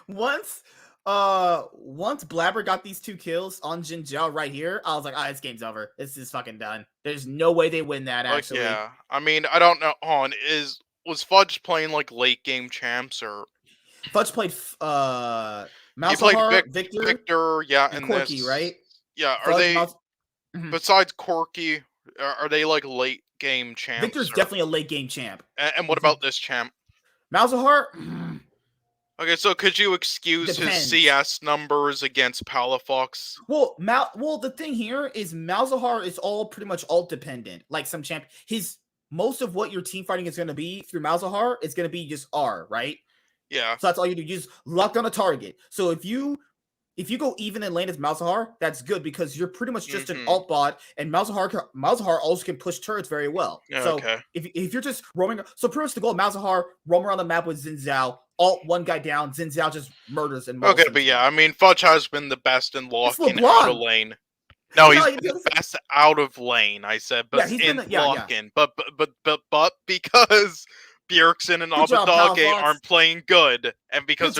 Once Blabber got these 2 kills on Jin Zhao right here, I was like, this game's over. This is fucking done. There's no way they win that. Actually, yeah. I mean, I don't know. Was Fudge playing like late game champs or? Fudge played Malzahar, Victor, and Corky, right? Yeah, are they besides Corky? Are they like late game champs? Victor's definitely a late game champ. And what about this champ? Malzahar. Okay, so could you excuse his CS numbers against Palafox? Well, the thing here is Malzahar is all pretty much alt dependent. Like some champ, most of what your team fighting is going to be through Malzahar is going to be just R, right? Yeah. So that's all you do. You just lock on a target. So if you go even in lane as Malzahar, that's good because you're pretty much just an alt bot, and Malzahar also can push turrets very well. So if you're just roaming, so pretty much the goal of Malzahar, roam around the map with Xin Zhao, alt one guy down, Xin Zhao just murders and okay, but yeah, I mean Fudge has been the best in locking out of lane. No, he's the best out of lane. I said, but in locking, but because Bjergsen and Abadage aren't playing good, and because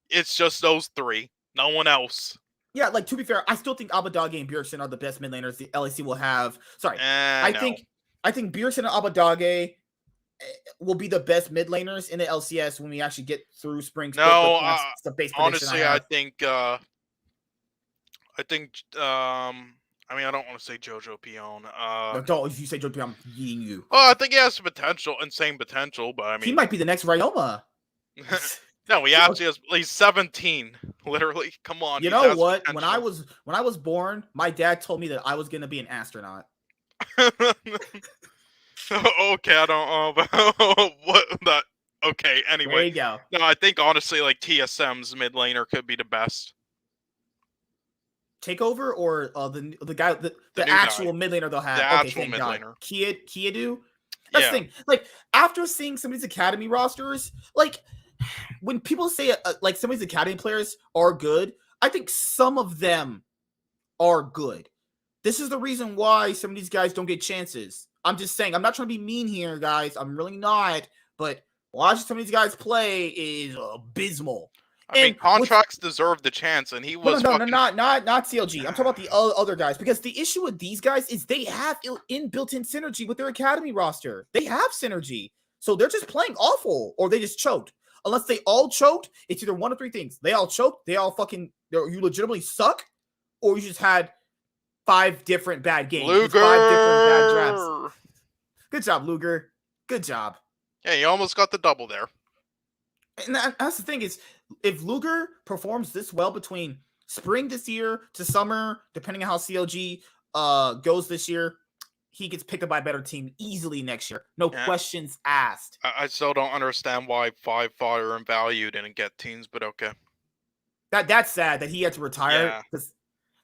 it's just those 3, no one else. Yeah, like to be fair, I still think Abadage and Bjergsen are the best mid laners the LEC will have. Sorry, I think Bjergsen and Abadage will be the best mid laners in the LCS when we actually get through spring. No, honestly, I think I mean, I don't want to say Jojo Pion. Don't. If you say Jojo Pion, I'm yeeting you. Well, I think he has insane potential, but I mean, he might be the next Ryoma. No, he's 17. Literally, come on. You know what? Potential. When I was born, my dad told me that I was gonna be an astronaut. Okay, I don't know what that. Okay, anyway. There you go. No, I think honestly, like TSM's mid laner could be the best. Takeover or the guy the actual mid laner they'll have. The actual mid laner. Kiadu. That's the thing. Like after seeing some of these academy rosters, like when people say like some of these academy players are good, I think some of them are good. This is the reason why some of these guys don't get chances. I'm just saying. I'm not trying to be mean here, guys. I'm really not. But watching some of these guys play is abysmal. I mean, Contracts deserve the chance, and he was not CLG. I'm talking about the other guys because the issue with these guys is they have built-in synergy with their academy roster. They have synergy, so they're just playing awful, or they just choked. Unless they all choked, it's either one of 3 things: they all choked, you legitimately suck, or you just had 5 different bad games, 5 different bad drafts. Good job, Luger. Good job. Yeah, you almost got the double there. And that's the thing is, if Luger performs this well between spring this year to summer, depending on how CLG goes this year, he gets picked up by a better team easily next year. No questions asked. I still don't understand why Fire and Value didn't get teams, but okay. That's sad that he had to retire.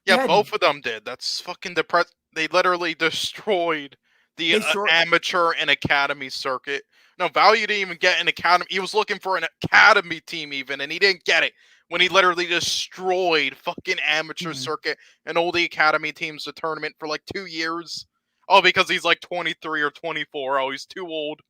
Yeah, both of them did. That's fucking depressing. They literally destroyed the amateur and academy circuit. No, Value didn't even get an academy. He was looking for an academy team even, and he didn't get it when he literally destroyed fucking amateur circuit and all the academy teams the tournament for like 2 years. Oh, because he's like 23 or 24. Oh, he's too old.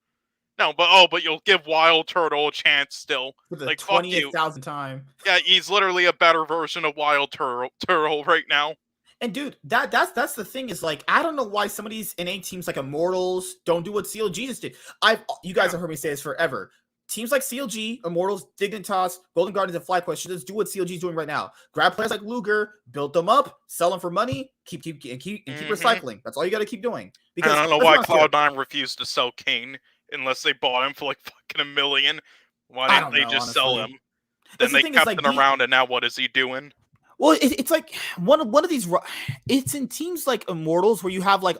No, but you'll give Wild Turtle a chance still. For the like 20,000th time. Yeah, he's literally a better version of Wild Turtle right now. And dude, that's the thing is like I don't know why some of these NA teams like Immortals don't do what CLG just did. You guys have heard me say this forever. Teams like CLG, Immortals, Dignitas, Golden Guardians, and FlyQuest should just do what CLG is doing right now. Grab players like Luger, build them up, sell them for money, keep recycling. That's all you got to keep doing. Because I don't know why Cloud9 refused to sell Kane unless they bought him for like fucking $1 million. Why didn't they just sell him? Then they kept him around, and now what is he doing? Well, it's like one of these. It's in teams like Immortals where you have like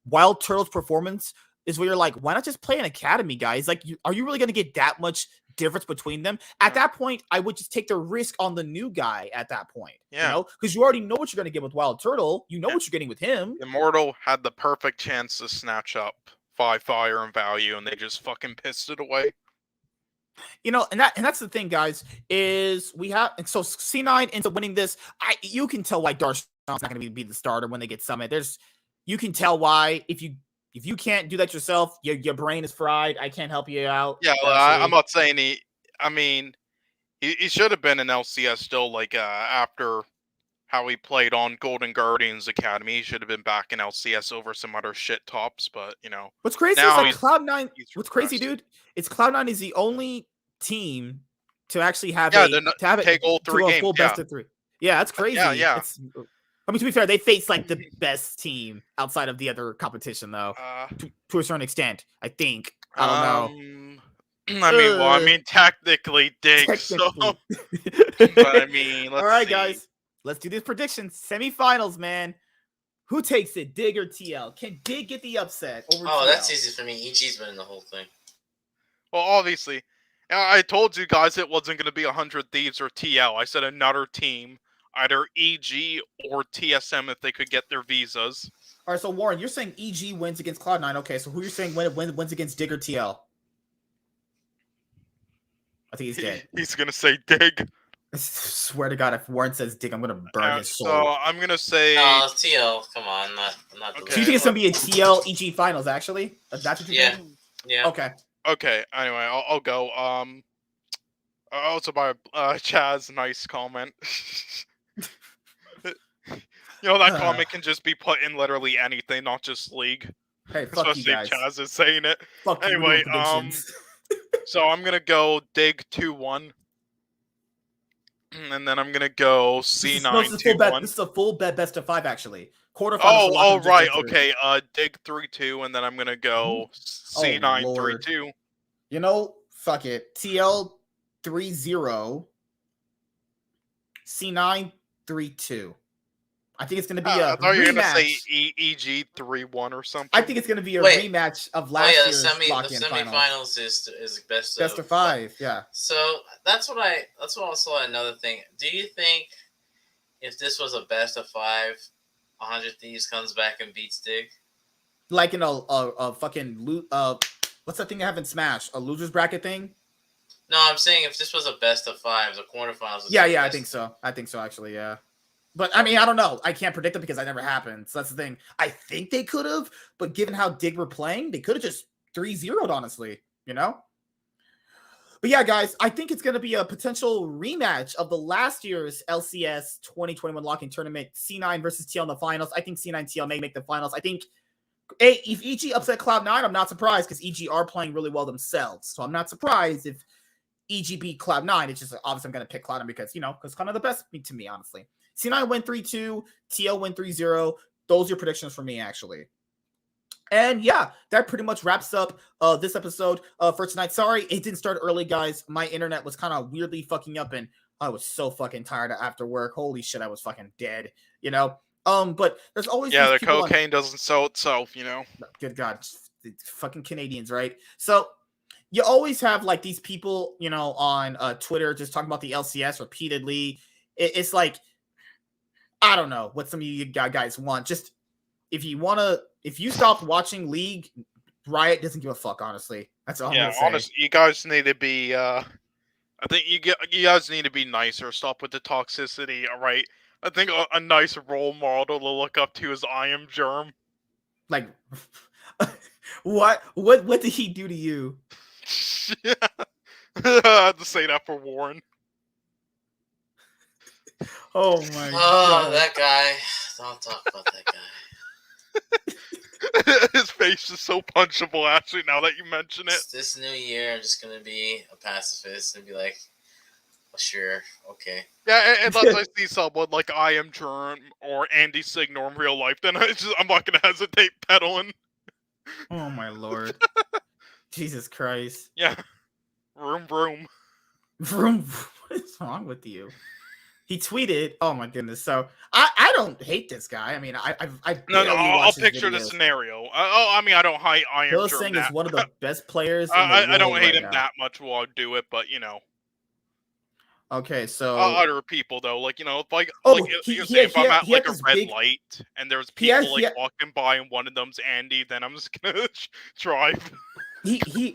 Wild Turtle's performance is where you're like, why not just play an academy, guys? Like, are you really going to get that much difference between them? At that point, I would just take the risk on the new guy at that point. Yeah. You know, because you already know what you're going to get with Wild Turtle. You know what you're getting with him. Immortal had the perfect chance to snatch up Fire and Value, and they just fucking pissed it away. You know, and that's the thing, guys, is we have, and so C9 ends up winning this. You can tell why Darshon's not going to be the starter when they get Summit. You can tell why if you can't do that yourself, your brain is fried. I can't help you out. Yeah, well, I'm not saying he should have been in LCS still, like, after how he played on Golden Guardians Academy. He should have been back in LCS over some other shit tops, but, you know. What's crazy is like Cloud9, what's crazy, dude, it's Cloud9 is the only team to actually have take all 3 games. Full best of 3. Yeah, that's crazy. Yeah. I mean, to be fair, they face like the best team outside of the other competition, though, to a certain extent. I think. I don't know. I mean, technically, Dig. But I mean, let's all right, see. Guys, let's do these predictions. Semifinals, man. Who takes it, Dig or TL? Can Dig get the upset over TL? That's easy for me. EG's winning the whole thing. Well, obviously, I told you guys it wasn't going to be 100 Thieves or TL. I said another team. Either EG or TSM if they could get their visas. All right, so Warren, you're saying EG wins against Cloud9. Okay, so who you're saying wins against Dig or TL? I think he's dead. He's going to say Dig. I swear to God, if Warren says Dig, I'm going to burn his soul. So I'm going to say... No, TL. Come on. Not okay. So you think it's going to be a TL EG finals, actually? That's what you're thinking? Yeah. Okay, anyway, I'll go. Also by Chaz, nice comment. You know, that comment can just be put in literally anything, not just League. Hey, fuck especially you guys. Chaz is saying it. Fuck anyway, so I'm gonna go Dig 2-1. And then I'm gonna go C9 2-1. This is a full best of 5, actually. Quarterfinals. Oh, right, okay. Dig 3-2, and then I'm gonna go C9 3-2. You know, fuck it. TL 3-0. C9 3-2. I think it's going to be a I thought you were going to say EG 3-1 or something. I think it's going to be a rematch of last year's lock-in the semifinals is best of 5. Yeah. So that's also another thing. Do you think if this was a best of 5, 100 Thieves comes back and beats Dig? Like in a fucking what's that thing they have in Smash? A losers bracket thing? No, I'm saying if this was a best of 5, the quarterfinals. Yeah, I think so. I think so, actually, yeah. But, I mean, I don't know. I can't predict it because it never happened. So that's the thing. I think they could have, but given how Dig were playing, they could have just 3-0'd, honestly, you know? But yeah, guys, I think it's going to be a potential rematch of the last year's LCS 2021 lock-in tournament, C9 versus TL in the finals. I think C9 TL may make the finals. I think if EG upset Cloud9, I'm not surprised because EG are playing really well themselves. So I'm not surprised if EG beat Cloud9. It's just obviously I'm going to pick Cloud9 because kind of the best to me, honestly. C9 went 3-2, TL went 3-0. Those are your predictions for me, actually. And yeah, that pretty much wraps up this episode for tonight. Sorry, it didn't start early, guys. My internet was kind of weirdly fucking up, and I was so fucking tired after work. Holy shit, I was fucking dead, you know? But there's always Yeah, these the people on. cocaine doesn't sell itself, you know. Good God, the fucking Canadians, right? So you always have like these people, on Twitter just talking about the LCS repeatedly. It's like, I don't know what some of you guys want. Just if you stopped watching League, Riot doesn't give a fuck. Honestly, that's all I'm Yeah, gonna say. honestly, you guys need to be. I think you guys need to be nicer. Stop with the toxicity. All right. I think a nice role model to look up to is I Am Germ. Like, what did he do to you? Yeah. I had to say that for Warren. Oh my Oh, God. that guy. Don't talk about that guy. His face is so punchable, actually, now that you mention it. This new year, I'm just gonna be a pacifist and be like, well, sure, okay. Yeah, unless I see someone like I Am Germ or Andy Signor in real life, then I'm not gonna hesitate peddling. Oh my Lord. Jesus Christ. Yeah. Vroom. Vroom. What is wrong with you? He tweeted, oh my goodness. So I don't hate this guy. I mean, I No, barely I'll watch his picture the videos. scenario. I mean, I don't hate I Am Bill Germ Singh that. is one of the best players in the world I don't hate right him now. that much while I do it, but Okay, so other people though, like if I'm at like a red light and there's people walking by and one of them's Andy, then I'm just gonna drive. He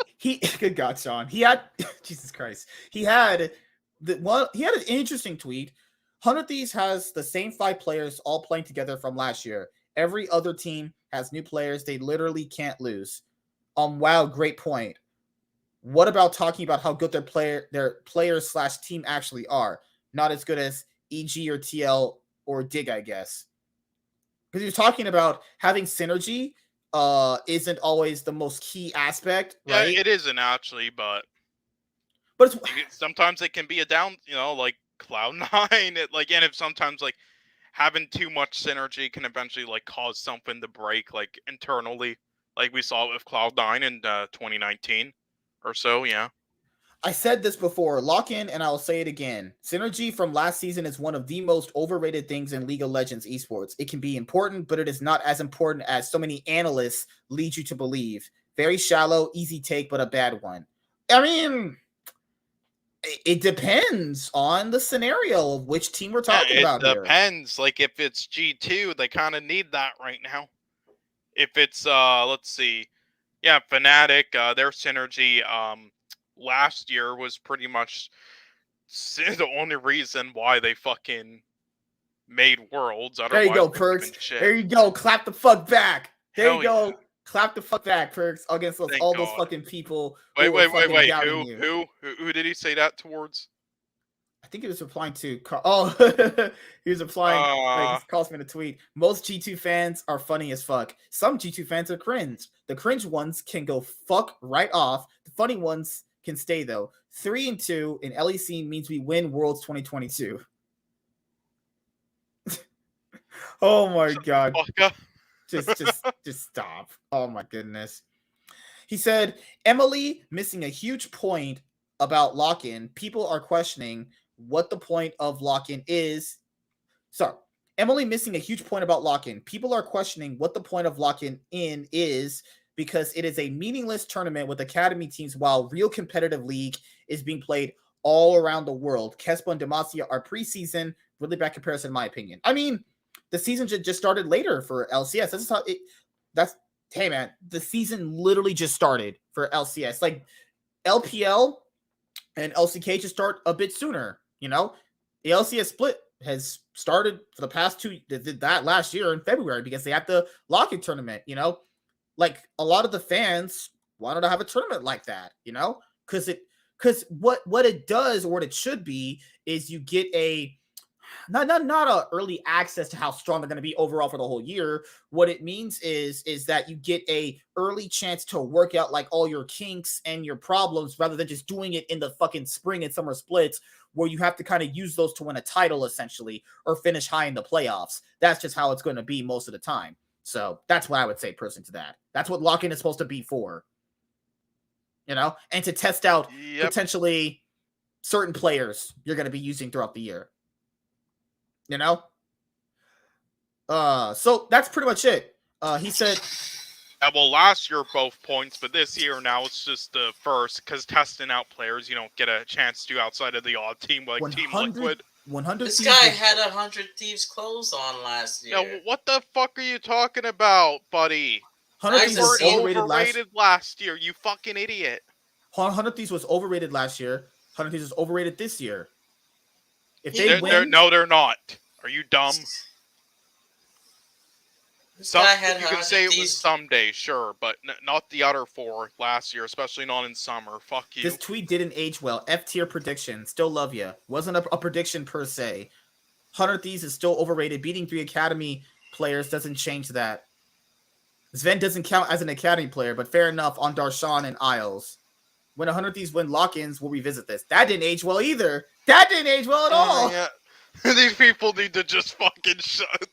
good God, Sean. He had Jesus Christ. He had an interesting tweet. 100 Thieves has the same 5 players all playing together from last year. Every other team has new players. They literally can't lose. Wow, great point. What about talking about how good their players / team actually are? Not as good as EG or TL or Dig, I guess. Because he was talking about having synergy isn't always the most key aspect, right? Yeah, it isn't actually, but sometimes it can be a down, like Cloud9. And if sometimes like having too much synergy can eventually like cause something to break like internally, like we saw with Cloud9 in 2019 or so. Yeah. I said this before, lock in, and I'll say it again. Synergy from last season is one of the most overrated things in League of Legends esports. It can be important, but it is not as important as so many analysts lead you to believe. Very shallow, easy take, but a bad one. I mean, it depends on the scenario of which team we're talking about here. It depends. Like if it's G2, they kind of need that right now. If it's let's see, yeah, Fnatic, their synergy last year was pretty much the only reason why they fucking made Worlds. There you go, Perks. There you go. Clap the fuck back. There you go. Yeah. Clap the fuck back, Perks, against those fucking people. Wait. Who did he say that towards? I think he was replying to. He was replying. He calls me in a tweet. Most G2 fans are funny as fuck. Some G2 fans are cringe. The cringe ones can go fuck right off. The funny ones can stay though. 3-2 in LEC means we win Worlds 2022. Oh my God. Just stop. Oh my goodness. He said, Emily missing a huge point about lock-in. People are questioning what the point of lock-in is. Sorry. Emily missing a huge point about lock-in. People are questioning what the point of lock-in is because it is a meaningless tournament with academy teams while real competitive league is being played all around the world. Kespa and Demacia are preseason. Really bad comparison, in my opinion. I mean, the season just started later for LCS. Hey man, the season literally just started for LCS. Like LPL and LCK just start a bit sooner. The LCS split has started for the past 2. They did that last year in February because they had the lock-in tournament. Like a lot of the fans wanted to have a tournament like that. Because what it does or what it should be is you get a not a early access to how strong they're going to be overall for the whole year. What it means is that you get a early chance to work out like all your kinks and your problems rather than just doing it in the fucking spring and summer splits where you have to kind of use those to win a title essentially or finish high in the playoffs. That's just how it's going to be most of the time. So that's what I would say personally to that. That's what lock-in is supposed to be for. And to test out potentially certain players you're going to be using throughout the year. So that's pretty much it. He said, Well, last year both points, but this year now it's just the first because testing out players you don't get a chance to outside of the odd team like Team 100 Liquid. 100 This Thieves guy was- had 100 Thieves clothes on last year. Yeah, what the fuck are you talking about, buddy? 100 Nice Thieves to was see. overrated last year, you fucking idiot. 100 Thieves was overrated last year. 100 Thieves is overrated this year. If they They're- win, No, they're not. Are you dumb? This guy had You can 100 say it was Thieves. someday, sure, but not the other 4 last year, especially not in summer. Fuck you. this tweet didn't age well. F tier prediction. Still love you. Wasn't a prediction per se. 100 Thieves is still overrated. Beating 3 Academy players doesn't change that. Sven doesn't count as an Academy player, but fair enough on Darshan and Isles. When 100 Thieves win lock-ins, we'll revisit this. That didn't age well either. That didn't age well at all. Yeah. These people need to just fucking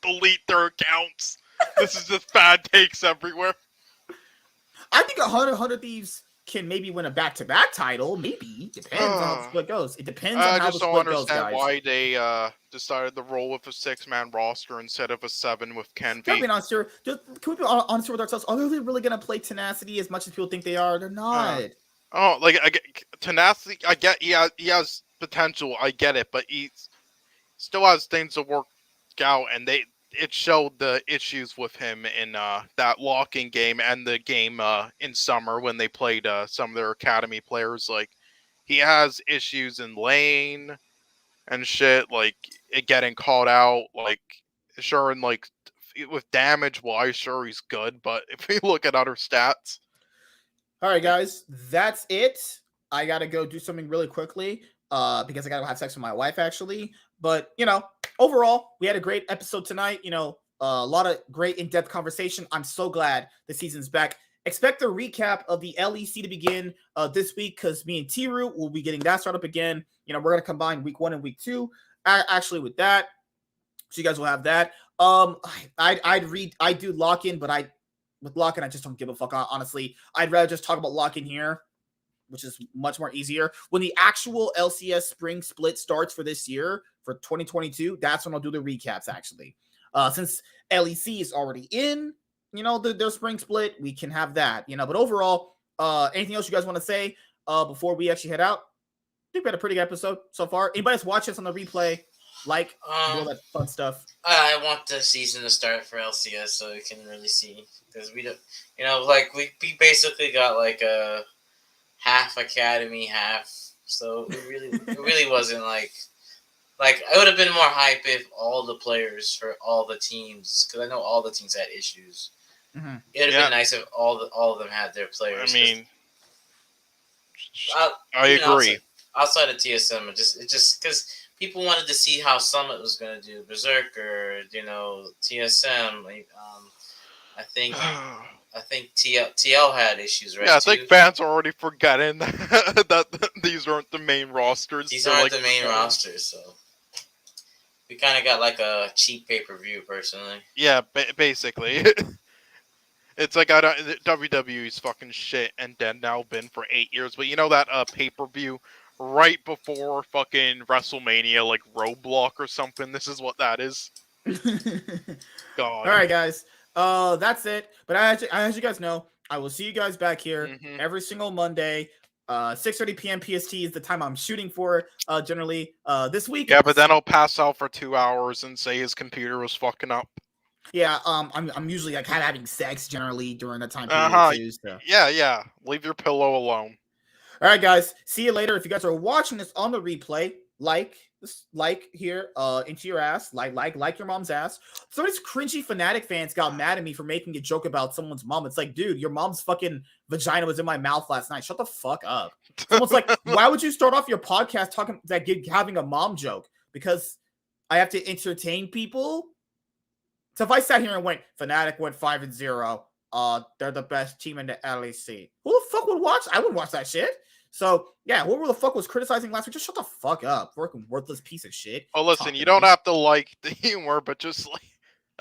delete their accounts. This is just bad takes everywhere. I think 100 Thieves can maybe win a back-to-back title. Maybe. Depends on how the split goes. It depends on I how the just don't split goes, understand guys. why they decided to roll with a 6-man roster instead of a 7 with Ken Can we V. be honest here? Can we be honest with ourselves? Are they really going to play Tenacity as much as people think they are? They're not. Oh, like I get Tenacity. I get he has potential. I get it, but he still has things to work out, and it showed the issues with him in that locking game and the game in summer when they played some of their academy players. Like he has issues in lane and shit, like it getting caught out. Like sure, and like with damage wise, sure he's good, but if we look at other stats. All right, guys, that's it. I got to go do something really quickly because I got to have sex with my wife, actually. But, overall, we had a great episode tonight. A lot of great in-depth conversation. I'm so glad the season's back. Expect the recap of the LEC to begin this week because me and T-Root will be getting that started up again. We're going to combine week 1 and week 2 actually with that. So you guys will have that. I do lock-in, but with lock-in, I just don't give a fuck, honestly. I'd rather just talk about lock-in here, which is much more easier. When the actual LCS spring split starts for this year, for 2022, that's when I'll do the recaps, actually. Since LEC is already in, their spring split, we can have that, But overall, anything else you guys want to say before we actually head out? I think we had a pretty good episode so far. Anybody that's watching us on the replay, all that fun stuff. I want the season to start for LCS so we can really see, because we don't, we basically got like a half academy, half. So it really wasn't like it would have been more hype if all the players for all the teams, because I know all the teams had issues. Mm-hmm. It would have been nice if all of them had their players. I mean, I agree. Outside of TSM, it just because people wanted to see how Summit was going to do, Berserker, TSM. I think TL had issues, right? Yeah, I think fans are already forgetting that these aren't the main rosters. These aren't the main rosters, so we kind of got like a cheap pay-per-view, personally. Yeah, basically. It's like WWE's fucking shit and dead now been for 8 years, but that pay-per-view right before fucking WrestleMania, like Roadblock or something. This is what that is. God. All right, guys. That's it. But as you guys know, I will see you guys back here every single Monday. 6:30 p.m. PST is the time I'm shooting for. Generally, this week. Yeah, but then I'll pass out for 2 hours and say his computer was fucking up. Yeah. I'm usually kind of having sex generally during that time period too. So. Yeah. Leave your pillow alone. All right, guys. See you later. If you guys are watching this on the replay, like here into your ass, like your mom's ass. Some of these cringy Fnatic fans got mad at me for making a joke about someone's mom. It's like, dude, your mom's fucking vagina was in my mouth last night. Shut the fuck up. Someone's like, why would you start off your podcast having a mom joke? Because I have to entertain people. So if I sat here and went, Fnatic went 5-0, they're the best team in the LEC. Who the fuck would watch? I wouldn't watch that shit. So, yeah, whoever the fuck was criticizing last week, just shut the fuck up. Fucking worthless piece of shit. Oh, listen, you don't have to like the humor, but just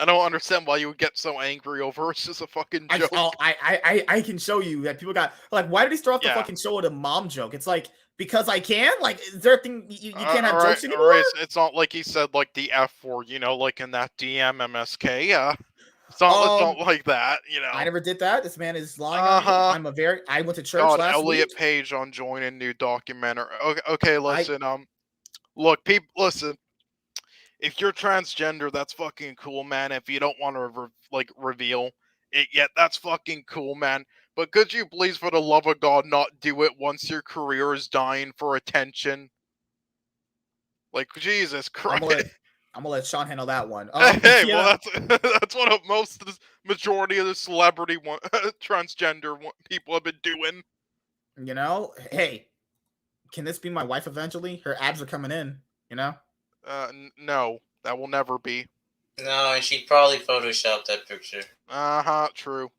I don't understand why you would get so angry over it's just a fucking joke. I can show you that people got like, why did he start off the Yeah. fucking show with a mom joke? It's like, because I can. Like, is there a thing you can't have jokes anymore? Alright, it's not like he said like the F word, you know, like in that DM MSK. Yeah, it's not like that, you know. I never did that. This man is lying on me. I went to church God, last Elliot week. Page on joining new documentary. Okay, listen. Look, people, listen. If you're transgender, that's fucking cool, man. If you don't want to reveal it yet, that's fucking cool, man. But could you please, for the love of God, not do it once your career is dying for attention? Like, Jesus Christ. I'm gonna let Sean handle that one. Hey, yeah. well, that's what most of the majority of the celebrity transgender people have been doing. You know, hey, can this be my wife eventually? Her abs are coming in. You know. No, that will never be. No, and she probably photoshopped that picture. True.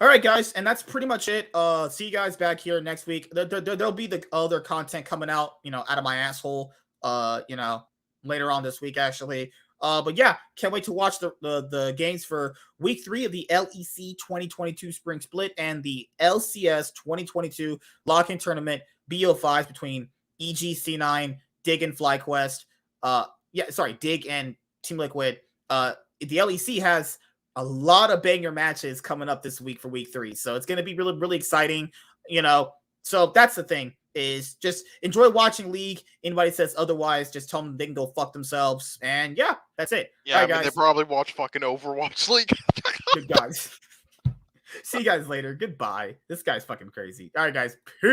All right, guys, and that's pretty much it. See you guys back here next week. There'll be the other content coming out, you know, out of my asshole, you know, later on this week, actually. But yeah, can't wait to watch the games for week 3 of the LEC 2022 Spring Split and the LCS 2022 Lock-In Tournament BO5s between EG, C9, Dig, and FlyQuest. Dig and Team Liquid. The LEC has a lot of banger matches coming up this week for week 3. So it's going to be really, really exciting, you know. So that's the thing, is just enjoy watching League. Anybody says otherwise, just tell them they can go fuck themselves. And yeah, that's it. Yeah, I mean, they probably watch fucking Overwatch League. Good guys. See you guys later. Goodbye. This guy's fucking crazy. All right, guys. Peace.